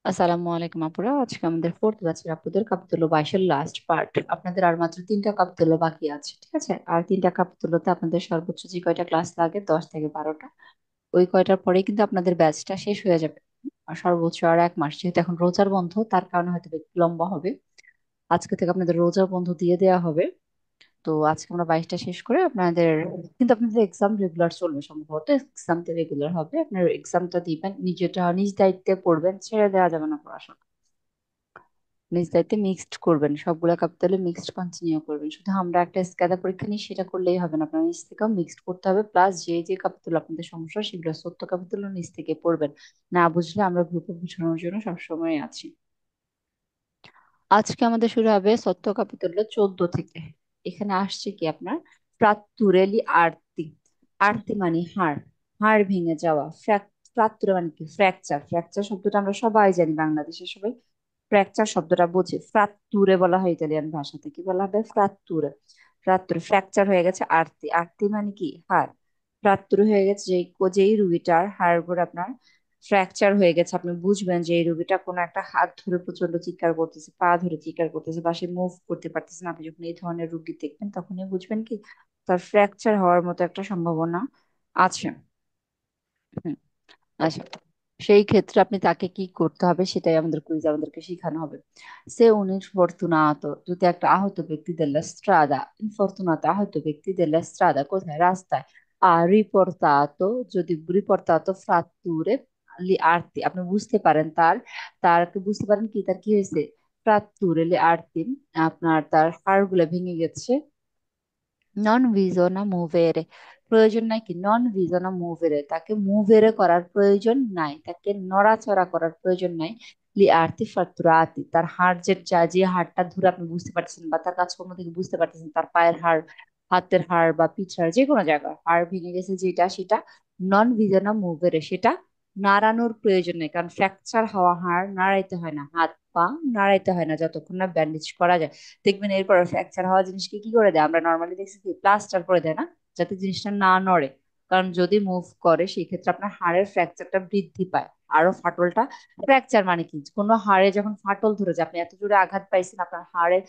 আসসালামু আলাইকুম আপুরা, আজকে আমাদের ফোর্থ ব্যাচের আপুদের কাপিতুল্য 22-এর লাস্ট পার্ট। আপনাদের আর মাত্র 3টা কাপিতুল্য বাকি আছে, ঠিক আছে? আর 3টা কাপিতুল্যতে আপনাদের সর্বোচ্চ যে কয়টা ক্লাস লাগে, 10 থেকে 12টা, ওই কয়টার পরেই কিন্তু আপনাদের ব্যাচটা শেষ হয়ে যাবে। আর সর্বোচ্চ আর 1 মাস, যেহেতু এখন রোজার বন্ধ, তার কারণে হয়তো একটু লম্বা হবে। আজকে থেকে আপনাদের রোজার বন্ধ দিয়ে দেওয়া হবে। তো আজকে আমরা 22টা শেষ করে আপনাদের, কিন্তু আপনাদের এক্সাম রেগুলার চলবে, সম্ভবত এক্সামটা রেগুলার হবে। আপনার এক্সামটা দিবেন, নিজেটা নিজ দায়িত্বে পড়বেন, ছেড়ে দেওয়া যাবে না পড়াশোনা। নিজ দায়িত্বে মিক্সড করবেন, সবগুলা কাপিতালে মিক্সড কন্টিনিউ করবেন। শুধু আমরা একটা স্ক্যাদা পরীক্ষা নিই, সেটা করলেই হবে না, আপনার নিজ থেকেও মিক্সড করতে হবে। প্লাস যে যে কাপিতুল আপনাদের সমস্যা, সেগুলো সত্য কাপিতুল নিজ থেকে পড়বেন। না বুঝলে আমরা গ্রুপে বোঝানোর জন্য সবসময় আছি। আজকে আমাদের শুরু হবে সত্য কাপিতুল্য 14 থেকে। এখানে আসছে কি আপনার ফ্রাত্তুরেলি আরতি। আরতি মানে হাড়, হাড় ভেঙে যাওয়া। ফ্রাত্তুরে মানে কি? ফ্র্যাকচার। ফ্র্যাকচার শব্দটা আমরা সবাই জানি, বাংলাদেশের সবাই ফ্র্যাকচার শব্দটা বোঝে। ফ্রাত্তুরে বলা হয় ইতালিয়ান ভাষাতে, কি বলা হবে? ফ্রাত্তুরে। ফ্রাত্তুরে ফ্র্যাকচার হয়ে গেছে আরতি। আরতি মানে কি? হাড়। ফ্রাত্তুরে হয়ে গেছে যেই রুগীটার হাড়গুলো আপনার ফ্র্যাকচার হয়ে গেছে, আপনি বুঝবেন যে এই রোগীটা কোনো একটা হাত ধরে প্রচন্ড চিৎকার করতেছে, পা ধরে চিৎকার করতেছে, বা সে মুভ করতে পারতেছে না। আপনি যখন এই ধরনের রোগী দেখবেন, তখনই বুঝবেন কি তার ফ্র্যাকচার হওয়ার মতো একটা সম্ভাবনা আছে। হুম। আচ্ছা, সেই ক্ষেত্রে আপনি তাকে কি করতে হবে সেটাই আমাদের কুইজ আমাদেরকে শেখানো হবে। সে un infortunato, যদি একটা আহত ব্যক্তি della strada, infortunato আহত ব্যক্তি della strada কোথায়? রাস্তায়। আর রিপোর্টাতো, যদি রিপোর্টাতো ফ্রাত্তুরে লি আরতি, আপনি বুঝতে পারেন তারকে বুঝতে পারেন কি তার কি হয়েছে? ফ্রাত্তুরে লি আরতি, আপনার তার হাড়গুলো ভেঙে গেছে। নন ভিজনা মুভেরে, প্রয়োজন নাই কি? নন ভিজনা মুভেরে, তাকে মুভেরে করার প্রয়োজন নাই, তাকে নড়াচড়া করার প্রয়োজন নাই। লি আর্তি ফাত্তুরাতি, তার হাড় যে হাড়টা ধরে আপনি বুঝতে পারছেন, বা তার কাজকর্ম থেকে বুঝতে পারতেছেন, তার পায়ের হাড়, হাতের হাড় বা পিছার যে কোনো জায়গায় হাড় ভেঙে গেছে যেটা, সেটা নন ভিজনা মুভেরে, সেটা নাড়ানোর প্রয়োজন নেই। কারণ ফ্র্যাকচার হওয়া হাড় নাড়াইতে হয় না, হাত পা নাড়াইতে হয় না, যতক্ষণ না ব্যান্ডেজ করা যায়। দেখবেন এরপর ফ্র্যাকচার হওয়া জিনিসকে কি করে দেয়, আমরা নর্মালি দেখছি কি প্লাস্টার করে দেয় না, যাতে জিনিসটা না নড়ে। কারণ যদি মুভ করে, সেই ক্ষেত্রে আপনার হাড়ের ফ্র্যাকচারটা বৃদ্ধি পায়, আরো ফাটলটা। ফ্র্যাকচার মানে কি? কোনো হাড়ে যখন ফাটল ধরে যায়, আপনি এত জোরে আঘাত পাইছেন, আপনার হাড়ের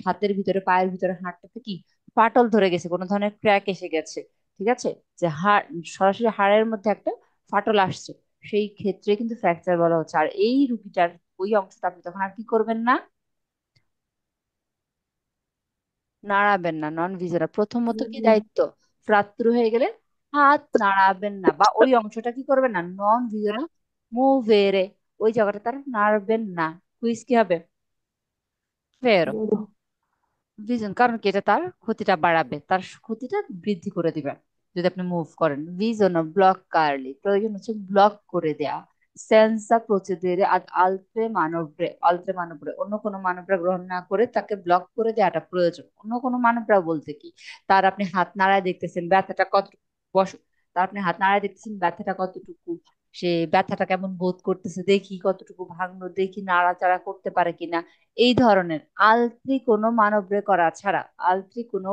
হাতের ভিতরে, পায়ের ভিতরে হাড়টাতে কি ফাটল ধরে গেছে, কোনো ধরনের ক্র্যাক এসে গেছে, ঠিক আছে? যে হাড়, সরাসরি হাড়ের মধ্যে একটা ফাটল আসছে, সেই ক্ষেত্রে কিন্তু ফ্র্যাকচার বলা হচ্ছে। আর এই রুগীটার ওই অংশটা আপনি তখন আর কি করবেন না, নাড়াবেন না। নন ভিজেরা প্রথমত কি দায়িত্ব? ফ্রাত্তু হয়ে গেলে হাত নাড়াবেন না, বা ওই অংশটা কি করবেন না, নন ভিজেরা মুভেরে, ওই জায়গাটা তার নাড়বেন না। কুইজ কি হবে? ফেরো ভিজন, কারণ কি? এটা তার ক্ষতিটা বাড়াবে, তার ক্ষতিটা বৃদ্ধি করে দিবে যদি আপনি মুভ করেন। ভিজন ব্লক কার্লি, প্রয়োজন হচ্ছে ব্লক করে দেয়া। সেন্সা প্রচেদেরে আদ আলত্রে মানবরে, অন্য কোনো মানবরা গ্রহণ না করে তাকে ব্লক করে দেওয়াটা প্রয়োজন। অন্য কোনো মানবরা বলতে কি? তার আপনি হাত নাড়ায় দেখতেছেন ব্যথাটা কতটুকু, বসো, তার আপনি হাত নাড়ায় দেখতেছেন ব্যথাটা কতটুকু, সে ব্যথাটা কেমন বোধ করতেছে দেখি, কতটুকু ভাঙলো দেখি, নাড়াচাড়া করতে পারে কিনা, এই ধরনের আলত্রি কোনো মানবরে করা ছাড়া, আলত্রি কোনো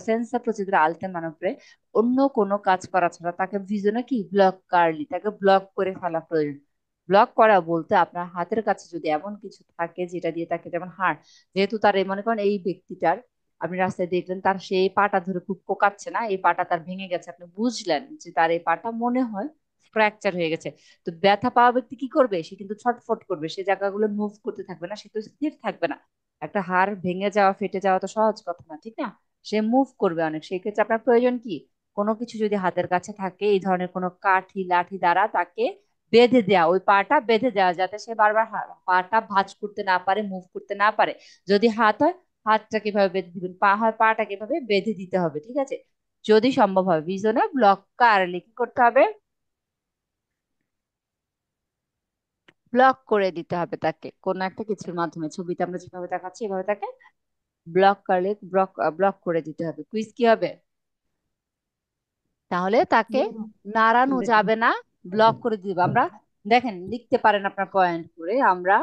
সেন্সা প্রচিদ্র আলতে মানবরে অন্য কোনো কাজ করা ছাড়া তাকে ভিজনে কি ব্লক কার্লি, তাকে ব্লক করে ফেলা প্রয়োজন। ব্লক করা বলতে আপনার হাতের কাছে যদি এমন কিছু থাকে যেটা দিয়ে তাকে, যেমন হাড়, যেহেতু তার মনে করেন এই ব্যক্তিটার, আপনি রাস্তায় দেখলেন তার সেই পাটা ধরে খুব কোকাচ্ছে না, এই পাটা তার ভেঙে গেছে, আপনি বুঝলেন যে তার এই পাটা মনে হয় ফ্র্যাকচার হয়ে গেছে। তো ব্যথা পাওয়া ব্যক্তি কি করবে? সে কিন্তু ছটফট করবে, সে জায়গাগুলো মুভ করতে থাকবে না, সে তো স্থির থাকবে না। একটা হাড় ভেঙে যাওয়া, ফেটে যাওয়া তো সহজ কথা না, ঠিক না? সে মুভ করবে অনেক। সেই ক্ষেত্রে আপনার প্রয়োজন কি? কোনো কিছু যদি হাতের কাছে থাকে, এই ধরনের কোনো কাঠি লাঠি দ্বারা তাকে বেঁধে দেওয়া, ওই পাটা বেঁধে দেওয়া, যাতে সে বারবার পাটা ভাঁজ করতে না পারে, মুভ করতে না পারে। যদি হাত হয়, হাতটা কিভাবে বেঁধে দিবেন, পা হয় পাটা কিভাবে বেঁধে দিতে হবে, ঠিক আছে? যদি সম্ভব হয় ভিজনে ব্লক কার্লি কি করতে হবে? ব্লক করে দিতে হবে তাকে, কোন একটা কিছুর মাধ্যমে। ছবিতে আমরা যেভাবে দেখাচ্ছি এভাবে তাকে ব্লক করলে, ব্লক ব্লক করে দিতে হবে। কুইজ কি হবে? তাহলে তাকে নাড়ানো যাবে না, ব্লক করে দিব আমরা। দেখেন, লিখতে পারেন আপনার পয়েন্ট করে। আমরা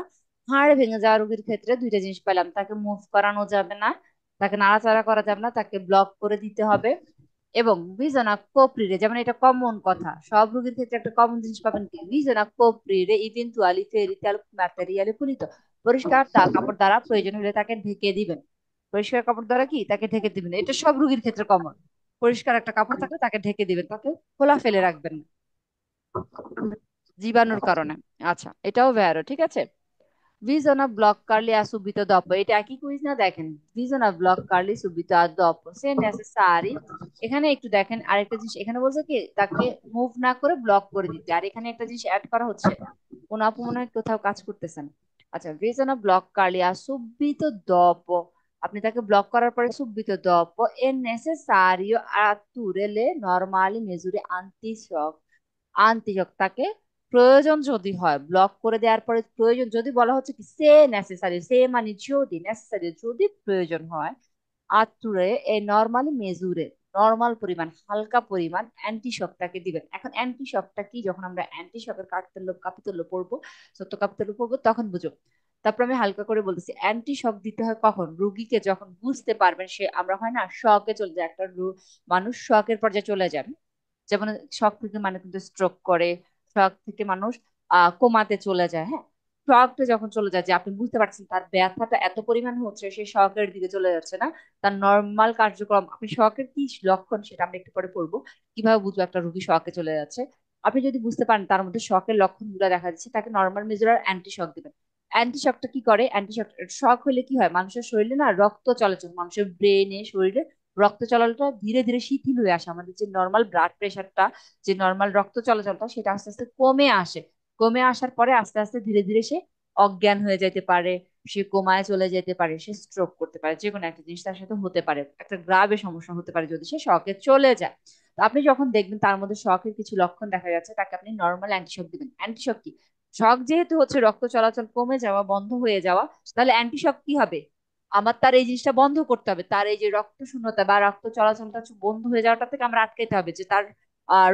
হাড় ভেঙে যাওয়া রোগীর ক্ষেত্রে দুইটা জিনিস পেলাম: তাকে মুভ করানো যাবে না, তাকে নাড়াচাড়া করা যাবে না, তাকে ব্লক করে দিতে হবে। এবং ভিজনা কোপ্রিরে, যেমন এটা কমন কথা, সব রোগীর ক্ষেত্রে একটা কমন জিনিস পাবেন কি, ভিজনা কোপ্রিরে ইভেন্তুয়ালি ফেরিতাল ম্যাটেরিয়ালে পুলিত, পরিষ্কার কাপড় দ্বারা প্রয়োজন হলে তাকে ঢেকে দিবেন। পরিষ্কার কাপড় দ্বারা কি তাকে ঢেকে দিবেন, এটা সব রোগীর ক্ষেত্রে কমন। পরিষ্কার একটা কাপড় থাকলে তাকে ঢেকে দিবেন, তাকে খোলা ফেলে রাখবেন না জীবাণুর কারণে। আচ্ছা, এটাও ভ্যারো, ঠিক আছে। Visona block Carly ha subito dopo, এটা একই কুইজ না, দেখেন Visona block Carly subito dopo se necessary। এখানে একটু দেখেন আরেকটা জিনিস, এখানে বলছে কি তাকে মুভ না করে ব্লক করে দিতে, আর এখানে একটা জিনিস অ্যাড করা হচ্ছে, কোন আপু মনে হয় কোথাও কাজ করতেছেন। আচ্ছা, Visona block Carly ha subito dopo, আপনি তাকে ব্লক করার পরে subito dopo è necessario attuare le normali misure anti-shock। আনতিশক তাকে প্রয়োজন যদি হয়, ব্লক করে দেওয়ার পরে প্রয়োজন যদি বলা হচ্ছে কি সে নেসেসারি, সে মানে যদি নেসেসারি যদি প্রয়োজন হয়, আতুরে এই নর্মালি মেজুরে নর্মাল পরিমাণ হালকা পরিমাণ অ্যান্টিশক তাকে দিবেন। এখন অ্যান্টিশকটা কি, যখন আমরা অ্যান্টিশকের কাপিতল্য পড়বো, সত্য কাপিতল্য পড়বো তখন বুঝো। তারপর আমি হালকা করে বলতেছি, অ্যান্টিশক দিতে হয় কখন, রুগীকে যখন বুঝতে পারবেন সে, আমরা হয় না শকে চলে যায় একটা মানুষ শকের পর্যায়ে চলে যাবে, যেমন শক থেকে মানে কিন্তু স্ট্রোক করে, শক থেকে মানুষ কোমাতে চলে যায়, হ্যাঁ। শকটা যখন চলে যায়, যে আপনি বুঝতে পারছেন তার ব্যথাটা এত পরিমাণ হচ্ছে, সে শকের দিকে চলে যাচ্ছে না, তার নর্মাল কার্যক্রম, আপনি শকের কি লক্ষণ সেটা আমরা একটু পরে পড়বো, কিভাবে বুঝবো একটা রুগী শকে চলে যাচ্ছে। আপনি যদি বুঝতে পারেন তার মধ্যে শকের লক্ষণ গুলো দেখা যাচ্ছে, তাকে নর্মাল মেজার অ্যান্টি শক দিবেন। অ্যান্টি শকটা কি করে, অ্যান্টি শক, শক হলে কি হয়, মানুষের শরীরে না রক্ত চলাচল, মানুষের ব্রেনে শরীরে রক্ত চলাচলটা ধীরে ধীরে শিথিল হয়ে আসে, আমাদের যে নর্মাল ব্লাড প্রেশারটা, যে নর্মাল রক্ত চলাচলটা সেটা আস্তে আস্তে কমে আসে। কমে আসার পরে আস্তে আস্তে ধীরে ধীরে সে অজ্ঞান হয়ে যেতে পারে, সে কোমায় চলে যেতে পারে, সে স্ট্রোক করতে পারে, যে কোনো একটা জিনিস তার সাথে হতে পারে, একটা গ্রাভে সমস্যা হতে পারে যদি সে শকে চলে যায়। তো আপনি যখন দেখবেন তার মধ্যে শকের কিছু লক্ষণ দেখা যাচ্ছে, তাকে আপনি নর্মাল অ্যান্টিশক দিবেন। অ্যান্টিশক কি, শক যেহেতু হচ্ছে রক্ত চলাচল কমে যাওয়া, বন্ধ হয়ে যাওয়া, তাহলে অ্যান্টিশক কি হবে, আমার তার এই জিনিসটা বন্ধ করতে হবে, তার এই যে রক্ত শূন্যতা বা রক্ত চলাচলটা বন্ধ হয়ে যাওয়াটা থেকে আমরা আটকাতে হবে, যে তার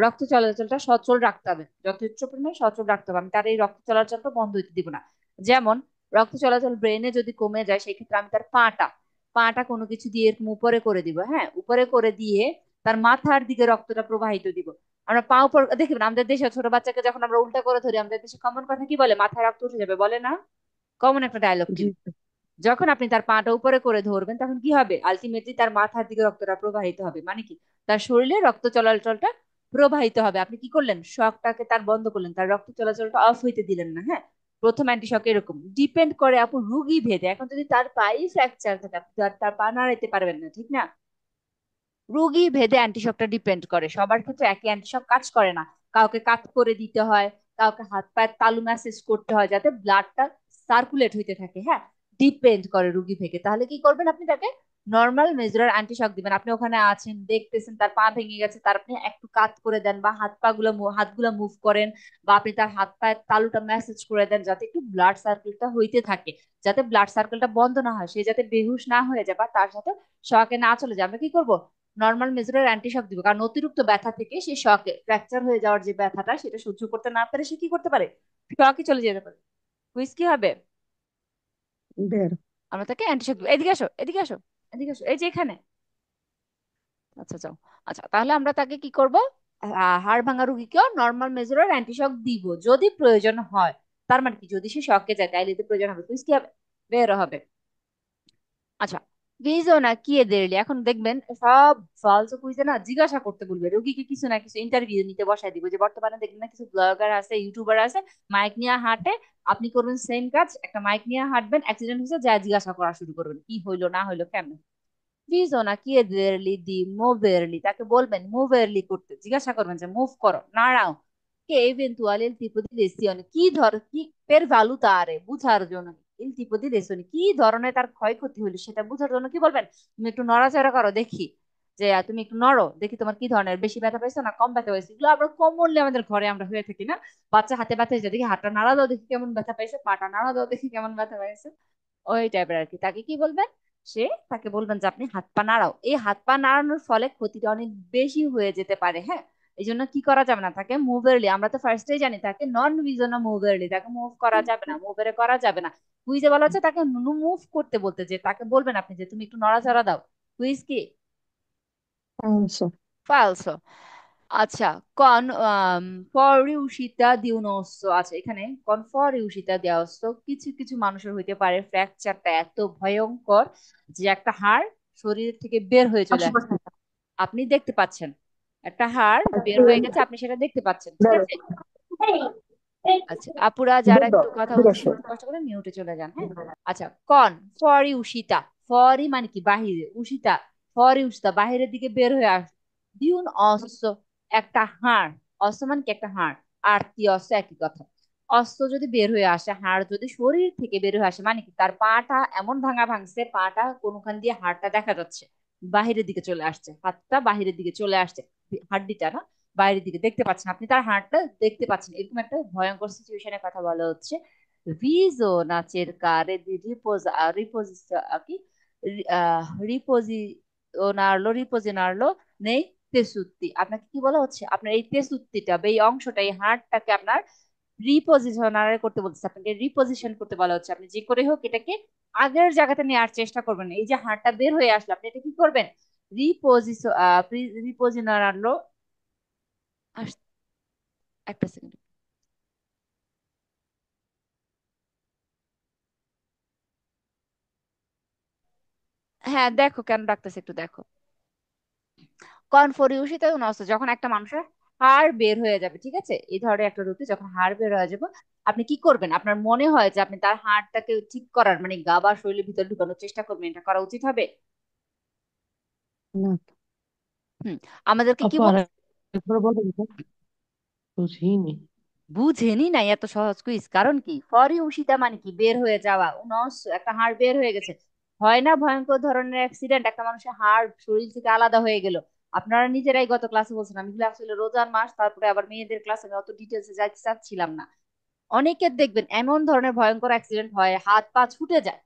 রক্ত চলাচলটা সচল রাখতে হবে, যথেষ্ট পরিমাণে সচল রাখতে হবে, আমি তার এই রক্ত চলাচলটা বন্ধ হইতে দিব না। যেমন রক্ত চলাচল ব্রেনে যদি কমে যায়, সেই ক্ষেত্রে আমি তার পাটা পাটা কোনো কিছু দিয়ে এরকম উপরে করে দিব, হ্যাঁ, উপরে করে দিয়ে তার মাথার দিকে রক্তটা প্রবাহিত দিব। আমরা পা উপর দেখবেন আমাদের দেশে ছোট বাচ্চাকে যখন আমরা উল্টা করে ধরি, আমাদের দেশে কমন কথা কি বলে, মাথায় রক্ত উঠে যাবে, বলে না, কমন একটা ডায়লগ জি। কিন্তু। যখন আপনি তার পাটা উপরে করে ধরবেন তখন কি হবে, আলটিমেটলি তার মাথার দিকে রক্তটা প্রবাহিত হবে, মানে কি তার শরীরে রক্ত চলাচলটা প্রবাহিত হবে। আপনি কি করলেন, শকটাকে তার বন্ধ করলেন, তার রক্ত চলাচলটা অফ হইতে দিলেন না, হ্যাঁ। প্রথম অ্যান্টিশক এরকম ডিপেন্ড করে আপু রুগী ভেদে, এখন যদি তার পায়ে ফ্র্যাকচার থাকে আপনি তো আর তার পা নাড়াইতে পারবেন না, ঠিক না। রোগী ভেদে অ্যান্টিশকটা ডিপেন্ড করে, সবার ক্ষেত্রে একই অ্যান্টিশক কাজ করে না। কাউকে কাত করে দিতে হয়, কাউকে হাত পায়ের তালু ম্যাসেজ করতে হয় যাতে ব্লাডটা সার্কুলেট হইতে থাকে, হ্যাঁ। ডিপেন্ড করে রুগী ভেদে, তাহলে কি করবেন আপনি তাকে নর্মাল মেজরার অ্যান্টিশক দিবেন। আপনি ওখানে আছেন দেখতেছেন তার পা ভেঙে গেছে, তার আপনি একটু কাত করে দেন বা হাত পা গুলো হাতগুলো মুভ করেন, বা আপনি তার হাত পায়ের তালুটা ম্যাসেজ করে দেন যাতে একটু ব্লাড সার্কেলটা হইতে থাকে, যাতে ব্লাড সার্কেলটা বন্ধ না হয়, সে যাতে বেহুশ না হয়ে যায় বা তার সাথে শকে না চলে যায়, আমরা কি করব, নর্মাল মেজারের অ্যান্টিশক দিব। কারণ অতিরিক্ত ব্যথা থেকে সে শকে ফ্র্যাকচার হয়ে যাওয়ার যে ব্যথাটা সেটা সহ্য করতে না পারে, সে কি করতে পারে, শকে চলে যেতে পারে। কুইজ কি হবে, বের। আমরা তাকে অ্যান্টিশক দিব। এদিকে আসো, এদিকে আসো, এদিকে আসো, এই যে এখানে। আচ্ছা যাও। আচ্ছা, তাহলে আমরা তাকে কি করব, হাড় ভাঙা রুগীকেও নর্মাল মেজারের অ্যান্টিশক দিব যদি প্রয়োজন হয়। তার মানে কি, যদি সে শকে যায় তাইলে তো প্রয়োজন হবে, কুইজ কি হবে, বের হবে। আচ্ছা, কুইজও না কি এদেরলি, এখন দেখবেন সব ফালতু কুইজে না জিজ্ঞাসা করতে বলবে রোগীকে, কিছু না কিছু ইন্টারভিউ নিতে বসায় দিব, যে বর্তমানে দেখবেন না কিছু ব্লগার আছে, ইউটিউবার আছে, মাইক নিয়ে হাঁটে, আপনি করবেন সেম কাজ, একটা মাইক নিয়ে হাঁটবেন, অ্যাক্সিডেন্ট হয়েছে যা জিজ্ঞাসা করা শুরু করবেন, কি হইলো না হইলো কেমন। কুইজও না কি এদেরলি দি মুভেরলি, তাকে বলবেন মুভেরলি করতে, জিজ্ঞাসা করবেন যে মুভ করো, নাড়াও, che eventuali il tipo di lesione কি ধর কি per valutare বুঝার জন্য, il tipo di lesione কি ধরনের তার ক্ষয়ক্ষতি হলো সেটা বুঝার জন্য কি বলবেন, তুমি একটু নড়াচড়া করো দেখি, যে তুমি একটু নড়ো দেখি তোমার কি ধরনের, বেশি ব্যথা পাইছো না কম ব্যথা পাইছো, এগুলো আমরা কমনলি আমাদের ঘরে আমরা হয়ে থাকি না, বাচ্চা হাতে ব্যথা হয়েছে দেখি হাতটা নাড়া দাও দেখি কেমন ব্যথা পাইছে, পাটা নাড়া দাও দেখি কেমন ব্যথা পাইছে, ওই টাইপের আর কি। তাকে কি বলবেন, সে তাকে বলবেন যে আপনি হাত পা নাড়াও, এই হাত পা নাড়ানোর ফলে ক্ষতিটা অনেক বেশি হয়ে যেতে পারে, হ্যাঁ। এই জন্য কি করা যাবে না, তাকে মুভারলি, আমরা তো ফার্স্টেই জানি তাকে নন ভিজনা মুভারলি, তাকে মুভ করা যাবে না, মুভারে করা যাবে না। কুইজে বলা হচ্ছে তাকে মুভ করতে বলতে, যে তাকে বলবেন আপনি যে তুমি একটু নড়াচড়া দাও। কুইজ কি, Falso. ফালসো। আচ্ছা, কন ফরিউশিতা দিউনোসো আছে এখানে। কন ফরিউশিতা দেওয়াসো, কিছু কিছু মানুষের হইতে পারে ফ্র্যাকচারটা এত ভয়ঙ্কর যে একটা হাড় শরীর থেকে বের হয়ে চলে আসে। আপনি দেখতে পাচ্ছেন একটা হাড় বের হয়ে গেছে, আপনি সেটা দেখতে পাচ্ছেন, ঠিক আছে। আচ্ছা আপুরা যারা একটু কথা বলছেন একটু কষ্ট করে মিউটে চলে যান, হ্যাঁ। আচ্ছা, কন ফরি উষিতা, ফরি মানে কি বাহিরে, উষিতা ফরি উষিতা বাহিরের দিকে বের হয়ে আস। দিউন অস্ত্র, একটা হাড়, অস্ত্র মানে কি একটা হাড়, আরতি অস্ত্র একই কথা। অস্ত্র যদি বের হয়ে আসে, হাড় যদি শরীর থেকে বের হয়ে আসে মানে কি তার পাটা এমন ভাঙা ভাঙছে, পাটা কোনখান দিয়ে হাড়টা দেখা যাচ্ছে, বাহিরের দিকে চলে আসছে, হাতটা বাহিরের দিকে চলে আসছে, হাড্ডিটা না বাইরের দিকে দেখতে পাচ্ছেন, আপনি তার হাড়টা দেখতে পাচ্ছেন, এরকম একটা ভয়ঙ্কর সিচুয়েশনের কথা বলা হচ্ছে। রিজোনা cercare di কি রিপোজিনার্লো নেই তেসুত্তি, আপনাকে কি বলা হচ্ছে, আপনার এই তেসুত্তিটা বা এই অংশটা এই হাড়টাকে আপনার রিপোজিশনার করতে বলছে, আপনাকে রিপোজিশন করতে বলা হচ্ছে। আপনি যে করে হোক এটাকে আগের জায়গাতে নেওয়ার চেষ্টা করবেন। এই যে হাড়টা বের হয়ে আসলো, আপনি এটা কি করবেন, রিপোজিশ রিপোজিনারলো। একটা সেকেন্ড। হ্যাঁ দেখো কেন ডাকতেছে, একটু দেখো। কনফিউশিত নষ্ট, যখন একটা মানুষের হাড় বের হয়ে যাবে, ঠিক আছে, এই ধরনের একটা রোগী যখন হাড় বের হয়ে যাবে, আপনি কি করবেন, আপনার মনে হয় যে আপনি তার হাড়টাকে ঠিক করার মানে গা বা শরীরের ভিতরে ঢুকানোর চেষ্টা করবেন, এটা করা উচিত হবে। না। হুম। আমাদেরকে কি আপু আর বলছে, একবার বলবেন তো? বুঝিনি। বুঝেনি নাই এত সহজ কুইজ, কারণ কি ফরিউশিতা মানে কি বের হয়ে যাওয়া, উনস একটা হাড় বের হয়ে গেছে। হয় না ভয়ঙ্কর ধরনের অ্যাক্সিডেন্ট, একটা মানুষের হাড় শরীর থেকে আলাদা হয়ে গেল। আপনারা নিজেরাই গত ক্লাসে বলছেন, আমি আসলে রোজার মাস, তারপরে আবার মেয়েদের ক্লাসে আমি অত ডিটেলসে যাইতে চাচ্ছিলাম না। অনেকের দেখবেন এমন ধরনের ভয়ঙ্কর অ্যাক্সিডেন্ট হয়, হাত পা ছুটে যায়,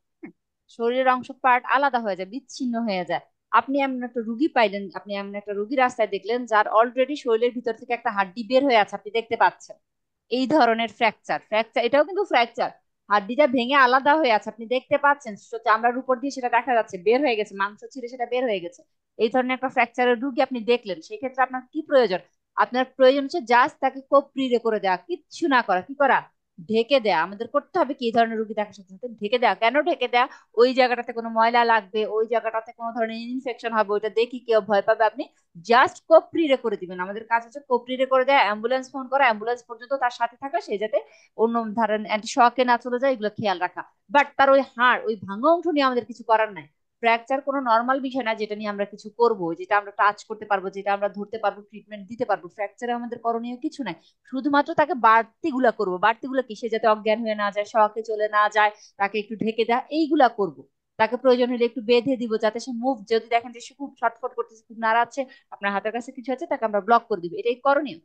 শরীরের অংশ পার্ট আলাদা হয়ে যায়, বিচ্ছিন্ন হয়ে যায়। আপনি এমন একটা রুগী পাইলেন, আপনি এমন একটা রুগী রাস্তায় দেখলেন যার অলরেডি শরীরের ভিতর থেকে একটা হাড্ডি বের হয়ে আছে, আপনি দেখতে পাচ্ছেন এই ধরনের ফ্র্যাকচার, ফ্র্যাকচার এটাও কিন্তু ফ্র্যাকচার, হাড্ডিটা ভেঙে আলাদা হয়ে আছে, আপনি দেখতে পাচ্ছেন, চামড়ার উপর দিয়ে সেটা দেখা যাচ্ছে, বের হয়ে গেছে, মাংস ছিঁড়ে সেটা বের হয়ে গেছে। এই ধরনের একটা ফ্র্যাকচারের রুগী আপনি দেখলেন, সেই ক্ষেত্রে আপনার কি প্রয়োজন, আপনার প্রয়োজন হচ্ছে জাস্ট তাকে কোপরিরে করে দেওয়া, কিচ্ছু না করা, কি করা, ঢেকে দেয়া। আমাদের করতে হবে কি, এই ধরনের রুগী দেখার সাথে সাথে ঢেকে দেওয়া। কেন ঢেকে দেয়া, ওই জায়গাটাতে কোনো ময়লা লাগবে, ওই জায়গাটাতে কোনো ধরনের ইনফেকশন হবে, ওইটা দেখি কেউ ভয় পাবে, আপনি জাস্ট কোপরিরে করে দিবেন। আমাদের কাজ হচ্ছে কোপরিরে করে দেয়া, অ্যাম্বুলেন্স ফোন করা, অ্যাম্বুলেন্স পর্যন্ত তার সাথে থাকা, সে যাতে অন্য ধরেন অ্যান্টি শকে না চলে যায়, এগুলো খেয়াল রাখা। বাট তার ওই হাড় ওই ভাঙা অংশ নিয়ে আমাদের কিছু করার নাই। ফ্র্যাকচার কোনো নর্মাল বিষয় না যেটা নিয়ে আমরা কিছু করব, যেটা আমরা টাচ করতে পারবো, যেটা আমরা ধরতে পারবো, ট্রিটমেন্ট দিতে পারবো। ফ্র্যাকচারে আমাদের করণীয় কিছু নাই, শুধুমাত্র তাকে বাড়তি গুলা করবো, বাড়তি গুলা কি, সে যাতে অজ্ঞান হয়ে না যায়, শকে চলে না যায়, তাকে একটু ঢেকে দেয়, এইগুলা করব। তাকে প্রয়োজন হলে একটু বেঁধে দিব যাতে সে মুভ, যদি দেখেন যে সে খুব ছটফট করতেছে, খুব নাড়াচ্ছে, আপনার হাতের কাছে কিছু আছে, তাকে আমরা ব্লক করে দিব, এটাই করণীয়।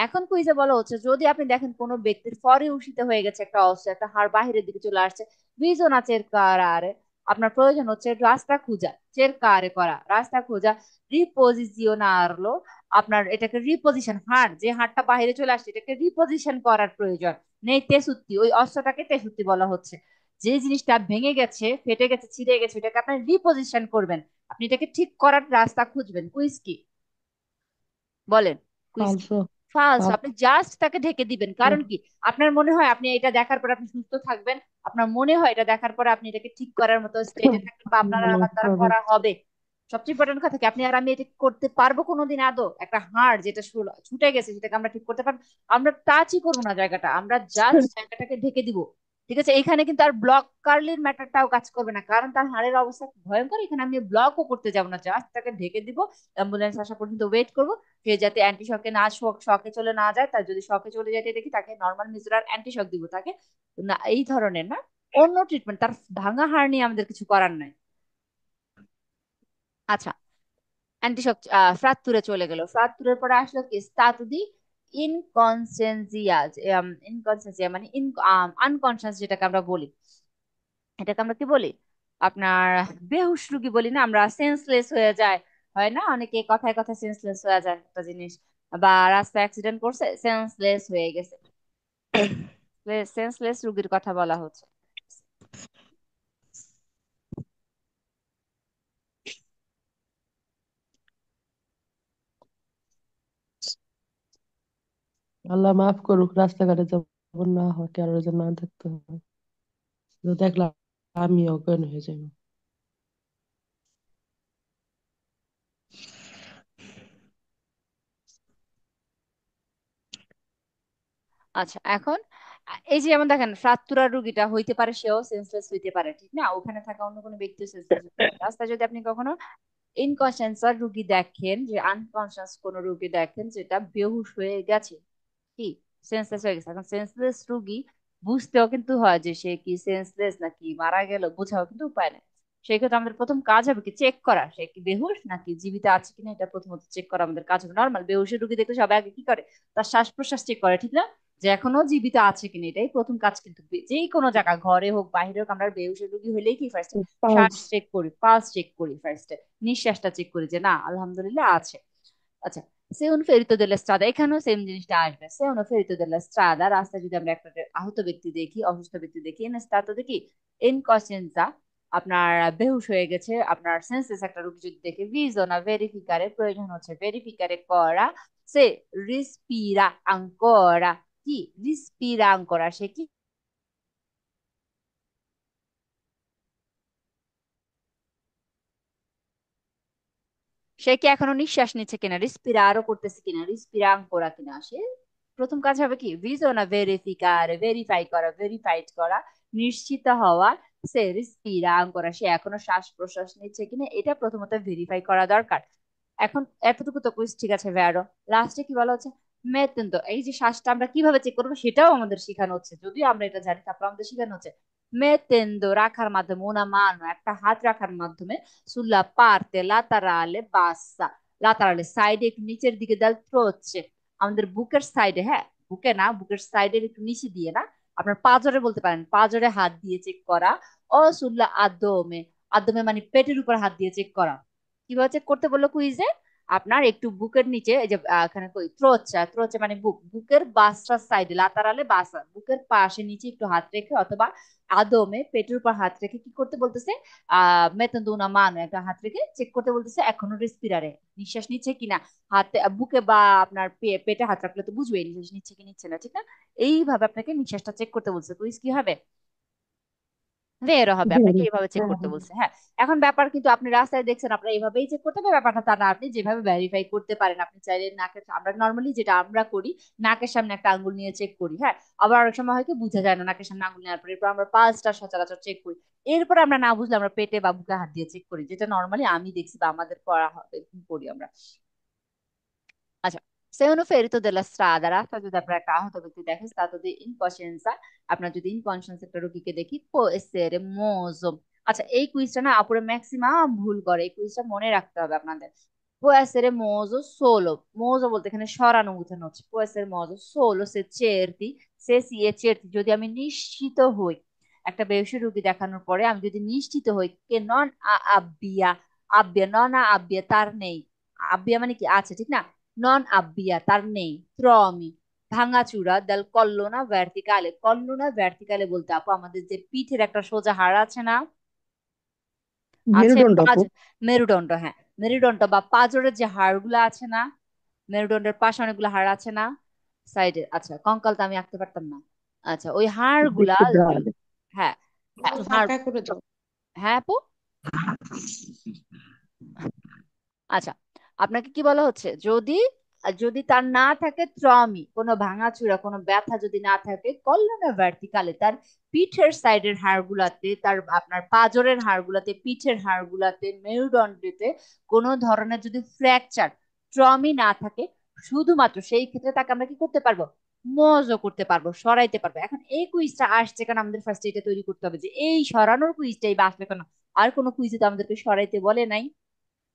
এখন কুইজে বলা হচ্ছে যদি আপনি দেখেন কোনো ব্যক্তির ফরে উষিত হয়ে গেছে একটা অবস্থা, একটা হাড় বাহিরের দিকে চলে আসছে, বিজন আছে কারে, আপনার প্রয়োজন হচ্ছে রাস্তা খোঁজা, চের কারে করা রাস্তা খোঁজা, রিপোজিশনারলো, আপনার এটাকে রিপোজিশন, হাড় যে হাড়টা বাহিরে চলে আসছে এটাকে রিপোজিশন করার প্রয়োজন নেই, তেসুত্তি, ওই অস্ত্রটাকে তেসুত্তি বলা হচ্ছে। যে জিনিসটা ভেঙে গেছে, ফেটে গেছে, ছিঁড়ে গেছে, এটাকে আপনি রিপোজিশন করবেন, আপনি এটাকে ঠিক করার রাস্তা খুঁজবেন। কুইজ কি বলেন, কুইজ কি? ফালসো। ফালস, আপনি ফালসো। জাস্ট তাকে ঢেকে দিবেন, কারণ কি আপনার মনে হয় আপনি এটা দেখার পর আপনি সুস্থ থাকবেন, আপনার মনে হয় এটা দেখার পর আপনি এটাকে ঠিক করার মতো স্টেটে থাকবেন, বা আপনার আর মানে আমার দ্বারা হবে। করা হবে। সবচেয়ে ইম্পর্টেন্ট কথা কি, আপনি আর আমি এটা করতে পারবো কোনোদিন আদৌ, একটা হাড় যেটা ছুটে গেছে সেটাকে আমরা ঠিক করতে পারবো, আমরা টাচই করবো না জায়গাটা, আমরা জাস্ট জায়গাটাকে ঢেকে দিব। ঠিক আছে, এখানে কিন্তু আর ব্লক কার্লির ম্যাটারটাও কাজ করবে না, কারণ তার হাড়ের অবস্থা ভয়ঙ্কর, এখানে আমি ব্লকও করতে যাবো না, জাস্ট তাকে ঢেকে দিব, অ্যাম্বুলেন্স আসা পর্যন্ত ওয়েট করবো, সে যাতে অ্যান্টি শকে না শকে চলে না যায়, তার যদি শকে চলে যেতে দেখি তাকে নর্মাল মিজুরার অ্যান্টি শক দিব তাকে, না এই ধরনের না, অন্য ট্রিটমেন্ট, তার ভাঙা হাড় নিয়ে আমাদের কিছু করার নাই। আচ্ছা, অ্যান্টি শক ফ্রাত্তুরে চলে গেল, ফ্রাত্তুরের পরে আসলো কি স্টাতু দি ইনকনসেন্সিয়া, ইনকনসেন্সিয়া মানে আনকনসিয়াস যেটাকে আমরা বলি, এটাকে আমরা কি বলি, আপনার বেহুশ রুগী বলি না আমরা, সেন্সলেস হয়ে যায়, হয় না অনেকে কথায় কথায় সেন্সলেস হয়ে যায় একটা জিনিস, বা রাস্তায় অ্যাক্সিডেন্ট করছে সেন্সলেস হয়ে গেছে, সেন্সলেস রুগীর কথা বলা হচ্ছে। আল্লাহ মাফ করুক, রাস্তাঘাটে যেমন না হয়, কারোর যেন না দেখতে হয়। তো দেখলাম আমি অজ্ঞান হয়ে যাবো। আচ্ছা, এখন এই যে যেমন দেখেন ফ্রাক্তুরার রোগীটা হইতে পারে সেও সেন্সলেস হইতে পারে, ঠিক না? ওখানে থাকা অন্য কোনো ব্যক্তিও সেন্সলেস হইতে পারে। রাস্তায় যদি আপনি কখনো ইনকনসিয়াস রুগী দেখেন, যে আনকনসিয়াস কোন রুগী দেখেন যেটা বেহুশ হয়ে গেছে, কি সেন্সলেস হয়ে গেছে, এখন সেন্সলেস রুগী বুঝতেও কিন্তু হয় যে সে কি সেন্সলেস নাকি মারা গেল, বোঝাও কিন্তু উপায় নেই। সেই ক্ষেত্রে আমাদের প্রথম কাজ হবে কি চেক করা সে কি বেহুশ নাকি জীবিত আছে কিনা, এটা প্রথমত চেক করা আমাদের কাজ হবে। নর্মাল বেহুশের রুগী দেখলে সবাই আগে কি করে, তার শ্বাস প্রশ্বাস চেক করে, ঠিক না? যে এখনো জীবিত আছে কিনা, এটাই প্রথম কাজ। কিন্তু যে কোনো জায়গা ঘরে হোক বাইরে হোক, আমরা বেহুশের রুগী হলেই কি ফার্স্ট শ্বাস পালস। চেক করি, পালস চেক করি, ফার্স্টে নিঃশ্বাসটা চেক করি যে না আলহামদুলিল্লাহ আছে। আচ্ছা, সে un ferito della strada, এখানেও সেম জিনিসটা আসবে। সে un ferito della strada, রাস্তায় যদি আমরা একটা আহত ব্যক্তি দেখি, অসুস্থ ব্যক্তি দেখি, in stato দেখি incoscienza, আপনার বেহুশ হয়ে গেছে, আপনার সেন্সেস একটা রোগী যদি দেখে, বিজনা ভেরিফিকারে, প্রয়োজন হচ্ছে ভেরিফিকারে করা, সে রিস্পিরা আঙ্করা, কি রিস্পিরা আঙ্করা, সে কি সে কি এখনো নিঃশ্বাস নিচ্ছে কিনা, রিস্পিরা আরো করতেছে কিনা, রিস্পিরা আঙ্করা কিনা, সে প্রথম কাজ হবে কি ভিজনা ভেরিফিকার, ভেরিফাই করা, ভেরিফাইড করা, নিশ্চিত হওয়া, সে রিস্পিরা আঙ্করা, সে এখনো শ্বাস প্রশ্বাস নিচ্ছে কিনা, এটা প্রথমত ভেরিফাই করা দরকার। এখন এতটুকু তো কুইজ ঠিক আছে ভ্যারো, লাস্টে কি বলা হচ্ছে মেতেন্তো, এই যে শ্বাসটা আমরা কিভাবে চেক করবো সেটাও আমাদের শেখানো হচ্ছে, যদিও আমরা এটা জানি তারপর আমাদের শেখানো হচ্ছে। মেতেন্তো রাখার মাধ্যমে, ওনা মানো একটা হাত রাখার মাধ্যমে, সুlla parte laterale bassa, laterale সাইডে একটু নিচের দিকে দেওয়াল হচ্ছে, আমাদের বুকের সাইডে, হ্যাঁ বুকে না, বুকের সাইডের একটু নিচে দিয়ে না, আপনার পাজরে বলতে পারেন, পাজরে হাত দিয়ে চেক করা। ও সুল্লা আদমে, আদমে মানে পেটের উপর হাত দিয়ে চেক করা। কিভাবে চেক করতে বললো কুইজে, আপনার একটু বুকের নিচে, এই যে এখানে কই ত্রোচা, ত্রোচা মানে বুক, বুকের বাসটার সাইডে, লাতারালে বাসা, বুকের পাশে নিচে একটু হাত রেখে, অথবা আদমে পেটের উপর হাত রেখে কি করতে বলতেছে, মেতন্দুনা মানো একটা হাত রেখে চেক করতে বলতেছে এখনো রেসপিরারে, নিঃশ্বাস নিচ্ছে কিনা। হাতে বুকে বা আপনার পেটে হাত রাখলে তো বুঝবে নিঃশ্বাস নিচ্ছে কি নিচ্ছে না, ঠিক না? এইভাবে আপনাকে নিঃশ্বাসটা চেক করতে বলছে, কুইজ কি হবে বের হবে, আপনাকে এইভাবে চেক হ্যাঁ করতে হ্যাঁ। বলছে, হ্যাঁ। এখন ব্যাপার কিন্তু আপনি রাস্তায় দেখছেন আপনার এইভাবেই চেক করতে হবে, ব্যাপারটা তা না, আপনি যেভাবে ভেরিফাই করতে পারেন, আপনি চাইলে নাকের, আমরা নর্মালি যেটা আমরা করি নাকের সামনে একটা আঙ্গুল নিয়ে চেক করি, হ্যাঁ। আবার অনেক সময় হয় কি বোঝা যায় না, নাকের সামনে আঙ্গুল নেওয়ার পরে এরপর আমরা পাঁচটা সচরাচর চেক করি, এরপর আমরা না বুঝলে আমরা পেটে বা বুকে হাত দিয়ে চেক করি, যেটা নর্মালি আমি দেখছি বা আমাদের করা হবে, এরকম করি আমরা। আচ্ছা, se uno ferito della strada, রাস্তা যদি আপনার একটা আহত ব্যক্তি দেখেন, stato di incoscienza, আপনার যদি ইনকনসিয়েন্স একটা রোগীকে দেখি, può essere mozo। আচ্ছা, এই কুইজটা না আপুরে ম্যাক্সিমাম ভুল করে, এই কুইজটা মনে রাখতে হবে আপনাদের। può essere mozo solo, mozo বলতে এখানে সরানো বোঝানো হচ্ছে, può essere mozo solo se certi, se si è certi, যদি আমি নিশ্চিত হই, একটা বেহুশ রোগী দেখানোর পরে আমি যদি নিশ্চিত হই কে নন আব্বিয়া, আব্বিয়া নন আব্বিয়া তার নেই, আব্বিয়া মানে কি আছে, ঠিক না? নন আব্বিয়া তার নেই, ত্রমি ভাঙাচুরা দেল কল্লোনা ভার্টিকালে, কল্লোনা ভার্টিকালে বলতে আপু আমাদের যে পিঠের একটা সোজা হাড় আছে না, আছে মেরুদণ্ড আপু। মেরুদণ্ড, হ্যাঁ মেরুদণ্ড বা পাঁজরের যে হাড়গুলো আছে না, মেরুদণ্ডের পাশে অনেকগুলো হাড় আছে না সাইডে, আচ্ছা কঙ্কাল তো আমি আঁকতে পারতাম না। আচ্ছা ওই হাড়গুলা, একটু ব্রাড। হ্যাঁ একটু হাড়, ফাঁকা করে দাও। হ্যাঁ আপু। আচ্ছা, আপনাকে কি বলা হচ্ছে, যদি যদি তার না থাকে ত্রমি, কোনো ভাঙাচোরা কোনো ব্যথা যদি না থাকে, কল্লনা ভার্টিকালে তার পিঠের সাইডের হাড়গুলাতে, তার আপনার পাঁজরের হাড়গুলাতে, পিঠের হাড়গুলাতে, মেরুদণ্ডেতে কোনো ধরনের যদি ফ্র্যাকচার, ট্রমি না থাকে, শুধুমাত্র সেই ক্ষেত্রে তাকে আমরা কি করতে পারবো, মজও করতে পারবো, সরাইতে পারবো। এখন এই কুইজটা আসছে কেন, আমাদের ফার্স্ট এটা তৈরি করতে হবে যে এই সরানোর কুইজটাই বা আসবে কেন, আর কোনো কুইজে তো আমাদেরকে সরাইতে বলে নাই।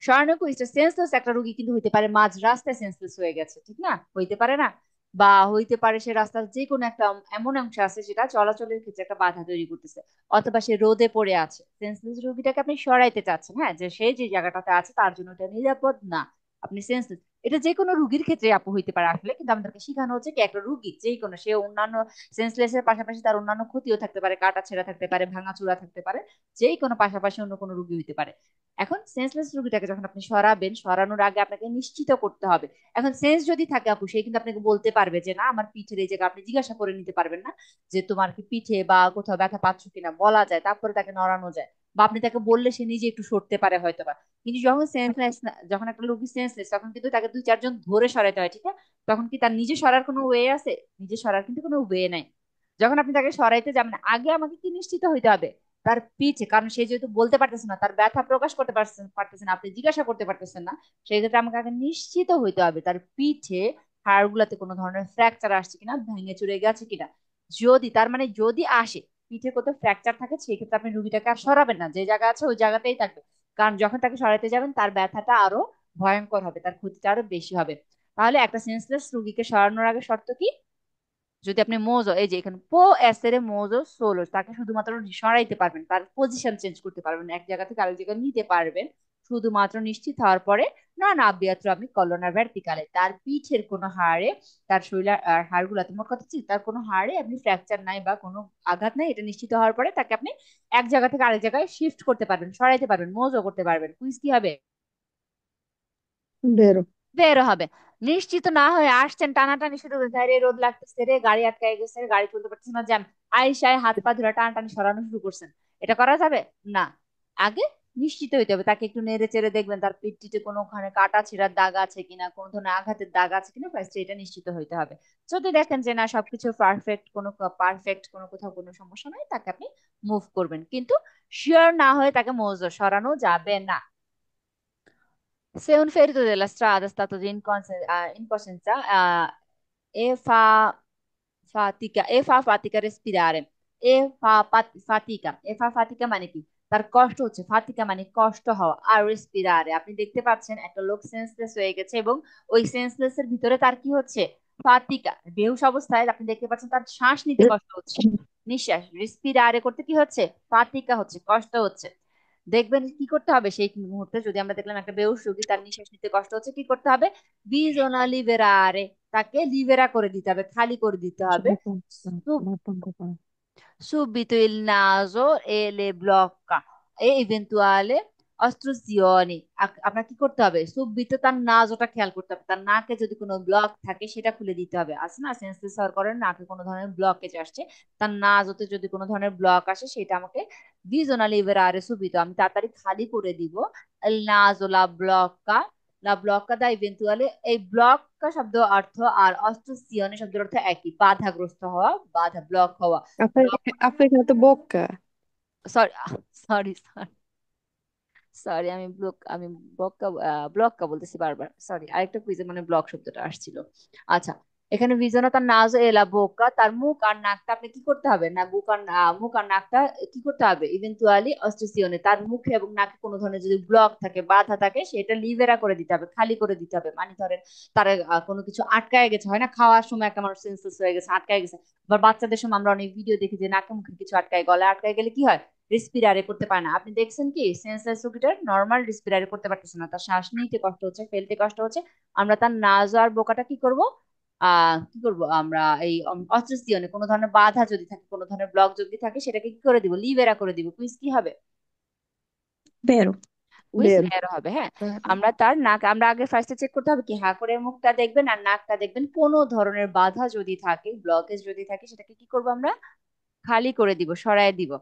স্বর্ণকুইজটা সেন্সলেস একটা রোগী কিন্তু হইতে পারে মাঝ রাস্তায় সেন্সলেস হয়ে গেছে, ঠিক না? হইতে পারে না? বা হইতে পারে সে রাস্তার যে কোনো একটা এমন অংশ আছে যেটা চলাচলের ক্ষেত্রে একটা বাধা তৈরি করতেছে, অথবা সে রোদে পড়ে আছে, সেন্সলেস রোগীটাকে আপনি সরাইতে চাচ্ছেন, হ্যাঁ, যে সে যে জায়গাটাতে আছে তার জন্য এটা নিরাপদ না, আপনি সেন্সলেস, এটা যে কোনো রুগীর ক্ষেত্রে আপু হইতে পারে আসলে, কিন্তু আমাদেরকে শেখানো হচ্ছে কি একটা রুগী যে কোনো, সে অন্যান্য সেন্সলেস এর পাশাপাশি তার অন্যান্য ক্ষতিও থাকতে পারে, কাটা ছেঁড়া থাকতে পারে, ভাঙা চূড়া থাকতে পারে, যে কোনো পাশাপাশি অন্য কোনো রুগী হইতে পারে। এখন সেন্সলেস রুগীটাকে যখন আপনি সরাবেন, সরানোর আগে আপনাকে নিশ্চিত করতে হবে। এখন সেন্স যদি থাকে আপু, সে কিন্তু আপনাকে বলতে পারবে যে না আমার পিঠের এই জায়গা, আপনি জিজ্ঞাসা করে নিতে পারবেন না যে তোমার কি পিঠে বা কোথাও ব্যথা পাচ্ছ কিনা, বলা যায়, তারপরে তাকে নড়ানো যায়, বা আপনি তাকে বললে সে নিজে একটু সরতে পারে হয়তো বা। কিন্তু যখন সেন্সলেস, যখন একটা রোগী সেন্সলেস, তখন কিন্তু তাকে দুই চারজন ধরে সরাতে হয়, ঠিক আছে? তখন কি তার নিজে সরার কোনো ওয়ে আছে? নিজে সরার কিন্তু কোনো ওয়ে নাই। যখন আপনি তাকে সরাইতে যাবেন, আগে আমাকে কি নিশ্চিত হইতে হবে তার পিঠে, কারণ সে যেহেতু বলতে পারতেছে না, তার ব্যথা প্রকাশ করতে পারতেছে না, আপনি জিজ্ঞাসা করতে পারতেছেন না, সেই ক্ষেত্রে আমাকে আগে নিশ্চিত হইতে হবে তার পিঠে হাড়গুলাতে কোনো ধরনের ফ্র্যাকচার আসছে কিনা, ভেঙে চুরে গেছে কিনা। যদি তার মানে যদি আসে পিঠে কোথাও ফ্র্যাকচার থাকে, সেই ক্ষেত্রে আপনি রুগীটাকে আর সরাবেন না, যে জায়গা আছে ওই জায়গাতেই থাকবে। কারণ যখন তাকে সরাতে যাবেন তার ব্যথাটা আরো ভয়ঙ্কর হবে, তার ক্ষতিটা আরো বেশি হবে। তাহলে একটা সেন্সলেস রুগীকে সরানোর আগে শর্ত কি? যদি আপনি মোজো, এই যে এখানে পো এসেরে মোজো সোলো, তাকে শুধুমাত্র সরাইতে পারবেন, তার পজিশন চেঞ্জ করতে পারবেন, এক জায়গা থেকে আরেক জায়গায় নিতে পারবেন শুধুমাত্র নিশ্চিত হওয়ার পরে। না না আব্বিয়াত্র আপনি কলোনা ভার্টিকালে, তার পিঠের কোনো হাড়ে, তার শরীরের হাড়গুলাতে, মোট কথা হচ্ছে তার কোনো হাড়ে আপনি ফ্র্যাকচার নাই বা কোনো আঘাত নাই, এটা নিশ্চিত হওয়ার পরে তাকে আপনি এক জায়গা থেকে আরেক জায়গায় শিফট করতে পারবেন, সরাইতে পারবেন, মোজো করতে পারবেন। কুইজ কি হবে? বেরো। বেরো হবে। নিশ্চিত না হয়ে আসছেন, টানাটানি শুরু করেছে, রে রোদ লাগতেছে রে, গাড়ি আটকায় গেছে, গাড়ি চলতে পারতেছে না, জ্যাম, আইসায় হাত পা ধরে টানাটানি সরানো শুরু করছেন, এটা করা যাবে না। আগে নিশ্চিত হইতে হবে, তাকে একটু নেড়ে চেড়ে দেখবেন তার পিঠটিতে কোনোখানে কাটা ছিঁড়ার দাগ আছে কিনা, কোনো ধরনের আঘাতের দাগ আছে কিনা, ফার্স্ট এটা নিশ্চিত হইতে হবে। যদি দেখেন যে না সবকিছু পারফেক্ট, কোনো কোথাও কোনো সমস্যা নাই, তাকে আপনি মুভ করবেন, কিন্তু শিওর না হয়ে তাকে মৌজো সরানো যাবে না। Se un ferito della strada è stato di incoscienza, e fa fatica a respirare, e fa fatica মানে কি? তার কষ্ট হচ্ছে, ফাতিকা মানে কষ্ট হওয়া, আর রেসপিরারে আপনি দেখতে পাচ্ছেন একটা লোক সেন্সলেস হয়ে গেছে, এবং ওই সেন্সলেস এর ভিতরে তার কি হচ্ছে? ফাতিকা, বেহুশ অবস্থায় আপনি দেখতে পাচ্ছেন তার শ্বাস নিতে কষ্ট হচ্ছে, নিঃশ্বাস রেসপিরারে করতে কি হচ্ছে? ফাতিকা হচ্ছে, কষ্ট হচ্ছে। দেখবেন কি করতে হবে সেই মুহূর্তে, যদি আমরা দেখলাম একটা বেহুশ রোগী তার নিঃশ্বাস নিতে কষ্ট হচ্ছে, কি করতে হবে? বিজোনা লিবেরারে, তাকে লিবেরা করে দিতে হবে, খালি করে দিতে হবে। Subito il naso e le blocca e eventuale ostruzioni। আপনার কি করতে হবে? সুবিত তার নাজটা খেয়াল করতে হবে, তার নাকে যদি কোনো ব্লক থাকে সেটা খুলে দিতে হবে। আছে না সেন্সলেস হওয়ার কারণে নাকে কোনো ধরনের ব্লকেজ আসছে, তার নাজতে যদি কোনো ধরনের ব্লক আসে সেটা আমাকে ভিজোনা লিবেরারে সুবিত, আমি তাড়াতাড়ি খালি করে দিব। il naso la blocca da eventuale, এই ব্লক শব্দ অর্থ আর অস্ট্রোসিয়নে শব্দের অর্থ একই, বাধাগ্রস্ত হওয়া, বাধা, ব্লক হওয়া। আপনি এখানে তো বোকা। সরি, সরি, সরি, সরি, আমি ব্লক্কা, ব্লক্কা বলতেছি বারবার, সরি, আরেকটা কুইজে মানে ব্লক শব্দটা আসছিল। আচ্ছা, এখানে ভিজনা তার নাজ এলা বোকা, তার মুখ আর নাকটা আপনি কি করতে হবে না, মুখ আর নাকটা কি করতে হবে? ইভেন্তুয়ালি অস্ট্রেসিয়নে, তার মুখে এবং নাকে কোনো ধরনের যদি ব্লক থাকে, বাধা থাকে, সেটা লিভেরা করে দিতে হবে, খালি করে দিতে হবে। মানে ধরেন তার কোনো কিছু আটকায় গেছে, হয় না খাওয়ার সময় একটা মানুষ সেন্সলেস হয়ে গেছে, আটকায় গেছে, বা বাচ্চাদের সময় আমরা অনেক ভিডিও দেখি যে নাকে মুখে কিছু আটকায়, গলায় আটকায় গেলে কি হয়? রেসপিরারে করতে পারে না। আপনি দেখছেন কি সেন্সলেস রোগীটার নর্মাল রেসপিরারে করতে পারতেছে না, তার শ্বাস নিতে কষ্ট হচ্ছে, ফেলতে কষ্ট হচ্ছে। আমরা তার নাজ আর বোকাটা কি করব আমরা, এই অস্ট্রেসিয়নে কোনো ধরনের বাধা যদি থাকে, কোনো ধরনের ব্লক যদি থাকে, সেটাকে কি করে দিব? লিভেরা করে দিব। কুইজ কি হবে? বেরো। কুইজ বেরো। মেরো হবে, হ্যাঁ। আমরা তার নাক, আমরা আগে ফার্স্টে চেক করতে হবে কি, হা করে মুখটা দেখবেন আর নাকটা দেখবেন, কোনো ধরনের বাধা যদি থাকে, ব্লকেজ যদি থাকে, সেটাকে কি করব আমরা? খালি করে দিব, সরায় দিব।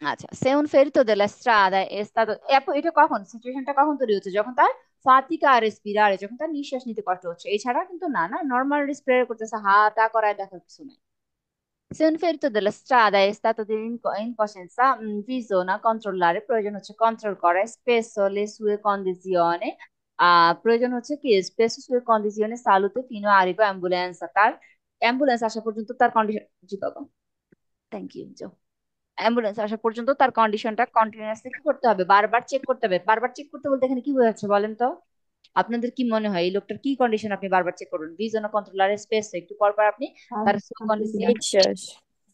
আচ্ছা, se un ferito della strada è stato, এটা কখন, সিচুয়েশনটা কখন তৈরি হচ্ছে? যখন তার ফাতিকা আর রেসপিরারে, যখন তার নিঃশ্বাস নিতে কষ্ট হচ্ছে, এছাড়া কিন্তু না, না নর্মাল রেসপিরারে করতেছে, হা টা করায় দেখার কিছু নাই। Se un ferito della strada è stato di incoscienza, bisogna controllare, প্রয়োজন হচ্ছে কন্ট্রোল করা, spesso le sue condizioni, প্রয়োজন হচ্ছে কি, spesso sue condizioni salute fino a arrivo ambulance, তার অ্যাম্বুলেন্স আসা পর্যন্ত তার কন্ডিশন, জি বাবা, থ্যাংক ইউ, অ্যাম্বুলেন্স আসা পর্যন্ত তার কন্ডিশনটা কন্টিনিউয়াসলি কি করতে হবে? বারবার চেক করতে হবে। বারবার চেক করতে বলতে এখানে কি বোঝাচ্ছে বলেন তো? আপনাদের কি মনে হয় এই লোকটার কি কন্ডিশন আপনি বারবার চেক করুন? ভিজন কন্ট্রোলার স্পেস, একটু পর পর আপনি তার কন্ডিশন, নিঃশ্বাস।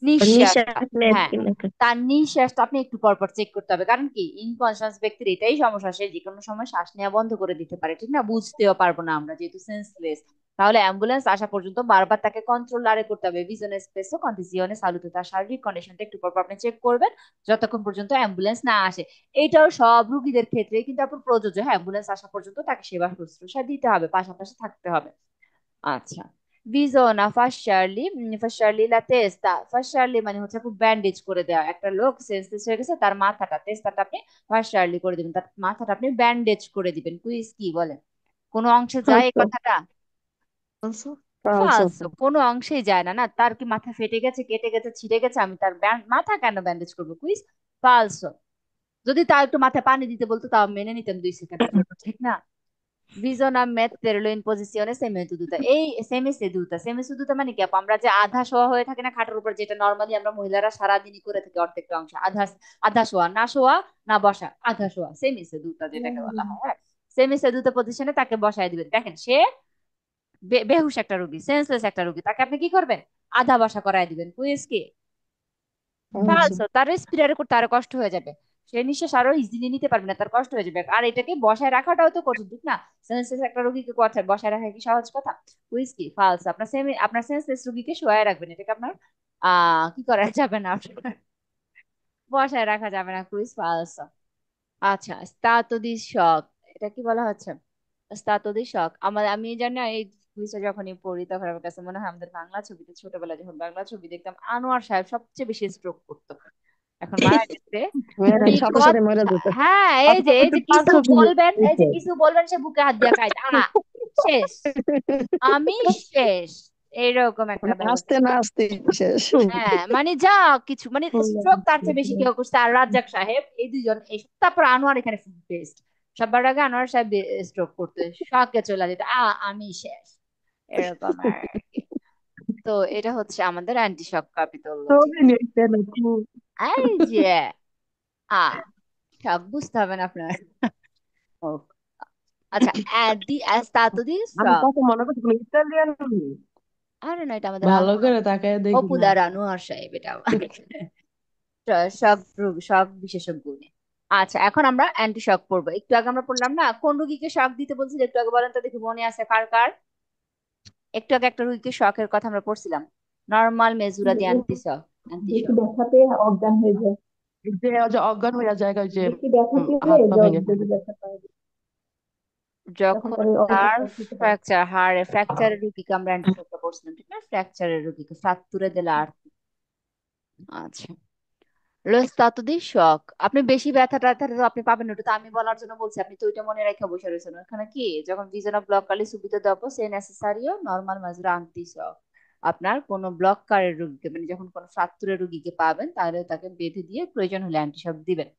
নিঃশ্বাসটা। নিঃশ্বাস নেয় হ্যাঁ, কিনা। তার নিঃশ্বাসটা আপনি একটু পর পর চেক করতে হবে, কারণ কি ইনকনসিয়াস ব্যক্তির এটাই সমস্যা, সে যে কোনো সময় শ্বাস নেওয়া বন্ধ করে দিতে পারে, ঠিক না, বুঝতেও পারবো না আমরা যেহেতু সেন্সলেস। তাহলে অ্যাম্বুলেন্স আসা পর্যন্ত বারবার তাকে কন্ট্রোল আরে করতে হবে, ভিজনে স্পেসো কন্ডিসিওনে সালুতে, তার শারীরিক কন্ডিশনটা একটু পর পর আপনি চেক করবেন যতক্ষণ পর্যন্ত অ্যাম্বুলেন্স না আসে। এইটাও সব রুগীদের ক্ষেত্রে কিন্তু আপনার প্রযোজ্য, হ্যাঁ, অ্যাম্বুলেন্স আসা পর্যন্ত তাকে সেবা শুশ্রূষা দিতে হবে, পাশাপাশি থাকতে হবে। আচ্ছা, বিজোনা ফার্স্টারলি, ফার্স্টারলি লা তেস্তা, ফার্স্টারলি মানে হচ্ছে খুব ব্যান্ডেজ করে দেওয়া, একটা লোক সেন্সলেস হয়ে গেছে তার মাথাটা, তেস্তাটা আপনি ফার্স্টারলি করে দিবেন, তার মাথাটা আপনি ব্যান্ডেজ করে দিবেন। কুইজ কি বলে, কোনো অংশে যায় এই ফালসো। কথাটা? ফালসো। ফালসো। ফালসো, কোনো অংশেই যায় না। না, তার কি মাথা ফেটে গেছে, কেটে গেছে, ছিঁড়ে গেছে, আমি তার মাথা কেন ব্যান্ডেজ করবো? কুইজ ফালসো। যদি তার একটু মাথায় পানি দিতে বলতো তাও মেনে নিতাম 2 সেকেন্ডের জন্য, ঠিক না? Bisogna metterlo in posizione semiseduta, এই সেমিসেদুতা, সেমিসেদুতা মানে কি আপু? আমরা যে আধা শোয়া হয়ে থাকি না খাটের উপর, যেটা নর্মালি আমরা মহিলারা সারাদিনই করে থাকি, অর্ধেকটা অংশ আধা, আধা শোয়া, না শোয়া না বসা, আধা শোয়া, সেমিসেদুতা যেটাকে বলা হয়, হ্যাঁ। সেমিসেদুতা পজিশনে তাকে বসায় দিবেন। দেখেন সে বেহুশ একটা রুগী, সেন্সলেস একটা রুগী, তাকে আপনি কি করবেন? আধা বসা করায় দিবেন। কুইজ কি ফালসো। ফালসো, তার রেসপিরারে করতে আরো কষ্ট হয়ে যাবে, সে নিঃশ্বাস আরো ইজিলি নিতে পারবে না, তার কষ্ট হয়ে যাবে। আর এটাকে বসায় রাখাটাও তো কঠিন, ঠিক না? সেন্সলেস একটা রোগীকে কথা বসায় রাখা কি সহজ কথা? কুইজ কি ফালসো, আপনার আপনার সেন্সলেস রোগীকে শোয়ায় রাখবেন, এটাকে আপনার কি করা যাবে না, আপনার বসায় রাখা যাবে না। কুইজ ফালসো। আচ্ছা, স্তাতো দি শক, এটা কি বলা হচ্ছে? স্তাতো দি শক, আমি জানি না, এই কুইজটা যখনই পড়ি তখন আমার কাছে মনে হয় আমাদের বাংলা ছবিতে, ছোটবেলায় যখন বাংলা ছবি দেখতাম, আনোয়ার সাহেব সবচেয়ে বেশি স্ট্রোক করতো, এখন মারা গেছে। মেয়েরা উনি সাথে সাথে মরে যেত। হ্যাঁ, এই যে আপনার এই একটু যে কিছু পার্শ্ব বলবেন, এই যে কিছু বলবেন, সে বুকে হাত দিয়া কাইত শেষ, আমি শেষ, এইরকম একটা মানে ব্যবস্থা। আসতে না আসতে শেষ। হ্যাঁ, মানে যা কিছু, মানে স্ট্রোক তার চেয়ে বেশি কেউ করছে, আর রাজ্জাক সাহেব, এই দুজন এই, তারপর আনোয়ার এখানে বেস্ট। সবার আগে আনোয়ার সাহেব স্ট্রোক করতে শখে চলে যেত, আমি শেষ, এরকম আর কি। তো এটা হচ্ছে আমাদের অ্যান্টি শক কাপিটোলজি। ছবি নিয়েছে নাকি? এই যে আ সব বুঝতে হবে না আপনার। ও, আচ্ছা, দি stato di আমি shock, কত মনে করছি কোনো ইতালিয়ান। আরে না, এটা আমাদের ভালো করে তাকায় দেখি না। পপুলার আনোয়ার সাহেব, এটা শক শক বিশেষজ্ঞ উনি। আচ্ছা, এখন আমরা অ্যান্টি শক পড়বো। একটু আগে আমরা পড়লাম না, কোন রুগীকে শক দিতে বলছিল একটু আগে বলেন তো দেখি, মনে আছে কার কার? একটু আগে একটা রুগীকে শকের কথা আমরা পড়ছিলাম, নর্মাল মেজুরা দি অ্যান্টি শক, অ্যান্টি বেশি শক। ব্যথাতে অজ্ঞান হয়ে যায়। এই যে ওই যে অজ্ঞান হয়ে যায় ওই যে বেশি ব্যথা পেলে হাত পা ভেঙে যদি যায়। ব্যথা পায় তখন যখন তার ওই তার অজ্ঞান হতে পারে। ফ্র্যাকচার, হাড়ে ফ্র্যাকচারের রুগীকে আমরা অ্যান্টি শকটা পড়ছিলাম, ঠিক না? ফ্র্যাকচারের রুগীকে ফ্রাত্তুরে দিলা আর। আচ্ছা, লো স্তাতো দি শক, আপনি বেশি ব্যথা ট্যাথা তো আপনি পাবেন না, ওটা তো আমি বলার জন্য বলছি, আপনি তো ওইটা মনে রেখে বসে রয়েছেন ওখানে। কি যখন ভিজন অফ ব্লক কালি সুবিধা দেবো সে নেসেসারিও নর্মাল মাজরা আনতি শক, আপনার কোনো ব্লক কারের রুগীকে, মানে যখন কোনো ফ্রাক্তুরের রুগীকে পাবেন তাহলে তাকে বেঁধে দিয়ে প্রয়োজন হলে অ্যান্টিশক দিবেন।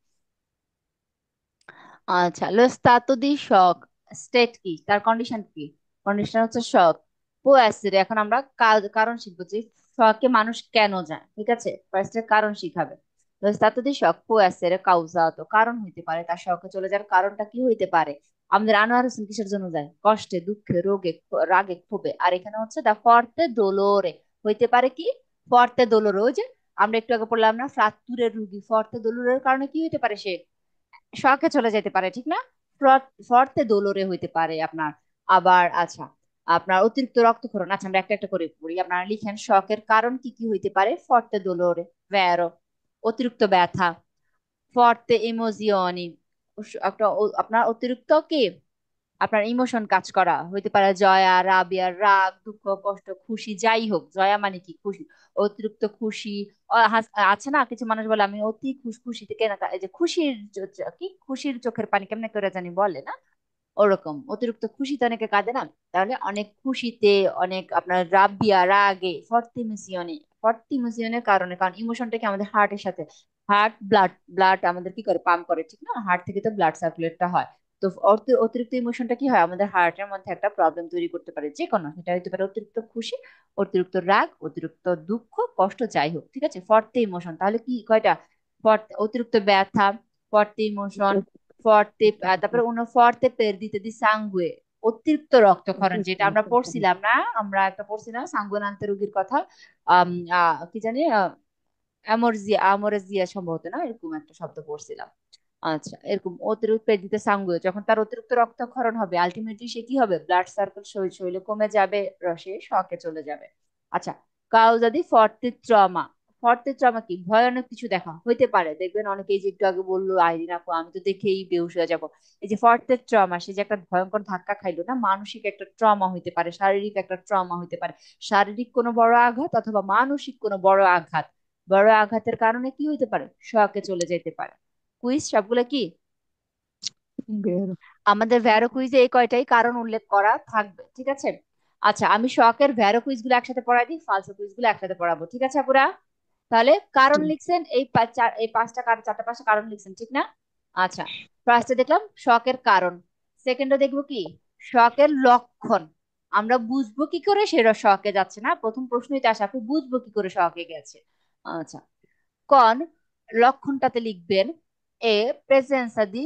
আচ্ছা, লো স্তাতো দি শক, স্টেট কি, তার কন্ডিশন কি? কন্ডিশন হচ্ছে শক পো অ্যাসিড। এখন আমরা কারণ শিখবো যে শকে মানুষ কেন যায়, ঠিক আছে, ফার্স্টে কারণ শিখাবে। লো স্তাতো দি শক পো অ্যাসিড কাউজা, তো কারণ হইতে পারে, তার শকে চলে যাওয়ার কারণটা কি হইতে পারে? আমাদের আনোয়ার হোসেন কিসের জন্য যায়? কষ্টে, দুঃখে, রোগে, রাগে, ক্ষোভে। আর এখানে হচ্ছে দা ফর্তে দোলোরে, হইতে পারে কি ফর্তে দোলোরে, ওই যে আমরা একটু আগে বললাম না ফ্রাক্তুরের রুগী, ফর্তে দোলোরের কারণে কি হইতে পারে? সে শখে চলে যেতে পারে, ঠিক না? ফর্তে দোলরে হইতে পারে আপনার। আবার আচ্ছা, আপনার অতিরিক্ত রক্তক্ষরণ। আচ্ছা, আমরা একটা একটা করে পড়ি, আপনারা লিখেন শখের কারণ কি কি হইতে পারে? ফর্তে দোলরে ভ্যারো, অতিরিক্ত ব্যথা, ফর্তে ইমোজিয়নি, আপনার অতিরিক্ত কি আপনার ইমোশন কাজ করা হইতে পারে, জয়া, রাবিয়া, রাগ, দুঃখ, কষ্ট, খুশি, যাই হোক, জয়া মানে কি খুশি, অতিরিক্ত খুশি। আছে না কিছু মানুষ বলে আমি অতি খুশিতে কেন, এই যে খুশির কি খুশির চোখের পানি কেমনে করে জানি বলে না, ওরকম অতিরিক্ত খুশিতে অনেকে কাঁদে না, তাহলে অনেক খুশিতে, অনেক আপনার রাবিয়া, রাগে, ফর্টিমিসিয়নে, ফর্টিমিসিয়নের কারণে, কারণ ইমোশনটা কি আমাদের হার্টের সাথে, হার্ট ব্লাড, ব্লাড আমাদের কি করে পাম্প করে, ঠিক না, হার্ট থেকে তো ব্লাড সার্কুলেটটা হয়। তো অতিরিক্ত ইমোশনটা কি হয় আমাদের হার্টের মধ্যে একটা প্রবলেম তৈরি করতে পারে, যে কোনো, সেটা হতে পারে অতিরিক্ত খুশি, অতিরিক্ত রাগ, অতিরিক্ত দুঃখ, কষ্ট, যাই হোক, ঠিক আছে, ফর্তে ইমোশন। তাহলে কি কয়টা? অতিরিক্ত ব্যথা, ফর্তে ইমোশন, ফর্তে, তারপরে ফর্তে পেরদিতে দি সাঙ্গুয়ে, অতিরিক্ত রক্তক্ষরণ, যেটা আমরা পড়ছিলাম না, আমরা একটা পড়ছিলাম সাঙ্গুনান্তে রোগীর কথা, কি জানি, অ্যামোরজিয়া, আমোরজিয়া সম্ভবত, না এরকম একটা শব্দ পড়ছিলাম। আচ্ছা, এরকম অতিরিক্ত পেডিতে সাঙ্গুয়ে, যখন তার অতিরিক্ত রক্তক্ষরণ হবে আলটিমেটলি সে কি হবে, ব্লাড সার্কেল শরীরে কমে যাবে, রসে শকে চলে যাবে। আচ্ছা, কাউজা দি ফর্তে ট্রমা। ফর্তে ট্রমা কি, ভয়ানক কিছু দেখা হইতে পারে, দেখবেন অনেকেই যে একটু আগে বললো আইরিন আপু, আমি তো দেখেই বেহুশ হয়ে যাব। এই যে ফর্তে ট্রমা, সে যে একটা ভয়ঙ্কর ধাক্কা খাইলো না, মানসিক একটা ট্রমা হইতে পারে, শারীরিক একটা ট্রমা হইতে পারে। শারীরিক কোনো বড় আঘাত অথবা মানসিক কোনো বড় আঘাত, বড় আঘাতের কারণে কি হইতে পারে, শকে চলে যেতে পারে। কুইজ সবগুলো কি বের। আমাদের ভ্যারো কুইজে এই কয়টাই কারণ উল্লেখ করা থাকবে, ঠিক আছে। আচ্ছা, আমি শখের ভ্যারো কুইজ গুলো একসাথে পড়াই দিই, ফালসো কুইজ গুলো একসাথে পড়াবো, ঠিক আছে আপুরা? তাহলে কারণ লিখছেন এই এই পাঁচটা কারণ, চারটা পাঁচটা কারণ লিখছেন, ঠিক না? আচ্ছা, ফার্স্টে দেখলাম শখের কারণ, সেকেন্ডে দেখবো কি শখের লক্ষণ, আমরা বুঝবো কি করে সে শখে যাচ্ছে, না প্রথম প্রশ্নই তো আসে, আপনি বুঝবো কি করে শখে গেছে। আচ্ছা, con লক্ষণটাতে লিখবেন এ presenza di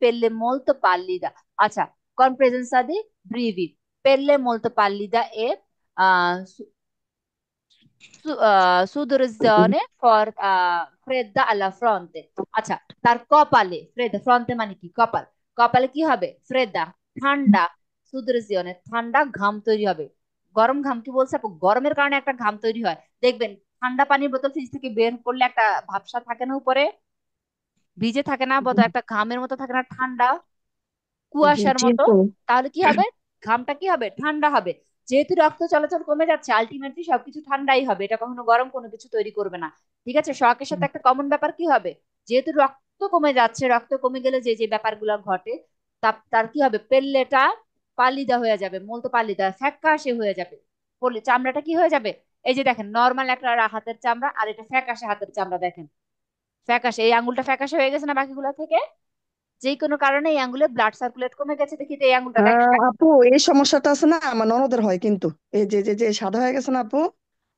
pelle molto pallida। আচ্ছা, con presenza di brivi, pelle molto pallida e sudorazione fredda alla fronte। আচ্ছা, তার কপালে ফ্রেদা, ফ্রন্টে মানে কি কপাল, কপালে কি হবে, ফ্রেদা ঠান্ডা, সুদরাজিone ঠান্ডা ঘাম তৈরি হবে। গরম ঘাম কি বলছে আপু, গরমের কারণে একটা ঘাম তৈরি হয়, দেখবেন ঠান্ডা পানির বোতল ফ্রিজ থেকে বের করলে একটা ভাবসা থাকে না উপরে, ভিজে থাকে না বোতল, একটা ঘামের মতো থাকে না ঠান্ডা, জি কুয়াশার জি মতো। আপু। তাহলে কি হবে, ঘামটা কি হবে, ঠান্ডা হবে। যেহেতু রক্ত চলাচল কমে যাচ্ছে আলটিমেটলি সবকিছু ঠান্ডাই হবে, এটা কখনো গরম কোনো কিছু তৈরি করবে না। ঠিক আছে, শখের সাথে একটা কমন ব্যাপার কি হবে, যেহেতু রক্ত কমে যাচ্ছে, রক্ত কমে গেলে যে যে ব্যাপারগুলো ঘটে, তার কি হবে, পেল্লেটা পালিদা হয়ে যাবে, মূলত পালিদা ফ্যাকাশে হয়ে যাবে, চামড়াটা কি হয়ে যাবে, এই যে দেখেন নর্মাল একটা হাতের চামড়া আর এটা ফ্যাকাশে হাতের চামড়া, দেখেন ফ্যাকাশে, এই আঙ্গুলটা ফ্যাকাশে হয়ে গেছে না বাকিগুলো থেকে, যে কোনো কারণে এই আঙ্গুলে ব্লাড সার্কুলেট কমে গেছে, দেখি তো এই আঙ্গুলটা দেখেন। আপু, এই সমস্যাটা আছে না আমার ননদের হয় কিন্তু, এই যে যে যে সাদা হয়ে গেছে না আপু,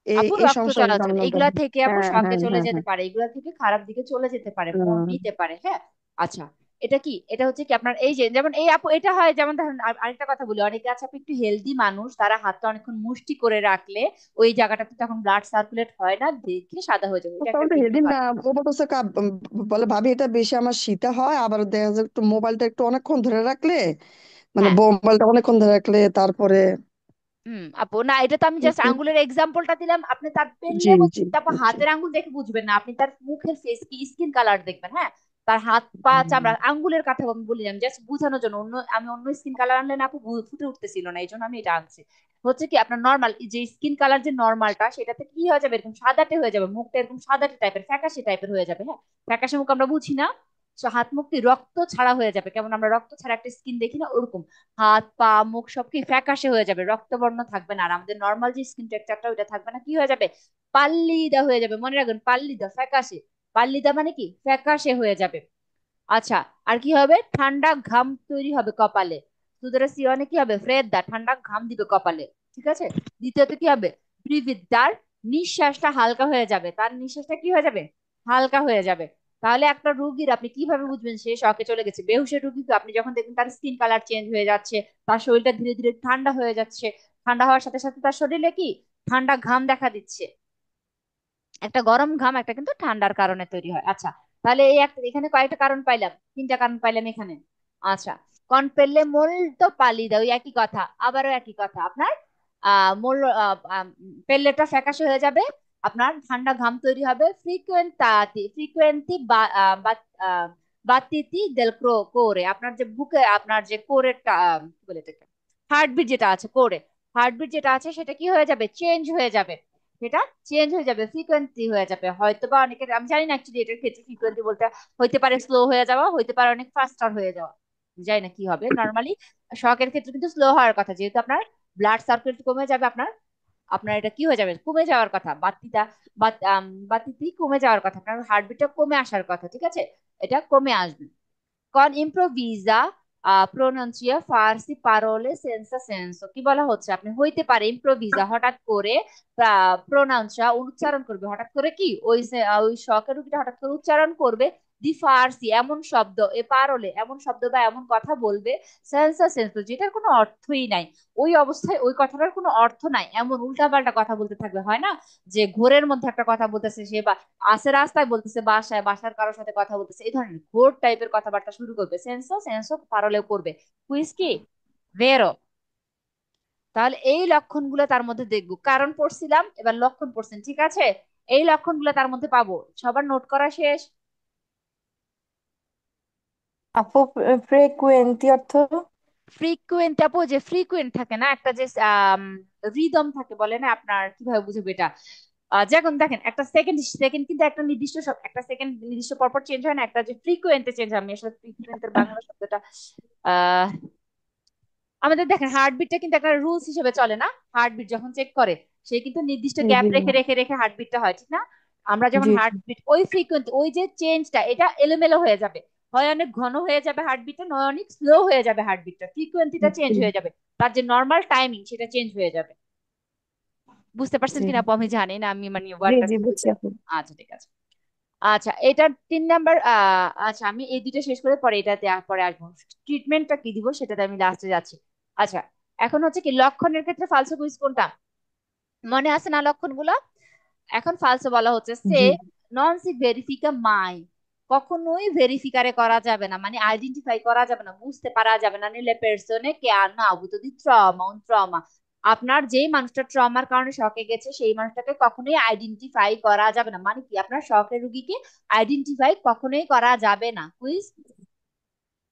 এই আপু এই রক্ত সমস্যা কিন্তু চলাচল আমার ননদের এগুলা হয়। থেকে আপু হ্যাঁ শকে হ্যাঁ চলে হ্যাঁ যেতে হ্যাঁ। পারে, এগুলা থেকে খারাপ দিকে চলে যেতে পারে, মোড় হুম। নিতে পারে, হ্যাঁ। আচ্ছা, এটা কি, এটা হচ্ছে কি আপনার এই যে যেমন এই আপু এটা হয়, যেমন ধরেন আরেকটা কথা বলি, অনেকে আছে আপু একটু হেলদি মানুষ, তারা হাতটা অনেকক্ষণ মুষ্টি করে রাখলে ওই জায়গাটাতে তখন ব্লাড সার্কুলেট হয় না, দেখে সাদা হয়ে যাবে, এটা একটা তাহলে ভিন্ন হেদিন না, কারণ। ও বলতেছে বলে ভাবি এটা বেশি আমার শীতে হয়, আবার দেখা যায় একটু মোবাইলটা একটু অনেকক্ষণ ধরে রাখলে, মানে হ্যাঁ, মোবাইলটা অনেকক্ষণ ধরে রাখলে তারপরে। আপু না, এটা তো আমি জাস্ট আঙ্গুলের এক্সাম্পলটা দিলাম, আপনি তার জি পেলে জি তারপর জি। হাতের আঙ্গুল দেখে বুঝবেন না, আপনি তার মুখের ফেস কি স্কিন কালার দেখবেন, হ্যাঁ। তার হাত পা চামড়া, আঙ্গুলের কথা আমি বলিলাম জাস্ট বোঝানোর জন্য, আমি অন্য স্কিন কালার আনলে না আপু ফুটে উঠতেছিল না, এই জন্য আমি এটা আনছি। হচ্ছে কি আপনার নর্মাল যে স্কিন কালার যে নর্মালটা, সেটাতে কি হয়ে যাবে, এরকম সাদাটে হয়ে যাবে, মুখটা এরকম সাদাটে টাইপের ফ্যাকাশে টাইপের হয়ে যাবে, হ্যাঁ। ফ্যাকাশে মুখ আমরা বুঝি না, হাত মুখ কি রক্ত ছাড়া হয়ে যাবে, কেমন আমরা রক্ত ছাড়া একটা স্কিন দেখি না ওরকম, হাত পা মুখ সব কি ফ্যাকাশে হয়ে যাবে, রক্তবর্ণ থাকবে না, আর আমাদের নর্মাল যে স্কিন টেক্সচারটা ওইটা থাকবে না, কি হয়ে যাবে, পাল্লিদা হয়ে যাবে, মনে রাখবেন পাল্লিদা ফ্যাকাশে, পাল্লিদা মানে কি ফ্যাকাশে হয়ে যাবে। আচ্ছা, আর কি হবে, ঠান্ডা ঘাম তৈরি হবে কপালে, সুতরাং সিওনে কি হবে, ফ্রেদা ঠান্ডা ঘাম দিবে কপালে, ঠিক আছে। দ্বিতীয়ত কি হবে, ব্রিভিদ, তার নিঃশ্বাসটা হালকা হয়ে যাবে, তার নিঃশ্বাসটা কি হয়ে যাবে, হালকা হয়ে যাবে। তাহলে একটা রুগীর আপনি কিভাবে বুঝবেন সে শকে চলে গেছে, বেহুশের রুগীকে আপনি যখন দেখবেন তার স্কিন কালার চেঞ্জ হয়ে যাচ্ছে, তার শরীরটা ধীরে ধীরে ঠান্ডা হয়ে যাচ্ছে, ঠান্ডা হওয়ার সাথে সাথে তার শরীরে কি ঠান্ডা ঘাম দেখা দিচ্ছে, একটা গরম ঘাম একটা কিন্তু ঠান্ডার কারণে তৈরি হয়। আচ্ছা, তাহলে এই একটা এখানে কয়েকটা কারণ পাইলাম, তিনটা কারণ পাইলাম এখানে। আচ্ছা, কন পেলে মোলটো পালিদা, ওই একই কথা, আবারও একই কথা আপনার, মোল পেলেটা ফ্যাকাশে হয়ে যাবে, আপনার ঠান্ডা ঘাম তৈরি হবে, ফ্রিকুয়েন্টি বাতিতি দেল কোরে, আপনার যে বুকে আপনার যে কোরেটা কি বলে এটাকে, হার্টবিট যেটা আছে কোরে, হার্টবিট যেটা আছে সেটা কি হয়ে যাবে, চেঞ্জ হয়ে যাবে, সেটা চেঞ্জ হয়ে যাবে, ফ্রিকোয়েন্সি হয়ে যাবে, হয়তো বা অনেকের আমি জানি না অ্যাকচুয়ালি এটার ক্ষেত্রে ফ্রিকোয়েন্সি বলতে হইতে পারে স্লো হয়ে যাওয়া, হইতে পারে অনেক ফাস্টার হয়ে যাওয়া, জানি না কি হবে নর্মালি। শকের ক্ষেত্রে কিন্তু স্লো হওয়ার কথা, যেহেতু আপনার ব্লাড সার্কুলেট কমে যাবে, আপনার আপনার এটা কি হয়ে যাবে, কমে যাওয়ার কথা, বাতিটি কমে যাওয়ার কথা, আপনার হার্টবিটটা কমে আসার কথা, ঠিক আছে, এটা কমে আসবে। Con improvvisa pronuncia farsi parole senza senso, কি বলা হচ্ছে, আপনি হইতে পারে ইম্প্রোভিজা হঠাৎ করে প্রোনাউন্সা উচ্চারণ করবে, হঠাৎ করে কি ওই ওই শখের রুগীটা হঠাৎ করে উচ্চারণ করবে দি ফার্সি এমন শব্দ, এ পারলে এমন শব্দ বা এমন কথা বলবে, সেন্সা সেন্স যেটার কোনো অর্থই নাই। ওই অবস্থায় ওই কথাটার কোনো অর্থ নাই এমন উল্টাপাল্টা কথা বলতে থাকবে, হয় না? যে ঘোরের মধ্যে একটা কথা বলতেছে সে, বা আসে রাস্তায় বলতেছে, বাসায় বাসার কারোর সাথে কথা বলতেছে, এই ধরনের ঘোর টাইপের কথাবার্তা শুরু করবে, সেন্সো সেন্সো পারলেও করবে। কুইজ কি ভেরো। তাহলে এই লক্ষণগুলো তার মধ্যে দেখবো, কারণ পড়ছিলাম এবার লক্ষণ পড়ছেন, ঠিক আছে? এই লক্ষণগুলো তার মধ্যে পাবো। সবার নোট করা শেষ? আপু ফ্রিকুয়েন্সি অর্থ? ফ্রিকুয়েন্ট আপু, যে ফ্রিকুয়েন্ট থাকে না একটা, যে রিদম থাকে, বলে না আপনার, কিভাবে বুঝবে এটা? যেমন দেখেন একটা সেকেন্ড সেকেন্ড কিন্তু একটা নির্দিষ্ট একটা সেকেন্ড নির্দিষ্ট পরপর চেঞ্জ হয় না, একটা যে ফ্রিকুয়েন্টে চেঞ্জ হয়। আমি আসলে ফ্রিকুয়েন্টের বাংলা শব্দটা আহ আমাদের দেখেন হার্টবিটটা কিন্তু একটা রুলস হিসেবে চলে না? হার্টবিট যখন চেক করে সে কিন্তু নির্দিষ্ট জি গ্যাপ জি রেখে রেখে রেখে হার্টবিটটা হয়, ঠিক না? আমরা যখন জি জি হার্টবিট ওই ফ্রিকোয়েন্সি, ওই যে চেঞ্জটা, এটা এলোমেলো হয়ে যাবে, হয় অনেক ঘন হয়ে যাবে হার্টবিটটা, নয় অনেক স্লো হয়ে যাবে হার্টবিটটা, ফ্রিকোয়েন্সিটা চেঞ্জ জি হয়ে যাবে, তার যে নর্মাল টাইমিং সেটা চেঞ্জ হয়ে যাবে। বুঝতে পারছেন জি কিনা আপু? আমি জানি না, আমি মানে জি ওয়ার্ডটা জি বুঝছি আপু। আচ্ছা ঠিক আছে। আচ্ছা এটা 3 নাম্বার। আচ্ছা আমি এই দুইটা শেষ করে পরে এটাতে পরে আসবো, ট্রিটমেন্টটা কি দিব সেটাতে আমি লাস্টে যাচ্ছি। আচ্ছা এখন হচ্ছে কি লক্ষণের ক্ষেত্রে ফালসো কুইজ কোনটা মনে আছে না লক্ষণগুলো? এখন ফালসো বলা হচ্ছে সে জি নন সি ভেরিফিকা মাই, কখনোই ভেরিফিকারে করা যাবে না, মানে আইডেন্টিফাই করা যাবে না, বুঝতে পারা যাবে না, নিলে পেরসনে কে আনা আবুতো দি ট্রমা উন ট্রমা, আপনার যেই মানুষটা ট্রমার কারণে শকে গেছে সেই মানুষটাকে কখনোই আইডেন্টিফাই করা যাবে না, মানে কি আপনার শখের রুগীকে আইডেন্টিফাই কখনোই করা যাবে না। কুইজ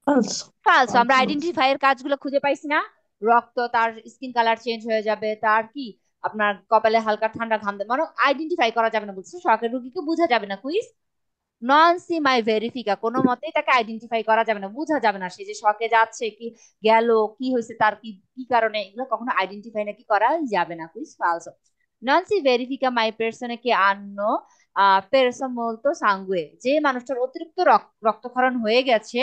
ফালস ফালসো। আমরা ফালস আইডেন্টিফাই এর কাজগুলো খুঁজে পাইছি না? রক্ত, তার স্কিন কালার চেঞ্জ হয়ে যাবে, তার কি আপনার কপালে হালকা ঠান্ডা ঘাম দেবে, মানে আইডেন্টিফাই করা যাবে না, বুঝছো? শখের রুগীকে বোঝা যাবে না। কুইজ নন সি মাই ভেরিফিকা, কোনো মতেই তাকে আইডেন্টিফাই করা যাবে না, বোঝা যাবে না সে যে শকে যাচ্ছে, কি গেল, কি হয়েছে, তার কি কি কারণে, এগুলো কখনো আইডেন্টিফাই নাকি করা যাবে না। কুইজ ফালসো। নন সি ভেরিফিকা মাই পার্সনে কে আননো পেরসো মোলতো সাঙ্গুয়ে, যে মানুষটার অতিরিক্ত রক্তক্ষরণ হয়ে গেছে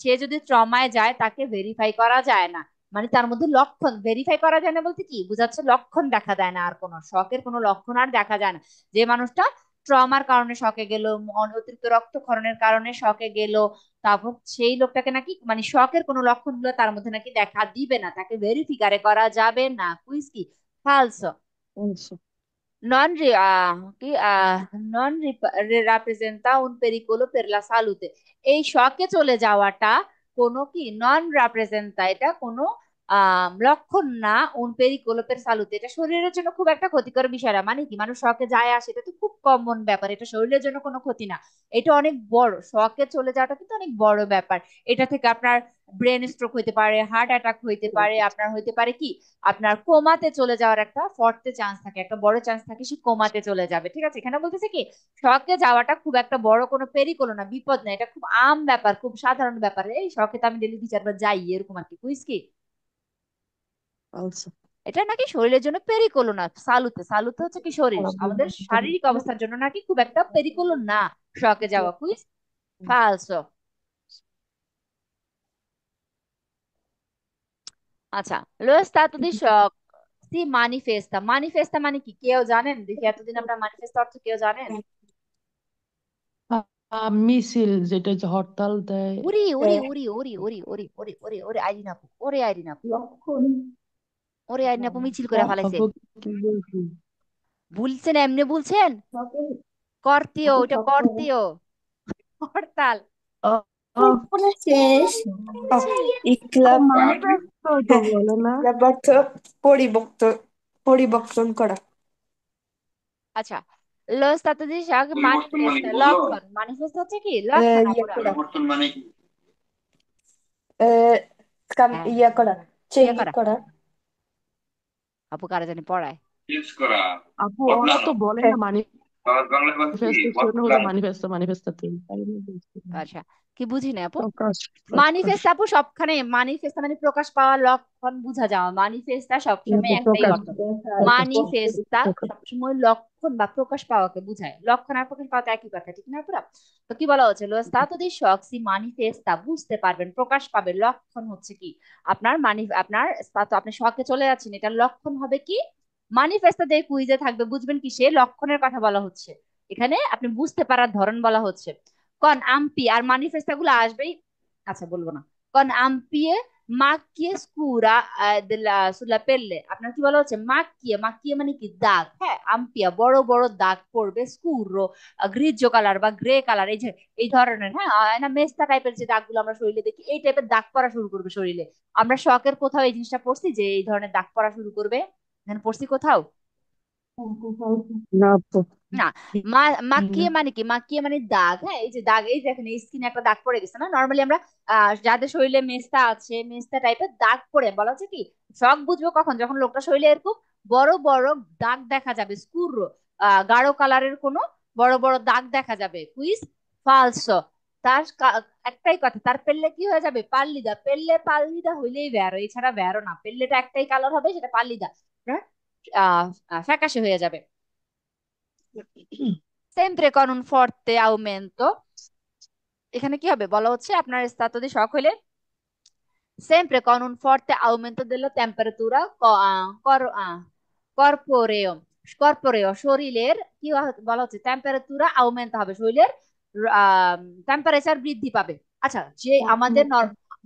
সে যদি ট্রমায় যায় তাকে ভেরিফাই করা যায় না, মানে তার মধ্যে লক্ষণ ভেরিফাই করা যায় না বলতে কি বুঝাচ্ছে, লক্ষণ দেখা দেয় না, আর কোনো শকের কোনো লক্ষণ আর দেখা যায় না। যে মানুষটা ট্রমার কারণে শকে গেল, অতিরিক্ত রক্তক্ষরণের কারণে শকে গেল, তারপর সেই লোকটাকে নাকি মানে শকের কোনো লক্ষণ গুলো তার মধ্যে নাকি দেখা দিবে না, তাকে ভেরিফিকারে করা যাবে না। কুইজ কি ফালসো। ফালস নন কি নন রাপ্রেজেন্তা un pericolo per la salute, এই শকে চলে যাওয়াটা কোনো কি নন রাপ্রেজেন্তা, এটা কোনো লক্ষণ না, un pericolo per salute, এটা শরীরের জন্য খুব একটা ক্ষতিকর বিষয় না, মানে কি মানুষ শকে যায় আসে এটা তো খুব কমন ব্যাপার, এটা শরীরের জন্য কোনো ক্ষতি না। এটা অনেক বড়, শকে চলে যাওয়াটা কিন্তু অনেক বড় ব্যাপার। এটা থেকে আপনার ব্রেন স্ট্রোক হইতে পারে, হার্ট অ্যাটাক হইতে পারে, আপনার হইতে পারে কি আপনার কোমাতে চলে যাওয়ার একটা ফর্তে চান্স থাকে, একটা বড় চান্স থাকে সে কোমাতে চলে যাবে, ঠিক আছে? এখানে বলতেছে কি শখে যাওয়াটা খুব একটা বড় কোনো পেরিকোলো না, বিপদ না, এটা খুব আম ব্যাপার, খুব সাধারণ ব্যাপার, এই শখে তো আমি ডেলি 2-4 বার যাই এরকম আর কি। কুইজ কি ফালস এটা নাকি শরীরের জন্য পেরিকোলো না, সালুতে, সালুতে হচ্ছে কি শরীর, আমাদের শারীরিক অবস্থার জন্য নাকি খুব একটা পেরিকোলো না শখে যাওয়া। কুইজ ফালসো। আচ্ছা lo è stato di shock si manifesta, manifesta মানে কি কেউ জানেন? দেখি এতদিন আমরা manifesta অর্থ কেউ জানেন? মিছিল, যেটা যে হরতাল দেয়। উরি উরি উরি উরি উরি উরি উরি উরি উরি আইরিন আপু, ওরে আইরিন আপু, লক্ষণ। ওরে আইরিন আপু মিছিল করে ফেলাইছে। আপু কি বলছি? ভুলছেন, এমনি বলছেন, সকল করতেও আপু ওইটা সকল করতেও হরতাল। আহ, আহ, পড়াশোনা শেষ। আপু ইকলাব ম্যানিফেস্টো তো হ্যাঁ, বলে না? ইকলাব অর্থ পরিবর্তন, পরিবর্তন করা। আচ্ছা lo stato di shock পরিবর্তন মানে manifesta কি বুঝো? লক্ষণ, manifesta হচ্ছে কি লক্ষণ ইয়ে আপুরা। করা, পরিবর্তন মানে কি? হ্যাঁ ইয়া করা, ইয়ে চেঞ্জ করা, করা। আপু কারা জানি পড়ায়। চেঞ্জ করা, আপু ওরা বদলানো। তো বলে হ্যাঁ, না সহজ বাংলায় বলতে কি ম্যানিফেস্টো, সেজন্য হলো বদলানো। ম্যানিফেস্টো, ম্যানিফেস্টোতে তাই আমি বলছিলাম। আচ্ছা কি বুঝি না আপু? প্রকাশ প্রকাশ মানিফেস্ট আপু সবখানে, মানিফেস্ট মানে প্রকাশ পাওয়া, লক্ষণ বোঝা যাওয়া, মানিফেস্টা সবসময় আপু একটাই প্রকাশ অর্থ, দেখা প্রকাশ স্পষ্ট মানিফেস্টা প্রকাশ সবসময় লক্ষণ বা প্রকাশ পাওয়াকে বোঝায়, লক্ষণ আর প্রকাশ পাওয়া তো একই কথা, ঠিক না পুরা? তো কি বলা হচ্ছে, লো স্তাতো দি শখসি মানিফেস্টা, বুঝতে পারবেন, প্রকাশ পাবে, লক্ষণ হচ্ছে কি আপনার আপনার স্তাতো, আপনি শখে চলে যাচ্ছেন, এটার লক্ষণ হবে কি মানিফেস্টা দিয়ে কুইজে থাকবে, বুঝবেন কি সে লক্ষণের কথা বলা হচ্ছে, এখানে আপনি বুঝতে পারার ধরন বলা হচ্ছে। কন আম্পি আর মানিফেস্টা গুলো আসবেই। আচ্ছা বলবো না। কন আম্পিয়ে মাকিয়ে স্কুরা সুলা পেললে, আপনার কি বলা হচ্ছে মাকিয়ে, মাকিয়ে মানে কি দাগ, হ্যাঁ আম্পিয়া বড় বড় দাগ পড়বে, স্কুরো গ্রিজো কালার বা গ্রে কালার, এই যে এই ধরনের, হ্যাঁ না মেস্তা টাইপের যে দাগগুলো আমরা শরীরে দেখি, এই টাইপের দাগ পড়া শুরু করবে শরীরে। আমরা শখের কোথাও এই জিনিসটা পড়ছি যে এই ধরনের দাগ পড়া শুরু করবে? এখানে পড়ছি কোথাও? না আপু। না। মাকিয়ে মানে কি, মাকিয়ে মানে দাগ, হ্যাঁ এই যে দাগ, এই দেখেন এই স্কিনে একটা দাগ পড়ে গেছে না, নর্মালি আমরা যাদের শরীরে মেস্তা আছে, মেস্তা টাইপের দাগ পড়ে, বলা হচ্ছে কি শখ বুঝবো কখন, যখন লোকটা শরীরে এরকম বড় বড় দাগ দেখা যাবে, স্কুর গাঢ় কালারের কোনো বড় বড় দাগ দেখা যাবে, কুইজ ফালসো। তার একটাই কথা, তার পেললে কি হয়ে যাবে, পাল্লিদা, পেললে পাল্লিদা হইলেই ভ্যারো, এছাড়া ভ্যারো না, পেললেটা একটাই কালার হবে, সেটা পাল্লিদা, ফ্যাকাশে হয়ে যাবে। sempre con un forte aumento, এখানে কি হবে বলা হচ্ছে আপনার stato di shock হলে sempre con un forte aumento della temperatura corporeo, corporeo শরীরের কি বলা হচ্ছে, টেম্পারেচার আউমেন্ট হবে, শরীরের টেম্পারেচার বৃদ্ধি পাবে। আচ্ছা যে আমাদের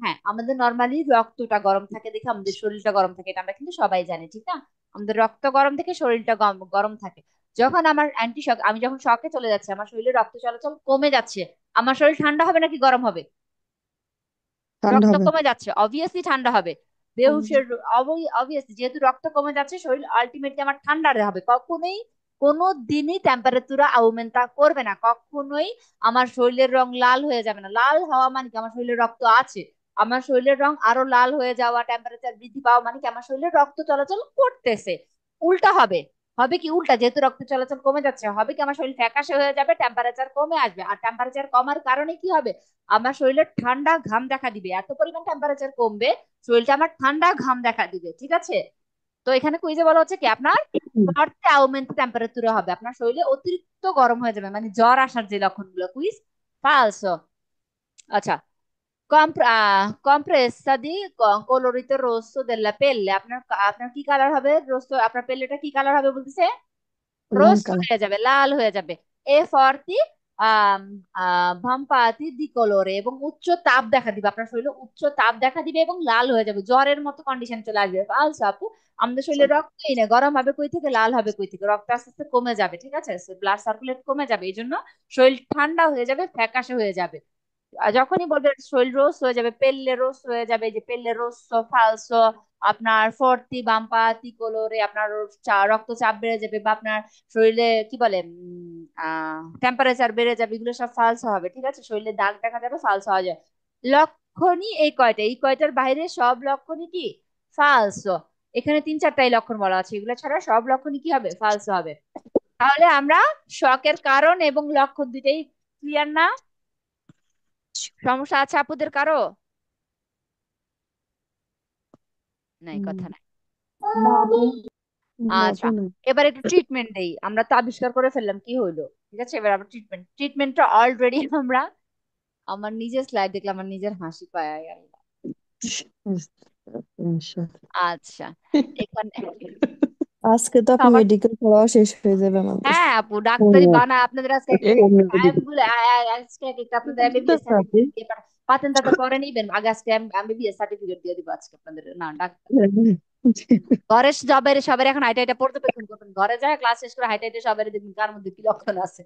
হ্যাঁ আমাদের নর্মালি রক্তটা গরম থাকে দেখে আমাদের শরীরটা গরম থাকে, এটা আমরা কিন্তু সবাই জানি, ঠিক না? আমাদের রক্ত গরম থেকে শরীরটা গরম থাকে। যখন আমার অ্যান্টি শক, আমি যখন শকে চলে যাচ্ছে, আমার শরীরে রক্ত চলাচল কমে যাচ্ছে, আমার শরীর ঠান্ডা হবে নাকি গরম হবে? ঠান্ডা রক্ত হবে। কমে যাচ্ছে, অবভিয়াসলি ঠান্ডা হবে। বেহুশের অবভিয়াসলি, যেহেতু রক্ত কমে যাচ্ছে, শরীর আলটিমেটলি আমার ঠান্ডা হবে। কখনোই কোনো দিনই টেম্পারেচার আউমেন্ট করবে না, কখনোই আমার শরীরের রং লাল হয়ে যাবে না। লাল হওয়া মানে কি আমার শরীরে রক্ত আছে, আমার শরীরের রং আরো লাল হয়ে যাওয়া, টেম্পারেচার বৃদ্ধি পাওয়া মানে কি আমার শরীরে রক্ত চলাচল করতেছে। উল্টা হবে, হবে কি উল্টা, যেহেতু রক্ত চলাচল কমে যাচ্ছে, হবে কি আমার শরীর ফ্যাকাশে হয়ে যাবে, টেম্পারেচার কমে আসবে, আর টেম্পারেচার কমার কারণে কি হবে, আমার শরীরে ঠান্ডা ঘাম দেখা দিবে, এত পরিমাণ টেম্পারেচার কমবে, শরীরটা আমার ঠান্ডা ঘাম দেখা দিবে, ঠিক আছে? তো এখানে কুইজে বলা হচ্ছে কি আপনার ফর্তে আউমেন্ট টেম্পারেচার হবে, আপনার শরীরে অতিরিক্ত গরম হয়ে যাবে, মানে জ্বর আসার যে লক্ষণগুলো, কুইজ ফালসো। আচ্ছা, compressa di colorito rosso della pelle, আপনার আপনার কি কালার হবে, রোস্ট আপনার পেলেটা কি কালার হবে বলতেছে, লাল রোস্ট কালার। হয়ে যাবে, লাল হয়ে যাবে। এ ফর্তি ভাম্পাতি দি কলোরে, এবং উচ্চ তাপ দেখা দিবে, আপনার শরীরে উচ্চ তাপ দেখা দিবে এবং লাল হয়ে যাবে, জ্বরের মতো কন্ডিশন চলে আসবে। আলসো আপু, আমাদের শরীরে রক্তই নেই, গরম হবে কই থেকে, লাল হবে কই থেকে, রক্ত আস্তে আস্তে কমে যাবে, ঠিক আছে, ব্লাড সার্কুলেট কমে যাবে, এই জন্য শরীর ঠান্ডা হয়ে যাবে, ফ্যাকাশে হয়ে যাবে। আর যখনই বলবে শরীর রোস্ট হয়ে যাবে, পেললে রোস্ট হয়ে যাবে, যে পেললে রোস্ট ফালসো, আপনার ফর্তি বাম্পাতি কোলোরে, আপনার রক্তচাপ বেড়ে যাবে, বা আপনার শরীরে কি বলে টেম্পারেচার বেড়ে যাবে, এগুলো সব ফালসো হবে, ঠিক আছে, শরীরে দাগ দেখা যাবে, ফালসো হয়ে যায়। লক্ষণই এই কয়টা, এই কয়টার বাইরে সব লক্ষণই কি ফালসো। এখানে 3-4টাই লক্ষণ বলা আছে, এগুলো ছাড়া সব লক্ষণই কি হবে, ফালসো হবে। তাহলে আমরা শকের কারণ এবং লক্ষণ দুইটাই ক্লিয়ার না? সমস্যা আছে আপুদের কারো? নাই, কথা নাই। না আচ্ছা, আপু না। এবার একটু ট্রিটমেন্ট দেই, আমরা তো আবিষ্কার করে ফেললাম কি হইলো, ঠিক আছে, এবার আমরা ট্রিটমেন্টটা অলরেডি আমরা, আমার নিজের স্লাইড দেখলে আমার নিজের হাসি পায়, আল্লাহ। আচ্ছা, এখানে আজকে তো আপু সবার, মেডিকেল পড়াও শেষ হয়ে যাবে আমাদের। হ্যাঁ আপু ডাক্তারি বানা আপনাদের আজকে এক এক গুলো আজকে এক একটা আপনাদের এমবিবিএস সার্টিফিকেট দিয়ে পাতেন, তাতে পরে নিবেন, আগে আজকে এমবিবিএস সার্টিফিকেট দিয়ে দিব আজকে আপনাদের, না ডাক্তার ঘরে সবাই সবাই এখন হাইটা হাইটা পর্যবেক্ষণ করবেন, ঘরে যায় ক্লাস শেষ করে হাইটা হাইটা সবাই দেখবেন কার মধ্যে কি লক্ষণ আছে।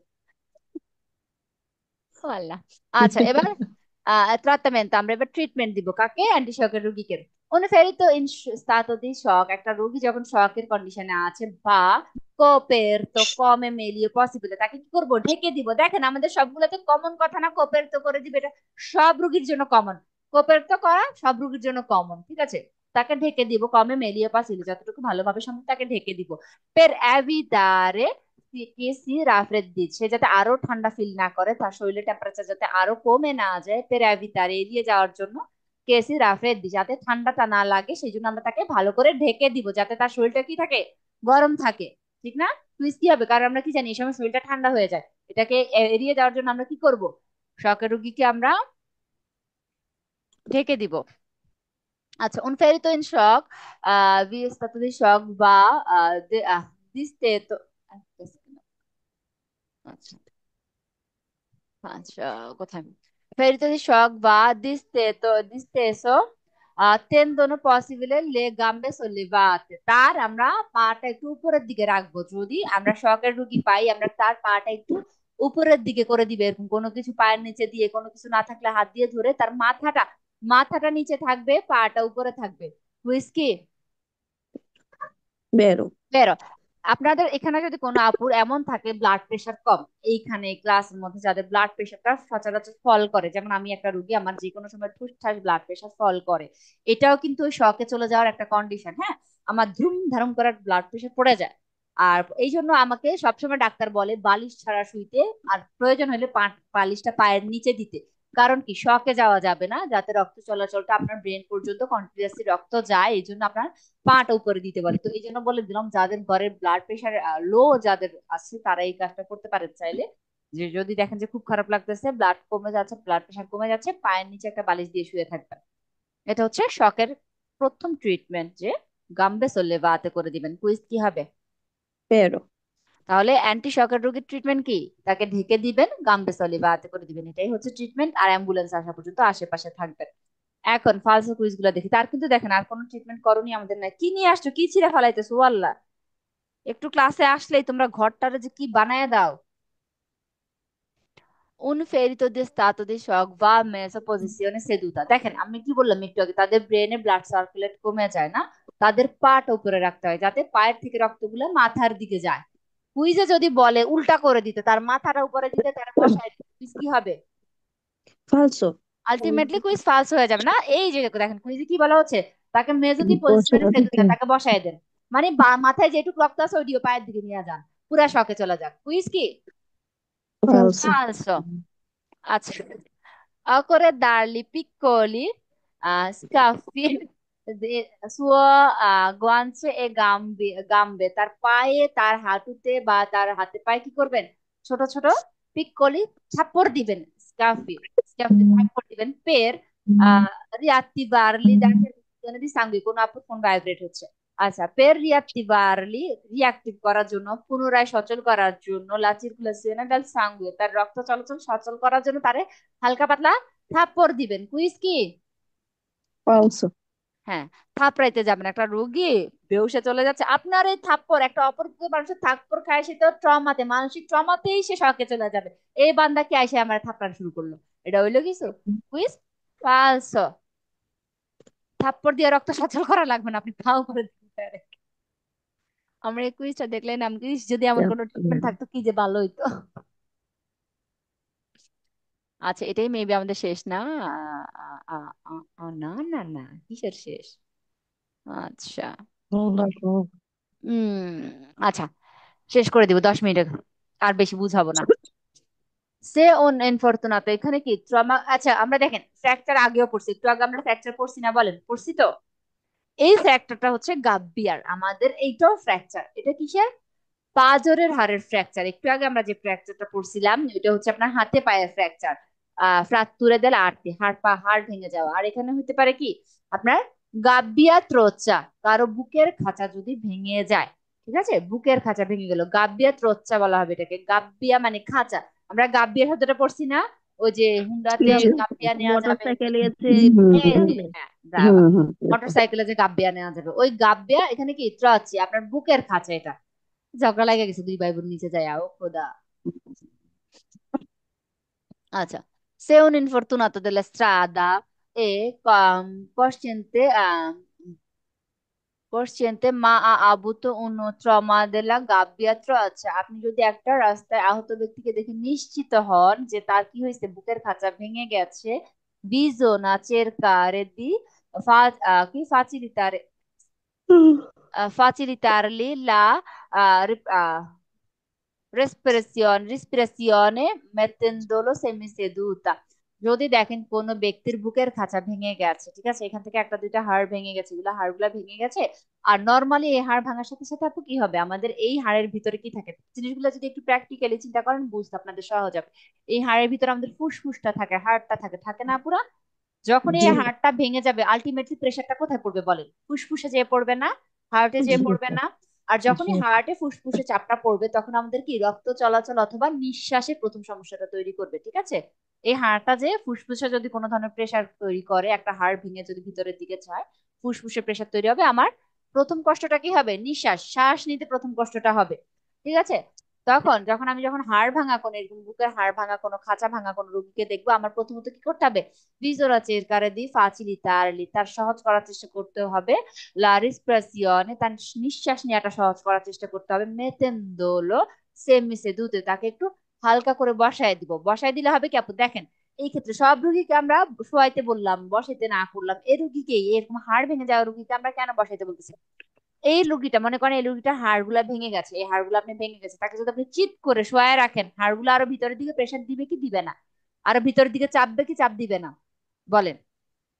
ও আল্লাহ। আচ্ছা এবার ট্রিটমেন্ট, আমরা এবার ট্রিটমেন্ট দিব কাকে, অ্যান্টি শকের রোগীকে। অনুফেরিত ইন stato di shock, একটা রোগী যখন শকের কন্ডিশনে আছে বা কোপেরতো কমে মেলিয়ে পসিবল, তাকে কি করব, ঢেকে দিব। দেখেন আমাদের সবগুলোতে কমন কথা না, কোপেরতো করে দিবে, এটা সব রোগীর জন্য কমন, কোপেরতো করা সব রোগীর জন্য কমন, ঠিক আছে, তাকে ঢেকে দিব, কমে মেলিয়ে পসিবল যতটুকু ভালোভাবে সম্ভব তাকে ঢেকে দিব। পের এভিটারে কেসি রাফরেদ্দি, সে যাতে আরো ঠান্ডা ফিল না করে, তার শরীরের টেম্পারেচার যাতে আরো কমে না যায়, পেরাভিতার এড়িয়ে যাওয়ার জন্য কেসি রাফরেদ্দি, যাতে ঠান্ডাটা না লাগে, সেই জন্য আমরা তাকে ভালো করে ঢেকে দিব, যাতে তার শরীরটা কি থাকে, গরম থাকে, ঠিক না? টুইস্ট কি হবে, কারণ আমরা কি জানি এই সময় শরীরটা ঠান্ডা হয়ে যায়, এটাকে এড়িয়ে যাওয়ার জন্য আমরা কি করব, শকের রোগীকে আমরা ঢেকে দিব। আচ্ছা, un ferito in shock, vi è stato di shock va disteto, আচ্ছা আচ্ছা, কোথায়? Ferito di shock va disteso tendono possibile le gambe sollevate। তার আমরা পাটা একটু উপরের দিকে রাখবো। যদি আমরা শকের রুগী পাই, আমরা তার পাটা একটু উপরের দিকে করে দিবে, এরকম কোনো কিছু পায়ের নিচে দিয়ে, কোনো কিছু না থাকলে হাত দিয়ে ধরে তার মাথাটা নিচে থাকবে, পাটা উপরে থাকবে। হুইস্কি বেরো। বেরো। আপনাদের এখানে যদি কোনো আপুর এমন থাকে ব্লাড প্রেশার কম, এইখানে ক্লাসের মধ্যে যাদের ব্লাড প্রেশারটা সচরাচর ফল করে, যেমন আমি একটা রুগী, আমার যে কোনো সময় ঠুসঠাস ব্লাড প্রেশার ফল করে, এটাও কিন্তু ওই শকে চলে যাওয়ার একটা কন্ডিশন। হ্যাঁ, আমার ধুম ধারম করার ব্লাড প্রেশার পড়ে যায়। আর এই জন্য আমাকে সবসময় ডাক্তার বলে বালিশ ছাড়া শুইতে, আর প্রয়োজন হলে বালিশটা পায়ের নিচে দিতে। কারণ কি, শকে যাওয়া যাবে না, যাতে রক্ত চলাচলটা আপনার ব্রেন পর্যন্ত কন্টিনিউয়াসলি রক্ত যায়, এই জন্য আপনার পাটা উপরে দিতে বলে। তো এই জন্য বলে দিলাম, যাদের ঘরের ব্লাড প্রেশার লো যাদের আছে তারা এই কাজটা করতে পারেন চাইলে। যে যদি দেখেন যে খুব খারাপ লাগতেছে, ব্লাড কমে যাচ্ছে, ব্লাড প্রেশার কমে যাচ্ছে, পায়ের নিচে একটা বালিশ দিয়ে শুয়ে থাকবেন। এটা হচ্ছে শকের প্রথম ট্রিটমেন্ট, যে গাম্বে সল্লে বাতে করে দিবেন। কুইজ কি হবে? বেরো। তাহলে অ্যান্টি শকের রোগীর ট্রিটমেন্ট কি? তাকে ঢেকে দিবেন, গাম্বে সল্লে বাতে করে দিবেন, এটাই হচ্ছে ট্রিটমেন্ট। আর অ্যাম্বুলেন্স আসা পর্যন্ত আশেপাশে থাকবেন। এখন ফালসো কুইজ গুলা দেখি। তার কিন্তু দেখেন আর কোনো ট্রিটমেন্ট করনি আমাদের, না কি নিয়ে আসছো, কি ছিঁড়ে ফেলাইতেছো আল্লাহ। একটু ক্লাসে আসলেই তোমরা ঘরটারে যে কি বানায় দাও। Un ferito di stato di shock va messo posizione seduta। দেখেন আমি কি বললাম একটু আগে, তাদের ব্রেনে ব্লাড সার্কুলেট কমে যায় না, তাদের পাটা উপরে রাখতে হয় যাতে পায়ের থেকে রক্তগুলো মাথার দিকে যায়। কুইজে যদি বলে উল্টা করে দিতে, তার মাথাটা উপরে দিতে, তার বসায় দিতে, কুইজ কি হবে? ফালসো। আলটিমেটলি কুইজ ফালস হয়ে যাবে না। এই যে দেখেন কুইজে কি বলা হচ্ছে, তাকে মেজো দি বসে পজিশনে সেদুতা, দিতে। তাকে বসায় দেন। মানে মাথায় যেটুকু রক্ত আছে ওইদিকে পায়ের দিকে নিয়ে যান, পুরা শকে চলে যাক। কুইজ কি? ফালসো। ফালসো। আচ্ছা, করে darli piccoli schiaffi suo guance e gambe। তার পায়ে, তার হাঁটুতে বা তার হাতে পায়ে কি করবেন? ছোট ছোট পিক্কলি থাপ্পড় দিবেন। স্কাফি স্কাফি থাপ্পড় দিবেন। পের riattivarli, দেখেন এখানে দি সাঙ্গি কোন আপু ফোন ভাইব্রেট হচ্ছে। আচ্ছা, পের রিয়াক্টিভারলি, রিয়াক্টিভ করার জন্য, পুনরায় সচল করার জন্য, লা circolazione del sangue, তার রক্ত চলাচল সচল করার জন্য তারে হালকা পাতলা থাপ্পড় দিবেন। কুইজ কি? ফালসো। হ্যাঁ, থাপড়াইতে যাবেন। একটা রোগী বেহুশে চলে যাচ্ছে, আপনার এই থাপ্পড়, একটা অপরিচিত মানুষের থাপ্পড় খায়, সে তো ট্রমাতে, মানসিক ট্রমাতেই সে শকে চলে যাবে। এই বান্দা কি আইসে আমার থাপ্পড় শুরু করলো, এটা হইলো কিছু? কুইজ ফালসো। থাপ্পড় দিয়ে রক্ত সচল করা লাগবে না, আপনি ফাও করে দিতে পারেন। আমরা এই কুইজটা দেখলেন, আমি যদি এমন কোনো ট্রিটমেন্ট থাকতো কি যে ভালো হইতো। আচ্ছা, এটাই মেবি আমাদের শেষ না? না না না, কিসের শেষ? আচ্ছা, আচ্ছা, শেষ করে দিব 10 মিনিটে, আর বেশি বুঝাবো না। সে ওন ইনফরতুনাতো, এখানে কি ট্রমা? আচ্ছা, আমরা দেখেন ফ্র্যাকচার আগেও পড়ছি, একটু আগে আমরা ফ্র্যাকচার পড়ছি না, বলেন পড়ছি তো? এই ফ্র্যাকচারটা হচ্ছে গাব্বিয়ার, আমাদের এইটাও ফ্র্যাকচার। এটা কিসের? পাঁজরের হাড়ের ফ্র্যাকচার। একটু আগে আমরা যে ফ্র্যাকচারটা পড়ছিলাম এটা হচ্ছে আপনার হাতে পায়ের ফ্র্যাকচার। ফ্রাত্তুরে দেল আর্তে, হাড় ভেঙে যাওয়া। আর এখানে হতে পারে কি আপনার গাব্বিয়া ত্রোচা, কারো বুকের খাঁচা যদি ভেঙে যায়। ঠিক আছে, বুকের খাঁচা ভেঙে গেল, গাব্বিয়া ত্রোচা বলা হবে এটাকে। গাব্বিয়া মানে খাঁচা। আমরা গাব্বিয়ার শব্দটা পড়ছি না, ওই যে হুন্ডাতে গাব্বিয়া নেওয়া মোটর যাবে। সাইকেলে আছে এই যে, বললে। হ্যাঁ, ব্রাভা। মোটর সাইকেলে যে গাব্বিয়া নেওয়া যাবে, ওই গাব্বিয়া এখানে কি ত্রচি, আপনার বুকের খাঁচা। এটা ঝগড়া লাগে গেছে দুই ভাই বোন নিচে যায়, ও খোদা। আচ্ছা, se un infortunato della strada è consciente ma ha avuto un trauma della gabbia আচ্ছা, আপনি যদি একটা রাস্তায় আহত ব্যক্তিকে দেখে নিশ্চিত হন যে তার কি হয়েছে, বুকের খাঁচা ভেঙে গেছে, bisogna cercare di facilitargli la রেসপিরেশনে মেতেন্দোলো সেমিসেদুতা। যদি দেখেন কোন ব্যক্তির বুকের খাঁচা ভেঙে গেছে, ঠিক আছে, এখান থেকে একটা দুইটা হাড় ভেঙে গেছে, এগুলো হাড়গুলা ভেঙে গেছে। আর নর্মালি এই হাড় ভাঙার সাথে সাথে আপু কি হবে, আমাদের এই হাড়ের ভিতরে কি থাকে, জিনিসগুলো যদি একটু প্র্যাকটিক্যালি চিন্তা করেন বুঝতে আপনাদের সহজ হবে। এই হাড়ের ভিতরে আমাদের ফুসফুসটা থাকে, হাড়টা থাকে, থাকে না পুরা? যখন এই জি। হাড়টা ভেঙে যাবে, আলটিমেটলি প্রেশারটা কোথায় পড়বে বলেন? ফুসফুসে যেয়ে পড়বে না? হার্টে যেয়ে পড়বে না? আর যখনই বুঝছি। হার্টে ফুসফুসে চাপটা পড়বে তখন আমাদের কি রক্ত চলাচল অথবা নিঃশ্বাসে প্রথম সমস্যাটা তৈরি করবে, ঠিক আছে? এই হাড়টা যে ফুসফুসে যদি কোনো ধরনের প্রেসার তৈরি করে, একটা হাড় ভেঙে যদি ভিতরের দিকে যায়, ফুসফুসে প্রেসার তৈরি হবে, আমার প্রথম কষ্টটা কি হবে? নিঃশ্বাস, শ্বাস নিতে প্রথম কষ্টটা হবে, ঠিক আছে? তখন যখন হাড় ভাঙা কোনো এরকম বুকের হাড় ভাঙা কোনো খাঁচা ভাঙা কোনো রোগীকে দেখবো, আমার প্রথমত কি করতে হবে? ভিজোরা চেরকারে দি facilitare তার সহজ করার চেষ্টা করতে হবে, লা রিসপিরাসিone তার নিঃশ্বাস নেওয়াটা সহজ করার চেষ্টা করতে হবে, মেতেন্দোলো সেমিসেদুতে তাকে একটু হালকা করে বসায় দিব। বসায় দিলে হবে কি আপু, দেখেন এই ক্ষেত্রে সব রুগীকে আমরা শোয়াইতে বললাম, বসাইতে না করলাম, এই রুগীকে এরকম হাড় ভেঙে যাওয়া রুগীকে আমরা কেন বসাইতে বলতেছি? এই রুগীটা মনে করেন এই রুগীটার হাড়গুলা ভেঙে গেছে, এই হাড়গুলো আপনি ভেঙে গেছে, তাকে যদি আপনি চিৎ করে শোয়ায় রাখেন, হাড়গুলো আরো ভিতরের দিকে প্রেসার দিবে কি দিবে না? আরো ভিতরের দিকে চাপবে কি চাপ দিবে না? বলেন।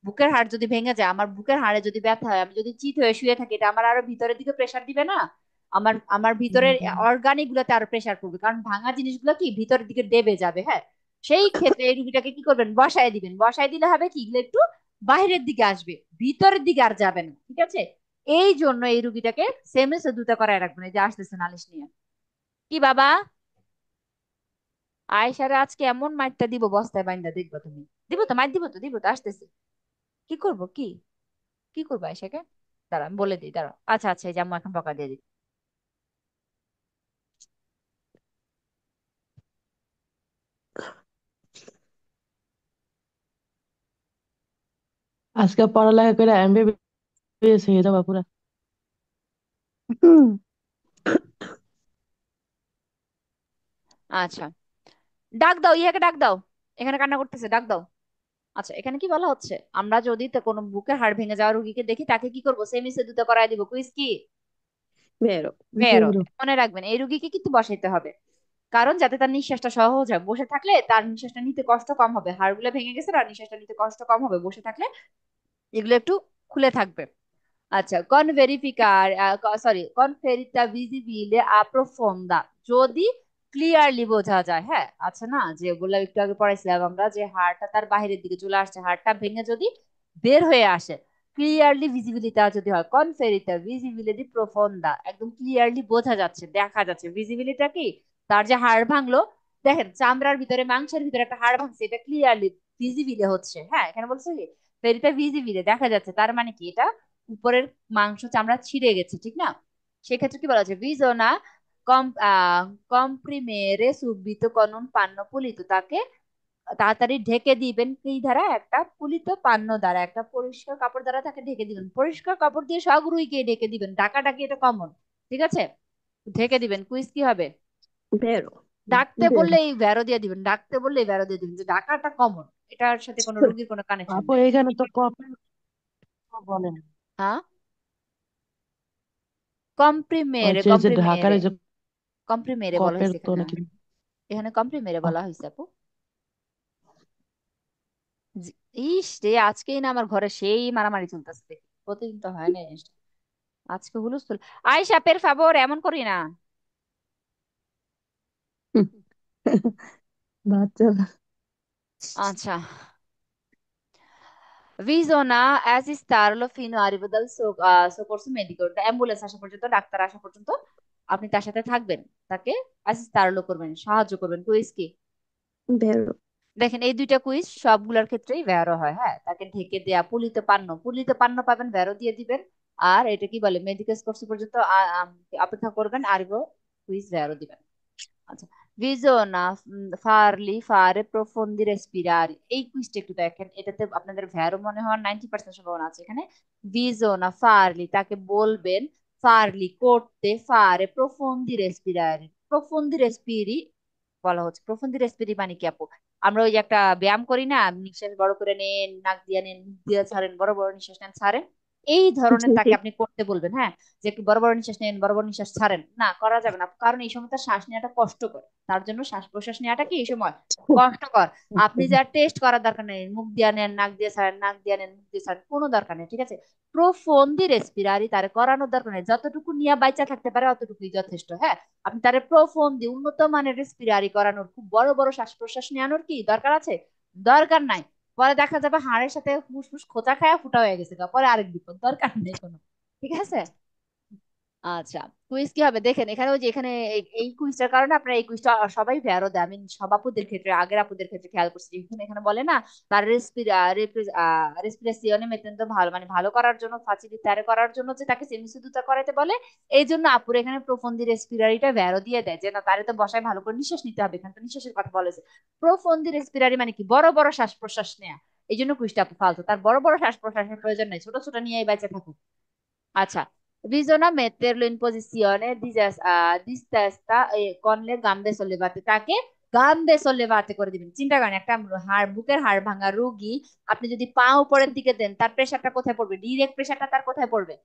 বুকের হাড় যদি ভেঙে যায়, আমার বুকের হাড়ে যদি ব্যথা হয়, আমি যদি চিত হয়ে শুয়ে থাকি, এটা আমার আরো ভিতরের দিকে প্রেসার দিবে না? আমার আমার ভিতরের অর্গানিক গুলোতে আরো প্রেসার পড়বে, কারণ ভাঙা জিনিসগুলো কি ভিতরের দিকে দেবে যাবে, হ্যাঁ। সেই ক্ষেত্রে এই রুগীটাকে কি করবেন? বসায় দিবেন। বসায় দিলে হবে কি, এগুলো একটু বাইরের দিকে আসবে, ভিতরের দিকে আর যাবে না, ঠিক আছে? এই জন্য এই রুগীটাকে সেমেসে দুটা করায় রাখবেন। এই যে আসতেছে নালিশ নিয়ে, কি বাবা? আয়সারে আজকে এমন মাইরটা দিব বস্তায় বাইন্দা, দেখবো তুমি। দিব তো মাইর, দিব তো আসতেছে। কি করব কি? কি করবো আয়সাকে? দাঁড়া আমি বলে দিই, দাঁড়া। আচ্ছা আচ্ছা, এই যে আম্মু এখন বকা দিয়ে দিই। আজকে পড়ালেখা করে এমবিবিএস হয়ে যাবা পুরা। হুম। আচ্ছা, ডাক দাও, ইহাকে ডাক দাও। এখানে কান্না করতেছে, ডাক দাও। আচ্ছা, এখানে কি বলা হচ্ছে? আমরা যদি তো কোনো বুকের হাড় ভেঙে যাওয়া রুগীকে দেখি, তাকে কি করবো? সেমিসে দুটো করায় দিব। কুইজ কি? ভেরো। ভেরো। বেরো। মনে রাখবেন এই রুগীকে কিন্তু বসাইতে হবে, কারণ যাতে তার নিঃশ্বাসটা সহজ হয়। বসে থাকলে তার নিঃশ্বাসটা নিতে কষ্ট কম হবে, হাড়গুলো ভেঙে গেছে আর নিঃশ্বাসটা নিতে কষ্ট কম হবে। বসে থাকলে এগুলো একটু খুলে থাকবে। আচ্ছা, con verificare sorry conferita visibile a profonda যদি ক্লিয়ারলি বোঝা যায়, হ্যাঁ আচ্ছা, না যেগুলো একটু আগে পড়াইছিলাম আমরা, যে হাড়টা তার বাইরের দিকে চলে আসছে, হাড়টা ভেঙে যদি বের হয়ে আসে, ক্লিয়ারলি ভিজিবিলিটা যদি হয়, কনফেরিটা ভিজিবিলিটি প্রফন্ডা, একদম ক্লিয়ারলি বোঝা যাচ্ছে, দেখা যাচ্ছে। ভিজিবিলিটা কি? তার যে হাড় ভাঙলো, দেখেন চামড়ার ভিতরে মাংসের ভিতরে একটা হাড় ভাঙছে, এটা ক্লিয়ারলি ভিজিবিলে হচ্ছে, হ্যাঁ এখানে বলছে কি ফেরিটা ভিজিবিলে দেখা যাচ্ছে, তার মানে কি এটা উপরের মাংস চামড়া ছিঁড়ে গেছে, ঠিক না? সেক্ষেত্রে কি বলা হচ্ছে? ভিজনা কম কম্প্রিমেরে সুবিত কনন পান্ন পুলিত, তাকে তাড়াতাড়ি ঢেকে দিবেন কি দ্বারা? একটা পুলিত পান্ন দ্বারা, একটা পরিষ্কার কাপড় দ্বারা তাকে ঢেকে দিবেন। পরিষ্কার কাপড় দিয়ে সগরুইকে ঢেকে দিবেন, ঢাকা ঢাকি এটা কমন, ঠিক আছে? ঢেকে দিবেন। কুইজ কি হবে? ভেরো। ডাকতে বেরো। বললেই ভ্যারো দিয়ে দিবেন, ডাকতে বললেই ভ্যারো দিয়ে দিবেন, যে ডাকাটা কমন, এটার সাথে কোনো রুগীর কোনো কানেকশন আপু নাই। এখানে তো কপের বলেন। হ্যাঁ, ওই কম্প্রিমেরে, যে ঢাকার কম্প্রিমেরে, এই যে কম্প্রিমেরে বলা কপের হয়েছে তো এখানে। নাকি। এখানে কম্প্রিমেরে বলা হয়েছে আপু। জি- ইস রে, আজকেই না আমার ঘরে সেই মারামারি চলতেছে, দেখি প্রতিদিন তো হয় না এই জিনিসটা। আজকে হুলস্থুল। আয়সা পের ফাবর এমন করি না। বাচ্চারা। আচ্ছা, ভিজোনা অ্যাসিস্টারলো ফিনো আরিভেদাল সোকোরসো মেডিকো, অ্যাম্বুলেন্স আসা পর্যন্ত, ডাক্তার আসা পর্যন্ত আপনি তার সাথে থাকবেন, তাকে অ্যাসিস্টারলো করবেন, সাহায্য করবেন। কুইজ কি? ভেরো। দেখেন এই দুইটা কুইজ সবগুলোর ক্ষেত্রেই ভ্যারো হয়, হ্যাঁ। তাকে ঢেকে দেয়া, পুলিত পান্ন, পুলিত পান্ন পাবেন, ভ্যারো দিয়ে দিবেন। আর এটা কি বলে, মেডিকেল কোর্স পর্যন্ত অপেক্ষা করবেন, আর কুইজ ভ্যারো দিবেন। আচ্ছা, ভিজোনা ফারলি ফারে প্রফন্দি রেসপিরারি, এই কুইজটা একটু দেখেন, এটাতে আপনাদের ভ্যারো মনে হওয়ার 90% সম্ভাবনা আছে। এখানে ভিজোনা ফারলি, তাকে বলবেন ফারলি করতে, ফারে প্রফন্দি রেসপিরারি, প্রফন্দি রেসপিরি বলা হচ্ছে। প্রফন্দি রেসপিরি মানে কি আপু? আমরা ওই যে একটা ব্যায়াম করি না, নিঃশ্বাস বড় করে নেন, নাক দিয়ে নেন, মুখ দিয়ে ছাড়েন, বড় বড় নিঃশ্বাস নেন, ছাড়েন, এই ধরনের তাকে আপনি করতে বলবেন, হ্যাঁ। যে একটু বড় বড় নিঃশ্বাস নেন, বড় বড় নিঃশ্বাস ছাড়েন, না করা যাবে না, কারণ এই সময় তার শ্বাস নেওয়াটা কষ্টকর, তার জন্য শ্বাস প্রশ্বাস নেওয়াটা কি এই সময় কষ্টকর। আপনি যা টেস্ট করার দরকার নেই, মুখ দিয়ে নেন, নাক দিয়ে ছাড়েন, নাক দিয়ে নেন, মুখ দিয়ে ছাড়েন, কোনো দরকার নেই, ঠিক আছে? প্রফন্দি রেসপিরারি তার করানোর দরকার নেই, যতটুকু নিয়ে বাইচা থাকতে পারে অতটুকুই যথেষ্ট, হ্যাঁ। আপনি তারে প্রফন্দি উন্নত মানের রেসপিরারি করানোর, খুব বড় বড় শ্বাস প্রশ্বাস নেওয়ানোর কি দরকার আছে? দরকার নাই। পরে দেখা যাবে হাড়ের সাথে ফুসফুস খোঁচা খায়া ফুটা হয়ে গেছে গা, পরে আরেক বিপদ, দরকার নেই কোনো, ঠিক আছে? আচ্ছা, কুইজ কি হবে দেখেন এখানে, ওই যে এখানে এই কুইজটার কারণে আপনার এই কুইজটা সবাই ভ্যারো দেয়। আমি সব আপুদের ক্ষেত্রে, আগের আপুদের ক্ষেত্রে খেয়াল করছি, এখানে এখানে বলে না, তার রেসপিরেসিওনে মেতেন্তো ভালো, মানে ভালো করার জন্য, ফাঁচিলিতারে করার জন্য যে তাকে সেমিসুদুতা করাতে বলে। এই জন্য আপুর এখানে প্রফন্দি রেসপিরারিটা ভ্যারো দিয়ে দেয়, যে না তারে তো বসায় ভালো করে নিঃশ্বাস নিতে হবে, এখানে তো নিঃশ্বাসের কথা বলেছে। প্রফন্দি রেসপিরারি মানে কি, বড় বড় শ্বাস প্রশ্বাস নেয়া। এই জন্য কুইজটা আপু ফালতু, তার বড় বড় শ্বাস প্রশ্বাসের প্রয়োজন নেই, ছোট ছোট নিয়েই বেঁচে থাকুক। আচ্ছা, bisogna metterlo in posizione distesta con le gambe sollevate, তাকে গাম্বে sollevate করে দিবেন। চিন্তা করেন, একটা হাড়, বুকের হাড় ভাঙা রোগী, আপনি যদি পা উপরের দিকে দেন, তার প্রেসারটা কোথায় পড়বে? ডিরেক্ট প্রেসারটা তার কোথায় পড়বে?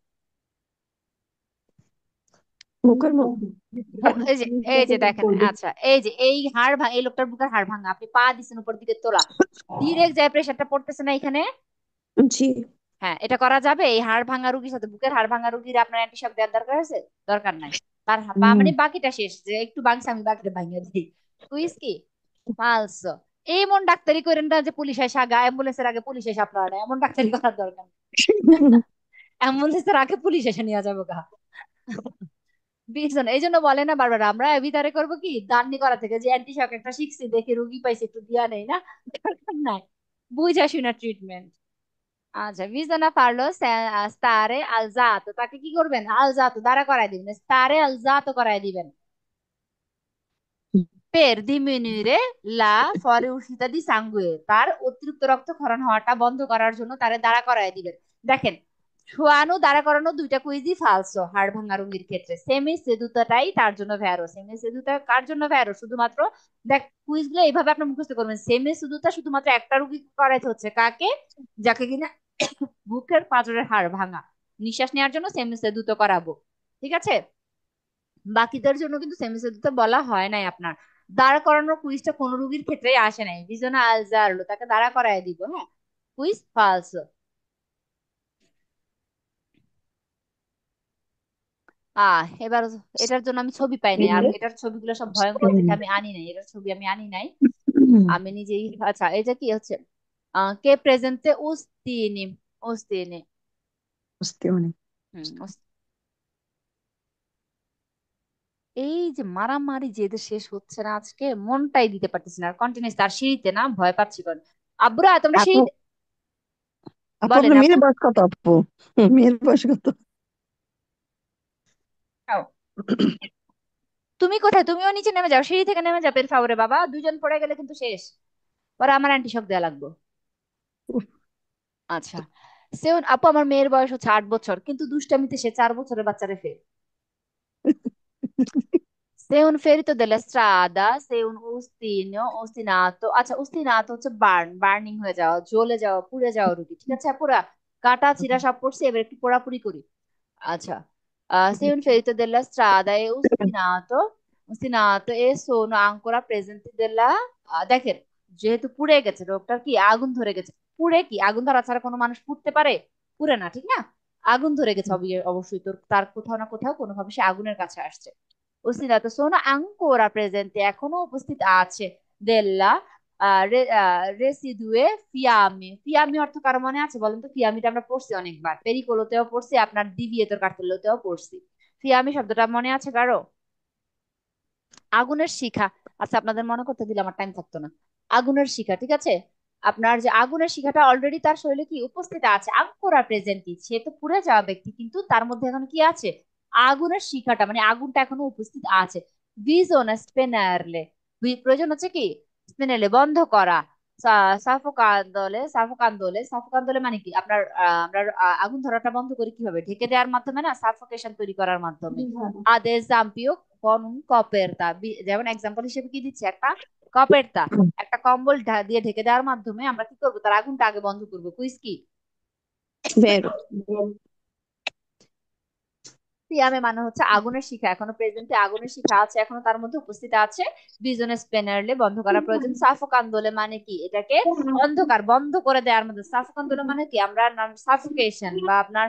বুকের মধ্যে। এই যে, এই যে দেখেন, আচ্ছা এই যে এই হাড় ভাঙা, এই লোকটার বুকের হাড় ভাঙা, আপনি পা দিচ্ছেন উপর দিকে তোলা, ডিরেক্ট যায় প্রেসারটা পড়তেছে না এখানে? জি। হ্যাঁ, এটা করা যাবে এই হাড় ভাঙা রোগীর সাথে? বুকের হাড় ভাঙা রোগীর আপনার অ্যান্টিশক দেওয়ার দরকার আছে? দরকার নাই। তার পা হুম। মানে বাকিটা শেষ, যে একটু ভাঙছে আমি বাকিটা ভাঙিয়ে দিই। কুইজ কি ফালসো। এমন ডাক্তারি করেন না যে পুলিশ এসে আগে, অ্যাম্বুলেন্সের আগে পুলিশ এসে আপনার না, এমন ডাক্তারি করার দরকার নেই। অ্যাম্বুলেন্সের আগে পুলিশ এসে নিয়ে যাবো গা। বিজন এই জন্য বলে না বারবার, আমরা ভিতরে করবো কি দান্নি করা থেকে, যে অ্যান্টিশক একটা শিখছি দেখে রুগী পাইছে একটু দিয়া নেই না, দরকার নাই। বুঝা শুনা ট্রিটমেন্ট। আচ্ছা, বিছানা পারলো স্তারে আলজাতো, তাকে কি করবেন? আলজাতো দাঁড়া করায় দিবেন, স্তারে আলজাতো করায় দিবেন। পের diminuire la fuoriuscita di sangue, তার অতিরিক্ত রক্তক্ষরণ হওয়াটা বন্ধ করার জন্য তারে দাঁড়া করায় দিবেন। দেখেন, শোয়ানো দাঁড়া করানো দুইটা কুইজই ফালসো হাড় ভাঙা রোগীর ক্ষেত্রে। সেমি সেদুতাটাই তার জন্য ভ্যারো। সেমি সেদুতা কার জন্য ভ্যারো? শুধুমাত্র, দেখ কুইজ গুলো এইভাবে আপনি মুখস্থ করবেন, সেমি সেদুতা শুধুমাত্র একটা রোগী করাইতে হচ্ছে, কাকে? যাকে কিনা বুকের পাঁজরের হাড় ভাঙা, নিঃশ্বাস নেওয়ার জন্য সেমি সেদুতো করাবো। ঠিক আছে, বাকিদের জন্য কিন্তু সেমিসেদুতে বলা হয় নাই আপনার। দাঁড়া করানোর কুইজটা কোন রোগীর ক্ষেত্রেই আসে নাই। বিজনা আলজারলো, তাকে দাঁড়া করায় দিব, হ্যাঁ। কুইজ ফালস। এবার এটার জন্য আমি ছবি পাই নাই, আর এটার ছবিগুলো সব ভয়ঙ্কর দেখে আমি আনি নাই, এটার ছবি আমি আনি নাই, আমি নিজেই। আচ্ছা, এটা কি হচ্ছে? কে প্রেজেন্টে উস্তিনি, উস্তিনি, বুঝতে মানে হুম, এই যে মারামারি যে এদের শেষ হচ্ছে না আজকে, মনটাই দিতে পারতেছি না আর কন্টিনিউস। তার সিঁড়িতে না ভয় পাচ্ছি কোন। আব্বুরা তোমরা আপু, সিঁড়িতে, আপু বলেন আপনার আপু। মেয়ের বয়স কত আপু? মেয়ের বয়স কত? যাও। তুমি কোথায়? তুমিও নিচে নেমে যাও, সিঁড়ি থেকে নেমে যাও, পের ফাওরে বাবা, দুজন পড়ে গেলে কিন্তু শেষ। পরে আমার অ্যান্টিশক দেওয়া লাগবে। আচ্ছা, সেও আপু, আমার মেয়ের বয়স হচ্ছে 8 বছর, কিন্তু দুষ্টামিতে সে 4 বছরের বাচ্চারে ফেল। সে un ferito della strada, সে un ostinato, আচ্ছা ostinato হচ্ছে বার্ন, বার্নিং হয়ে যাওয়া, জ্বলে যাওয়া, পুড়ে যাওয়া রুগী। ঠিক আছে পুরা কাটা ছিঁড়া সব পড়ছে, এবার একটু পোড়াপুরি করি। আচ্ছা, sei un ferito della strada e ostinato e sono ancora presenti della, দেখেন, যেহেতু পুড়ে গেছে, রোগটার কি আগুন ধরে গেছে। পুড়ে কি আগুন ধরা ছাড়া কোনো মানুষ পুড়তে পারে? পুড়ে না, ঠিক না? আগুন ধরে গেছে, অবশ্যই তোর তার কোথাও না কোথাও কোনোভাবে সে আগুনের কাছে আসছে। ostinato sono ancora presenti, এখনো উপস্থিত আছে, della রেসিডুয়ে ফিয়ামি। ফিয়ামি অর্থ কারো মনে আছে বলেন তো? ফিয়ামিটা আমরা পড়ছি অনেকবার, পেরিকোলোতেও পড়ছি, আপনার ডিভিয়েতর কার্তেলোতেও পড়ছি। ফিয়ামি শব্দটা মনে আছে কারো? আগুনের শিখা। আচ্ছা, আপনাদের মনে করতে দিলে আমার টাইম থাকতো না। আগুনের শিখা, ঠিক আছে। আপনার যে আগুনের শিখাটা অলরেডি তার শরীরে কি উপস্থিত আছে, আঙ্কোরা প্রেজেন্টি, সে তো পুড়ে যাওয়া ব্যক্তি, কিন্তু তার মধ্যে এখন কি আছে? আগুনের শিখাটা, মানে আগুনটা এখনো উপস্থিত আছে। ভিজোনা স্পেনারলে, প্রয়োজন হচ্ছে কি? স্পেনারলে বন্ধ করা। সাফোকান্দোলে, সাফোকান্দোলে, সাফোকান্দোলে মানে কি আপনার, আমরা আগুন ধরাটা বন্ধ করি কিভাবে? ঢেকে দেওয়ার মাধ্যমে না, সাফোকেশন তৈরি করার মাধ্যমে। ad esempio con un coperta, যেমন এক্সাম্পল হিসেবে কি দিচ্ছে, একটা কপেরতা, একটা কম্বল দিয়ে ঢেকে দেওয়ার মাধ্যমে আমরা কি করবো? তার আগুনটা আগে বন্ধ করবো। কুইজ কি? ভেরো। সিয়ামে মানে হচ্ছে আগুনের শিখা, এখনো প্রেজেন্টে আগুনের শিখা আছে, এখনো তার মধ্যে উপস্থিত আছে। বিজনেস স্পেনারলে বন্ধ করা প্রয়োজন। সাফোকান্দোলে মানে কি? এটাকে অন্ধকার বন্ধ করে দেওয়ার মধ্যে। সাফোকান্দোলে মানে কি? আমরা সাফোকেশন বা আপনার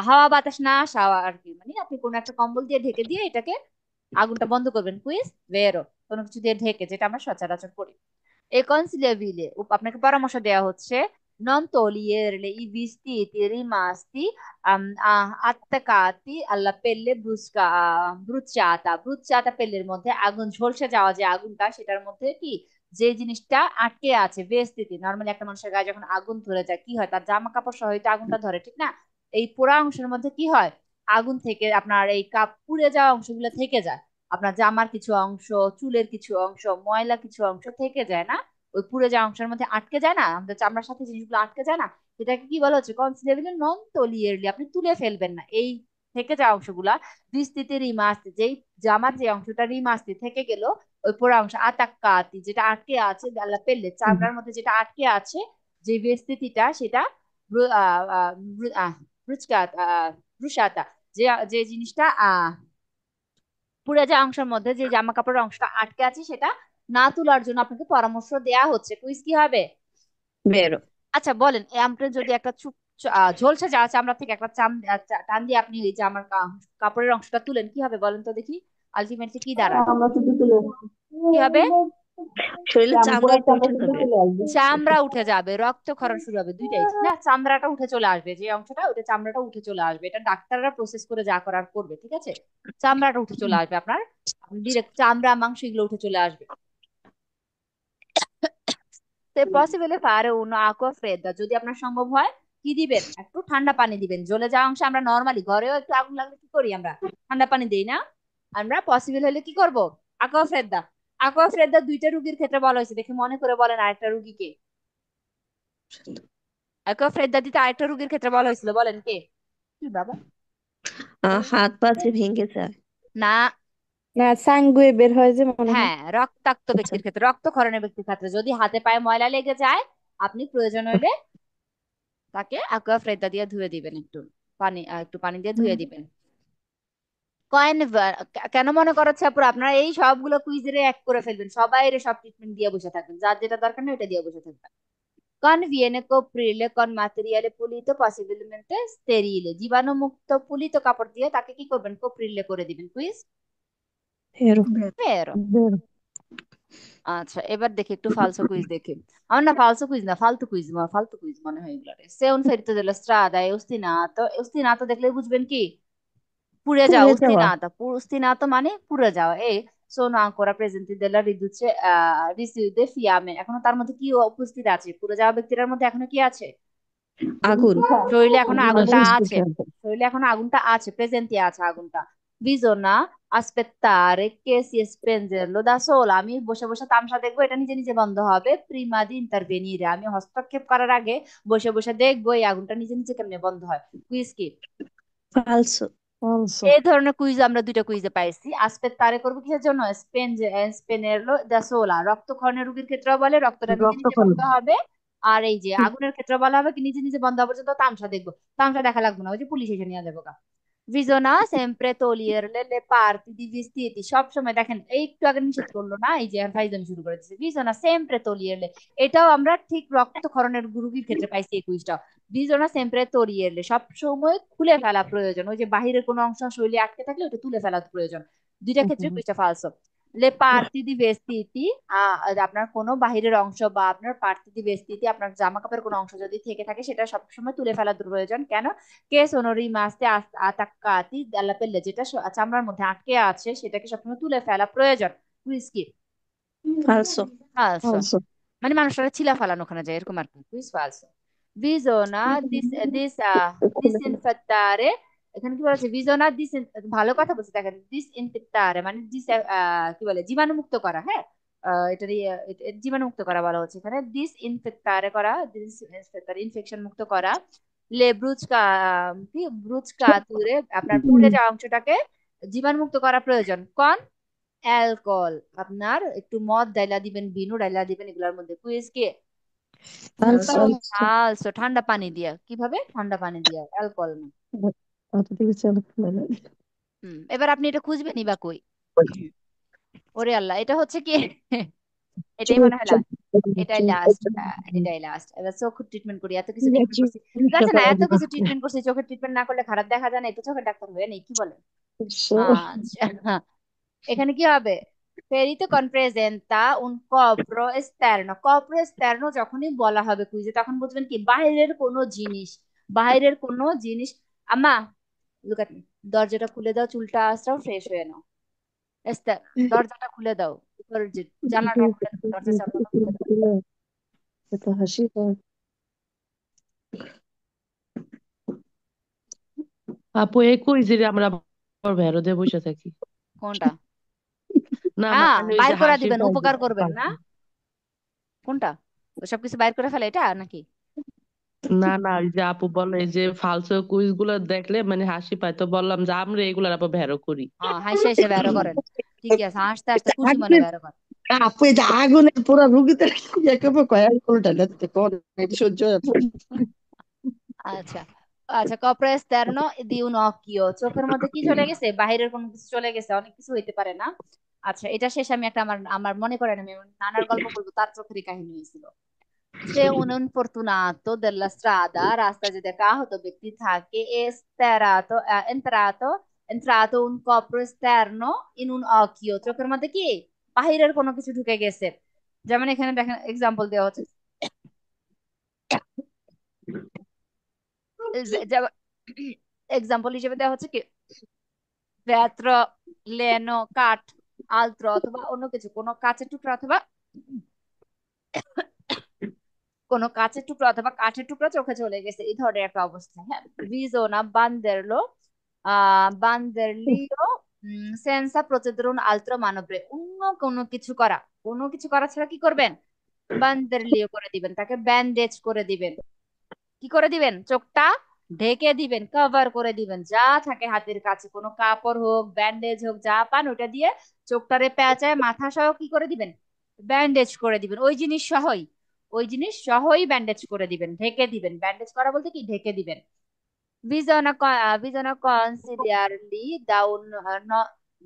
হাওয়া বাতাস না আসা আর কি, মানে আপনি কোনো একটা কম্বল দিয়ে ঢেকে দিয়ে এটাকে আগুনটা বন্ধ করবেন। কুইজ ভেরো, কোনো কিছু দিয়ে ঢেকে, যেটা আমরা সচরাচর করি। এ কনসিলিয়াবিলে, আপনাকে পরামর্শ দেওয়া হচ্ছে non toglierle i vestiti rimasti attaccati alla pelle bruciata bruciata পেলের মধ্যে আগুন ঝলসে যাওয়া যে আগুনটা সেটার মধ্যে কি যে জিনিসটা আটকে আছে ভেস্তিতে নর্মালি একটা মানুষের গায়ে যখন আগুন ধরে যায় কি হয় তার জামা কাপড় সহ তো আগুনটা ধরে ঠিক না এই পোড়া অংশের মধ্যে কি হয় আগুন থেকে আপনার এই কাপ পুড়ে যাওয়া অংশগুলো থেকে যায় আপনার জামার কিছু অংশ চুলের কিছু অংশ ময়লা কিছু অংশ থেকে যায় না ওই পুড়ে যাওয়া অংশের মধ্যে আটকে যায় না আমাদের চামড়ার সাথে জিনিসগুলো আটকে যায় না এটাকে কি বলা হচ্ছে কনসিডারেবল নন তোলিয়ারলি আপনি তুলে ফেলবেন না এই থেকে যাওয়া অংশগুলা বিস্তৃতি রিমাস্তি যেই জামার যে অংশটা রিমাস্তি থেকে গেল ওই পোড়া অংশ আতাক্কাতি যেটা আটকে আছে আল্লাহ পেলে চামড়ার মধ্যে যেটা আটকে আছে যে বিস্তৃতিটা সেটা ব্রু- আহ, আহ, ব্রু- আহ, ব্রুচকা- আহ, ব্রুশাতা যে যে জিনিসটা পুড়ে যাওয়া অংশের মধ্যে যে জামা কাপড়ের অংশটা আটকে আছে সেটা না তোলার জন্য আপনাকে পরামর্শ দেয়া হচ্ছে কুইজ কি হবে vero, আচ্ছা বলেন আপনি যদি একটা ঝলসে যাওয়া চামড়া থেকে একটা টান দিয়ে আপনি এই জামার কাপড়ের অংশটা তুলেন কি হবে বলেন তো দেখি আলটিমেটলি কি দাঁড়ায় আমরা শুধু তুলে কি হবে শরীরে পুরো চামড়াই তো চামড়া উঠে শুধু যাবে। চলে আসবে। চামড়া উঠে যাবে রক্তক্ষরণ শুরু হবে দুইটাই ঠিক না চামড়াটা উঠে চলে আসবে যে অংশটা ওটা চামড়াটা উঠে চলে আসবে এটা ডাক্তাররা প্রসেস করে যা করার করবে ঠিক আছে চামড়াটা উঠে চলে আসবে আপনার ডিরেক্ট চামড়া মাংস এগুলো উঠে চলে আসবে সে পসিবলে পারে উনো আকোয়া ফ্রেদা যদি আপনার সম্ভব হয় কি দিবেন একটু ঠান্ডা পানি দিবেন জ্বলে যাওয়া অংশে আমরা নর্মালি ঘরেও একটু আগুন লাগলে কি করি আমরা ঠান্ডা পানি দেই না আমরা পসিবল হলে কি করব আকোয়া ফ্রেদা আকোয়া ফ্রেদা দুইটা রুগীর ক্ষেত্রে বলা হয়েছে দেখে মনে করে বলেন আরেকটা রুগীকে আকোয়া ফ্রেদা দিতে আরেকটা রুগীর ক্ষেত্রে বলা হয়েছিল বলেন কে কি বাবা হাত পা যে ভেঙে যায়। না না সাঙ্গুয়ে বের হয় যে মনে হয়। হ্যাঁ রক্তাক্ত আচ্ছা, ব্যক্তির ক্ষেত্রে রক্তক্ষরণের ব্যক্তির ক্ষেত্রে যদি হাতে পায়ে ময়লা লেগে যায় আপনি প্রয়োজন হলে তাকে aqua fredda দিয়ে ধুয়ে দিবেন একটু পানি দিয়ে ধুয়ে দিবেন কয়েন কেন মনে করাচ্ছে আপুরা আপনারা এই সবগুলো কুইজের এক করে ফেলবেন সবাই এর সব ট্রিটমেন্ট দিয়ে বসে থাকবেন যার যেটা দরকার নেই ওটা দিয়ে বসে থাকবেন conviene coprirle con materiale pulito possibilmente sterile জীবাণুমুক্ত পুলিত কাপড় দিয়ে তাকে কি করবেন কপ্রিলে করে দিবেন কুইজ ভেরো। ফেরো বের। আচ্ছা এবার দেখি একটু ফালসো কুইজ দেখি আমার না ফালসো কুইজ না ফালতু কুইজ মনে হয় এগুলো সে un ferito della strada è ostinato ostinato দেখলে বুঝবেন কি পুড়ে যাওয়া পুড়ে যাওয়া। ostinato মানে পুড়ে যাওয়া sono ancora presenti della riduce residui di fiamme এখনো তার মধ্যে কি উপস্থিত আছে পুড়ে যাওয়া ব্যক্তিটার মধ্যে এখনো কি আছে আগুন। শরীরে এখনো আগুনটা আছে স্পেশাল শরীরে এখনো আগুনটা আছে প্রেজেন্টই আছে আগুনটা bisogna aspettare che si spengerlo da sola আমি বসে বসে তামসা দেখবো এটা নিজে নিজে বন্ধ হবে prima di intervenire আমি হস্তক্ষেপ করার আগে বসে বসে দেখবো এই আগুনটা নিজে নিজে কেমনে বন্ধ হয় কুইজ কি ফালসো। অলসো এই ধরনের কুইজ আমরা দুইটা কুইজে পাইছি আসপেত্তারে করবো কিসের জন্য স্পেনেরলো দা সোলা রক্তক্ষরণের রোগীর ক্ষেত্রে বলে রক্তটা নিজে নিজে রক্তক্ষরণ বন্ধ হবে আর এই যে আগুনের ক্ষেত্রে বলা হবে কি নিজে নিজে বন্ধ হবে পর্যন্ত তামসা দেখবো তামসা দেখা লাগবে না ওই যে পুলিশ এসে নিয়ে যাবো গা ভিজোনা সেম্প্রে তোলিয়েরলে লে পার্টি দি ভিস্তিতি সব সময় দেখেন এই একটু আগে নিষেধ করলো না এই যে ফাইজলামি শুরু করে দিচ্ছে ভিজোনা সেম্প্রে তোলিয়েরলে এটাও আমরা ঠিক রক্তক্ষরণের রোগীর ক্ষেত্রে পাইছি এই কুইজটা ভিজোনা সেম্প্রে তোলিয়েরলে সব সময় খুলে ফেলা প্রয়োজন ওই যে বাহিরের কোনো অংশ শরীরে আটকে থাকলে ওটা তুলে ফেলা প্রয়োজন দুইটা ক্ষেত্রে কুইজটা ফালসো লে পার্টি দি ভেস্তিতি আপনার কোনো বাহিরের অংশ বা আপনার পার্টি দি ভেস্তিতি আপনার জামা কাপড়ের কোনো অংশ যদি থেকে থাকে সেটা সবসময় তুলে ফেলা প্রয়োজন কেন কে সোনোরি মাস্তে আতাক্কাতি আল্লাহ পেল্লে যেটা চামড়ার মধ্যে আটকে আছে সেটাকে সবসময় তুলে ফেলা প্রয়োজন কুইজ কি ফালসো। ফালসো অলসো মানে মানুষরা ছিলা ফালানো ওখানে যায় এরকম আর কি কুইজ ফালসো বিজোনা দিস দিস ডিসইনফেক্টারে এখানে কি বলেছে বিজোনা ভালো কথা বলছে দেখেন ডিসইনফেক্টারে মানে কি বলে জীবাণুমুক্ত করা হ্যাঁ এটা জীবাণুমুক্ত করা বলা হচ্ছে এখানে ডিসইনফেক্টারে করা ডিসইনফেক্টার ইনফেকশন মুক্ত করা লে ব্রুচকা কি ব্রুচকা তুরে আপনার পুড়ে যাওয়া অংশটাকে জীবাণুমুক্ত করা প্রয়োজন কোন অ্যালকোহল আপনার একটু মদ ডাইলা দিবেন বিনু ডাইলা দিবেন এগুলোর মধ্যে কুইজ কি ফালসো। আলসো ঠান্ডা পানি দিয়া কিভাবে ঠান্ডা পানি দিয়া অ্যালকোহল না অত থেকে চলো এবার আপনি এটা খুঁজবেনই বা কই ওরে আল্লাহ এটা হচ্ছে কি এটাই মনে হয় last। এটাই লাস্ট এবার চোখের ট্রিটমেন্ট করি এত কিছু ট্রিটমেন্ট করছি ঠিক আছে না এত কিছু ট্রিটমেন্ট করছি চোখের ট্রিটমেন্ট না করলে খারাপ দেখা যায় না এটা চোখের ডাক্তার হয়ে নেই কি বলেন আচ্ছা এখানে কি হবে Perito con presenta un corpo esterno. Corpo esterno যখনই বলা হবে কুইজে তখন বুঝবেন কি বাইরের কোনো জিনিস, বাইরের কোনো জিনিস। আম্মা, look at me. দরজাটা খুলে দাও, চুলটা আঁচড়াও, ফ্রেশ হয়ে নাও। এস্তার, দরজাটা খুলে দাও, উপরের যে জানলাটা খুলে দাও, দরজা জানলাটা খুলে দাও। এত হাসি পায়। আপু এই কুইজে আমরা আবার ভেড়ো দিয়ে বসে থাকি। কোনটা? না হ্যাঁ, মানে ওই বাইর যে করে হাসির দিবেন, পায় উপকার করবেন না? কোনটা? ওসব কিছু বাইর করে ফেলে এটা নাকি? না না, ওই যে আপু বলে যে ফালতু কুইজ গুলো দেখলে মানে হাসি পায়, তো বললাম যে আমরা এগুলার আবার ভেড়ো করি। হ্যাঁ, হাসি হাসি বেরো করেন। ঠিকই আছে, হাসতে হাসতে খুশি মনে বেরো করেন। আপু এই যে আগুনের পুরা রুগীতে একেবারে কয়েক উল্টা যাচ্ছে কোন এটা সহ্য হয় না। আচ্ছা, আচ্ছা, কপ্রা এস্টারনো দি উন অকিও, চোখের মধ্যে কি চলে গেছে? বাহিরের কোনো কিছু চলে গেছে, অনেক কিছু হইতে পারে না? আচ্ছা, এটা শেষ আমি একটা আমার আমার মনে করেন আমি আমার নানার গল্প বলবো, তার চোখেরই কাহিনী হয়েছিল। সে un infortunato della strada, রাস্তা যে দেখা হতো ব্যক্তি থাকে, esterato, entrato un corpo esterno in un occhio, চোখের মধ্যে কি বাহিরের কোনো কিছু ঢুকে গেছে। যেমন এখানে দেখেন এক্সাম্পল দেওয়া হচ্ছে, যেমন এক্সাম্পল হিসেবে দেওয়া হচ্ছে কি ভেত্র, লেনো, কাঠ, আলত্র অথবা অন্য কিছু, কোনো কাঁচের টুকরা অথবা কোনো কাঁচের টুকরা অথবা কাঠের টুকরা চোখে চলে গেছে, এই ধরনের একটা অবস্থা। হ্যাঁ, ভিজোনা বান্দেরলো বান্দেরলিও সেন্সা প্রচেদরুন আলত্রো মানব্রে, অন্য কোনো কিছু করা ছাড়া কি করবেন? বান্দেরলিও করে দিবেন, তাকে ব্যান্ডেজ করে দিবেন। কি করে দিবেন? চোখটা ঢেকে দিবেন, কভার করে দিবেন, যা থাকে হাতের কাছে, কোনো কাপড় হোক, ব্যান্ডেজ হোক, যা পান ওটা দিয়ে চোখটারে পেঁচায় মাথা সহ কি করে দিবেন? ব্যান্ডেজ করে দিবেন, ওই জিনিস সহই ব্যান্ডেজ করে দিবেন, ঢেকে দিবেন। ব্যান্ডেজ করা বলতে কি ঢেকে দিবেন। বিজনা কনসিলিয়ারলি ডাউন,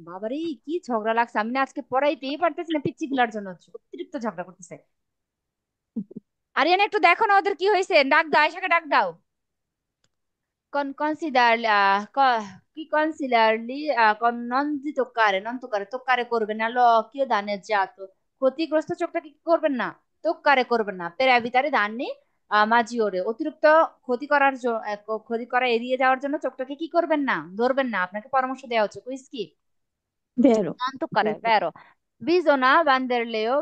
বাবারে কি ঝগড়া লাগছে, আমি না আজকে পড়াইতেই পারতেছি না পিচ্ছি গুলার জন্য, অতিরিক্ত ঝগড়া করতেছে। আরিয়ান একটু দেখো না ওদের কি হয়েছে, ডাক দাও, আয়শাকে ডাক দাও। কি কনসিলারলি, non di toccare, non toccare, toccare করবেন না, l'occhio danneggiato, ক্ষতিগ্রস্ত চোখটাকে কি করবেন না? toccare করবেন না, per evitare danni maggiori, অতিরিক্ত ক্ষতি করার ক্ষতি করা এড়িয়ে যাওয়ার জন্য চোখটাকে কি করবেন না? ধরবেন না। আপনাকে পরামর্শ দেওয়া হচ্ছে, কুইজ কি? ভেরো। non toccare, vero? Bisogna venderleo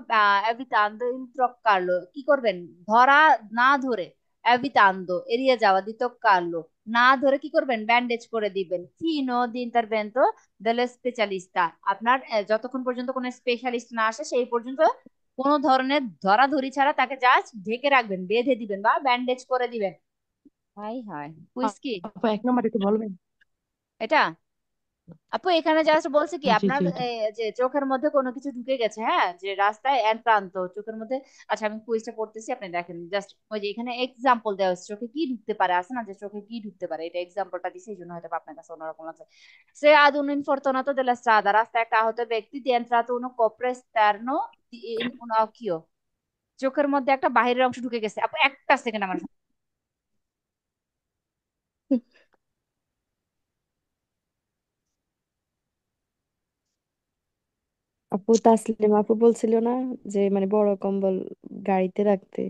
evitando il toccarlo, কি করবেন? ধরা না ধরে, evitando এড়িয়ে যাওয়া, দি toccarlo না ধরে কি করবেন? ব্যান্ডেজ করে দিবেন। fino di intervento dello specialista, আপনার যতক্ষণ পর্যন্ত কোনো স্পেশালিস্ট না আসে সেই পর্যন্ত কোনো ধরনের ধরাধরি ছাড়া তাকে জাস্ট ঢেকে রাখবেন, বেঁধে দিবেন বা ব্যান্ডেজ করে দিবেন। হাই হাই, কুইজ কি আপু এক নম্বর একটু বলবেন? এটা? আপু এখানে জাস্ট বলছে কি জি আপনার জি জি। যে চোখের মধ্যে কোনো কিছু ঢুকে গেছে, হ্যাঁ, যে রাস্তায় এক প্রান্ত চোখের মধ্যে। আচ্ছা, আমি কুইজটা পড়তেছি, আপনি দেখেন জাস্ট ওই যে এখানে এক্সাম্পল দেওয়া হচ্ছে, চোখে কি ঢুকতে পারে, আছে না যে চোখে কি ঢুকতে পারে, এটা এক্সাম্পলটা দিছে, এই জন্য হয়তো বা আপনার কাছে অন্যরকম আছে। সে ad un infortunato della strada, রাস্তায় একটা আহত ব্যক্তি di entrato uno copre esterno in un occhio, চোখের মধ্যে একটা বাহিরের অংশ ঢুকে গেছে। আপু একটা সেকেন্ড আমার, আপু তাসলিম আপু বলছিল না যে মানে বড় কম্বল গাড়িতে রাখতে।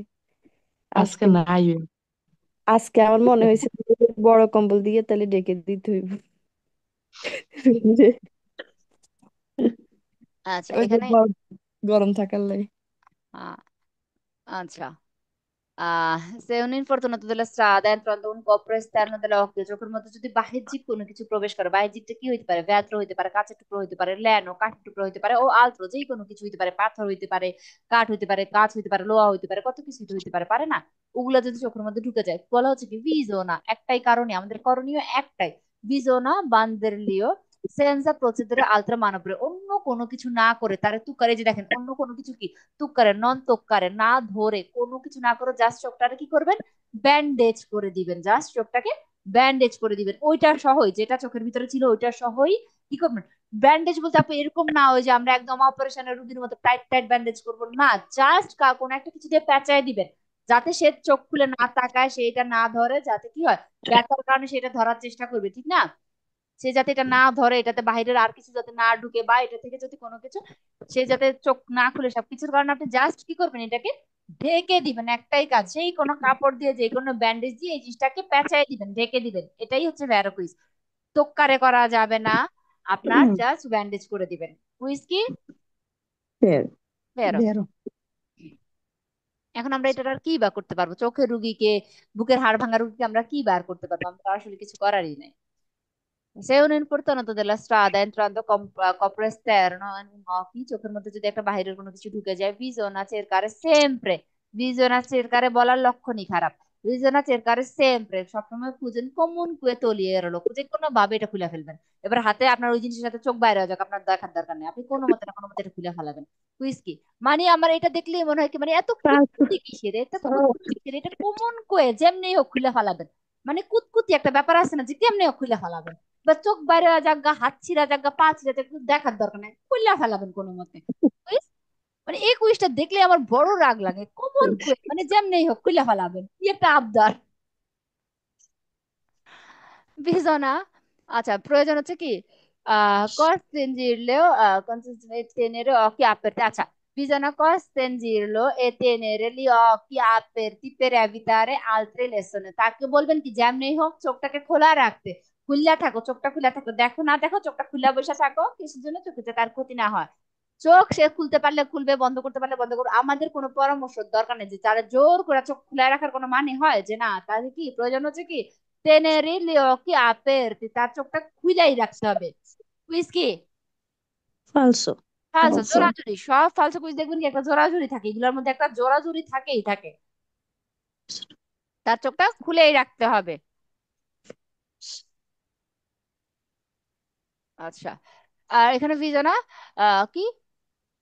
আজকে আজকে নাই। আজকে আমার মনে হয়েছে যে বড় কম্বল দিয়ে তাহলে ডেকে দিতে হইব। আচ্ছা ওই যে এখানে গরম থাকার লাই। আহ, আচ্ছা, se un infortunato della strada entrando un corpo esterno dell'occhio, চোখের মধ্যে যদি বাহ্যিক কোনো কিছু প্রবেশ করে, বাহ্যিকটা কি হইতে পারে? ভেত্র হইতে পারে, কাঁচের টুকরো হইতে পারে, ল্যানো কাঠের টুকরো হইতে পারে, ও আলত্র যেই কোনো কিছু হইতে পারে, পাথর হইতে পারে, কাঠ হইতে পারে, কাঁচ হইতে পারে, লোহা হইতে পারে, কত কিছু হইতে পারে, পারে না? ওগুলা যদি চোখের মধ্যে ঢুকে যায় বলা হচ্ছে কি ভিজো না, একটাই কারণে আমাদের করণীয় একটাই, ভিজো না বান্দেরলিও সেন্সা প্রসিডেরে আলত্রা মানবরে, অন্য কোনো কিছু না করে তারে তুকারে, যে দেখেন অন্য কোনো কিছু কি তুক্কারে, নন তোক্কারে, না ধরে, কোনো কিছু না করে জাস্ট চোখটাকে কি করবেন? ব্যান্ডেজ করে দিবেন, জাস্ট চোখটাকে ব্যান্ডেজ করে দিবেন, ওইটার সহই, যেটা চোখের ভিতরে ছিল ওইটার সহই কি করবেন? ব্যান্ডেজ বলতে আপু এরকম না ওই যে আমরা একদম অপারেশনের রুগীর মতো টাইট টাইট ব্যান্ডেজ করবো না, জাস্ট কোনো একটা কিছু দিয়ে পেঁচায় দিবেন, যাতে সে চোখ খুলে না তাকায়, সেটা না ধরে, যাতে কি হয় ব্যথার কারণে সেটা ধরার চেষ্টা করবে, ঠিক না? সে যাতে এটা না ধরে, এটাতে বাইরের আর কিছু যাতে না ঢুকে, বা এটা থেকে যদি কোনো কিছু, সে যাতে চোখ না খুলে, সবকিছুর কারণে আপনি জাস্ট কি করবেন, এটাকে ঢেকে দিবেন। একটাই কাজ, সেই কোনো কাপড় দিয়ে, যে কোনো ব্যান্ডেজ দিয়ে এই জিনিসটাকে পেঁচাই দিবেন, ঢেকে দিবেন। এটাই হচ্ছে ভ্যারোকুইজ। তোক্কারে করা যাবে না, আপনার জাস্ট ব্যান্ডেজ করে দিবেন। কুইজ কি? বের ভ্যারো। বেরো। এখন আমরা এটা আর কি বা করতে পারবো? চোখের রুগীকে, বুকের হাড় ভাঙা রুগীকে আমরা কি বার করতে পারবো? আমরা আসলে কিছু করারই নাই। Se è un'importante della strada entrando copre esterno in occhi, চোখের মধ্যে যদি একটা বাইরের কোনো কিছু ঢুকে যায়, bisogna cercare sempre, bisogna cercare বলার লক্ষণই খারাপ, bisogna cercare sempre, সবসময় খুঁজেন, comunque toglierlo, যে কোনো ভাবে এটা খুলে ফেলবেন। এবার হাতে আপনার ওই জিনিসের সাথে চোখ বাইরে হয়ে যাক, আপনার দেখার দরকার নেই, আপনি কোনো মতে না কোনো মতে এটা খুলে ফেলাবেন। কুইজ কি? মানে আমার এটা দেখলেই মনে হয় কি, মানে এত ফালতু। কুতকুতি কিসের, এত কুতকুতি কিসের, এটা কমন কয়ে যেমনি হোক খুলে ফেলাবেন। মানে কুতকুতি একটা ব্যাপার আছে না, যে কেমনি হোক খুলে ফেলাবেন। বা চোখ বাইরে জায়গা, হাত ছিঁড়া জায়গা, পা ছিঁড়া জায়গা, দেখার দরকার নেই, খুললা ফেলাবেন কোনো মতে। Quiz? মানে এই কুইজটা দেখলে আমার বড় রাগ লাগে। কমন কুইজ, মানে যেমনি হোক খুললা ফেলাবেন, কি একটা আবদার। বিজনা, আচ্ছা প্রয়োজন হচ্ছে কি, costringirlo, tenere occhi aperti, আচ্ছা, bisogna costringirlo e tenere gli occhi aperti per evitare altre lesioni, তাকে বলবেন কি যেমনি হোক চোখটাকে খোলা রাখতে, খুললা থাকো, চোখটা খুলা থাকো, দেখো না দেখো, চোখটা খুলা বসে থাকো, কিছুর জন্য চোখে যাতে তার ক্ষতি না হয়। চোখ সে খুলতে পারলে খুলবে, বন্ধ করতে পারলে বন্ধ করবে, আমাদের কোনো পরামর্শ দরকার নেই। যে তারা জোর করে চোখ খুলে রাখার কোনো মানে হয় যে না, তাদের কি প্রয়োজন হচ্ছে কি, tenere gli occhi aperti, তার চোখটা খুলাই রাখতে হবে। কুইজ কি? ফালসো। ফালসো, জোরাজুরি। সব ফালসো কুইজ দেখবেন কি একটা জোরাজুরি থাকে, এগুলোর মধ্যে একটা জোরাজুরি থাকেই থাকে। তার চোখটা খুলেই রাখতে হবে। আচ্ছা, আর এখানে ভিজনা কি,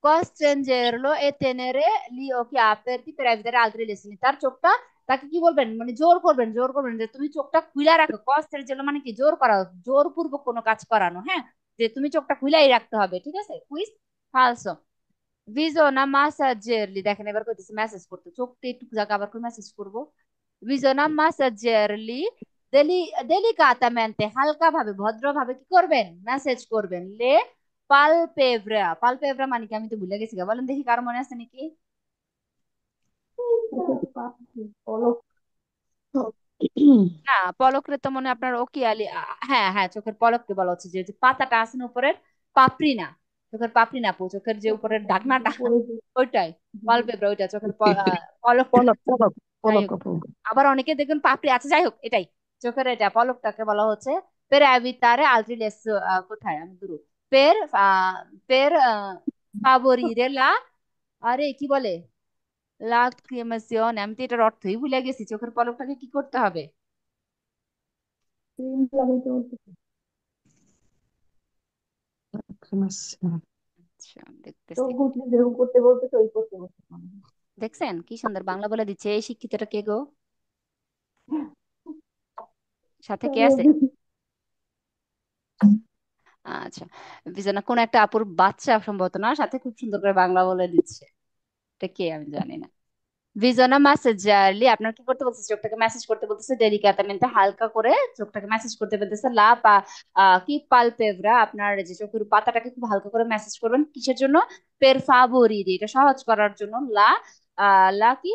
costringerlo e tenere gli occhi aperti per evitare altri lesioni, তার চোখটা, তাকে কি বলবেন, মানে জোর করবেন, জোর করবেন যে তুমি চোখটা খুলে রাখো। costringerlo মানে কি, জোর করা, জোরপূর্বক কোনো কাজ করানো, হ্যাঁ, যে তুমি চোখটা খুলাই রাখতে হবে, ঠিক আছে। কুইজ ফালসো। ভিজনা মাসাজেরলি, দেখেন এবার করতেছি মেসেজ করতে, চোখটা একটু জায়গা আবার করে মেসেজ করবো। ভিজনা মাসাজেরলি, দেলিকাতামেন্তে, হালকা ভাবে, ভদ্র ভাবে কি করবেন, মেসেজ করবেন। লে পালপেব্রা, পালপেব্রা মানে কি আমি তো ভুলে গেছি গা, বলেন দেখি কার মনে আছে নাকি? না, পলকরে তো মনে হয় আপনার ওকিয়ালি, হ্যাঁ হ্যাঁ, চোখের পলককে বলা হচ্ছে, যে যে পাতাটা আছে না উপরের, পাপড়ি না, চোখের পাপড়ি না, চোখের যে উপরের ঢাকনাটা, ওইটাই পালপেব্রা, ওইটা চোখের পলকটা। পলক পলক যাই পলক হোক, আপু। আবার অনেকে দেখবেন পাপড়ি আছে, যাই হোক এটাই চোখের, এটা পলকটাকে বলা হচ্ছে পের অ্যাভিতারে আলট্রিলেস। কোথায় আমি গুরু, পের পের ফাভোরিরে লা, আরে কি বলে, লা ক্রিমেশন, আমি তো এটার অর্থই ভুলে গেছি। চোখের পলকটাকে কি করতে হবে? আচ্ছা, দেখতেছি। দেখছেন কি সুন্দর বাংলা বলে দিচ্ছে, এই শিক্ষিতটা কে গো? সাথে কে আছে? আচ্ছা, বিজনা কোন একটা আপুর বাচ্চা সম্ভবত, না, সাথে খুব সুন্দর করে বাংলা বলে দিচ্ছে। এটা কে আমি জানি না। ভিজনা ম্যাসেজারলি, আপনার কি করতে বলতেছে, চোখটাকে মেসেজ করতে বলতেছে, ডেলিকাতামেন্টে হালকা করে চোখটাকে মেসেজ করতে বলতেছে। লা পা কি পালপেব্রা, আপনার যে চোখের পাতাটাকে খুব হালকা করে মেসেজ করবেন, কিসের জন্য? পের ফাভোরিরি, এটা সহজ করার জন্য। লা লা কি,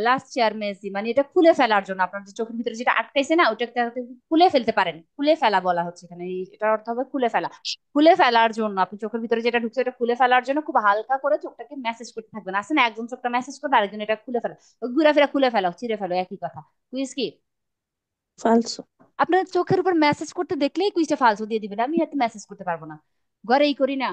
লাস্ট চেয়ার মেসি, মানে এটা খুলে ফেলার জন্য, আপনার যে চোখের ভিতরে যেটা আটকাইছে না, ওটা খুলে ফেলতে পারেন, খুলে ফেলা বলা হচ্ছে এখানে, এটার অর্থ হবে খুলে ফেলা। খুলে ফেলার জন্য, আপনি চোখের ভিতরে যেটা ঢুকছে এটা খুলে ফেলার জন্য খুব হালকা করে চোখটাকে মেসেজ করতে থাকবেন। আসে না, একজন চোখটা মেসেজ করবে, আরেকজন এটা খুলে ফেলা, ঘুরে ফেরা খুলে ফেলো, চিরে ফেলো, একই কথা। কুইজ কি? ফালসো। আপনার চোখের উপর মেসেজ করতে দেখলেই কুইজটা ফালতু দিয়ে দিবেন, আমি এত মেসেজ করতে পারবো না, ঘরেই করি না।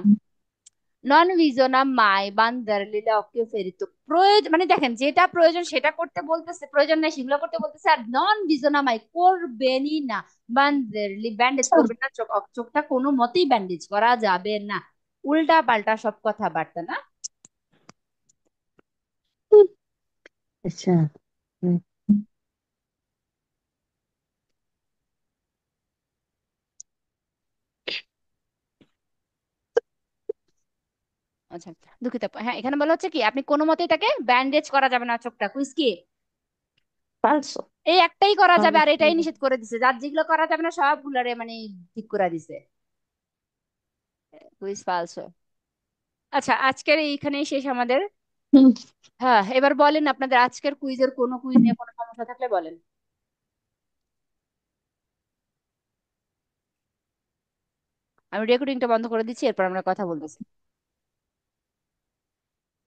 নন ভিজনা মাই বান্দার লিলা অকেও ফেরিত, প্রয়োজন মানে দেখেন, যেটা প্রয়োজন সেটা করতে বলতেছে, প্রয়োজন নাই সেগুলো করতে বলতেছে, আর নন ভিজনা মাই করবেনই না, বান্দারলি ব্যান্ডেজ করবেন না, চোখটা কোনো মতেই ব্যান্ডেজ করা যাবে না। উল্টা পাল্টা সব কথাবার্তা না। আচ্ছা। হুম। আচ্ছা, দুঃখিত, হ্যাঁ, এখানে বলা হচ্ছে কি, আপনি কোনো মতেই তাকে ব্যান্ডেজ করা যাবে না চোখটা। কুইজ কি? ফালসো। এই একটাই করা যাবে আর ফালতু। এটাই নিষেধ করে দিছে, যার যেগুলো করা যাবে না সবগুলারে মানে ঠিক করে দিছে। কুইজ ফালসো। আচ্ছা, আজকের এইখানেই শেষ আমাদের। হুম, হ্যাঁ, এবার বলেন আপনাদের আজকের কুইজের কোনো কুইজ নিয়ে কোনো সমস্যা থাকলে বলেন। আমি রেকর্ডিংটা বন্ধ করে দিচ্ছি, এরপর আমরা কথা বলতেছি।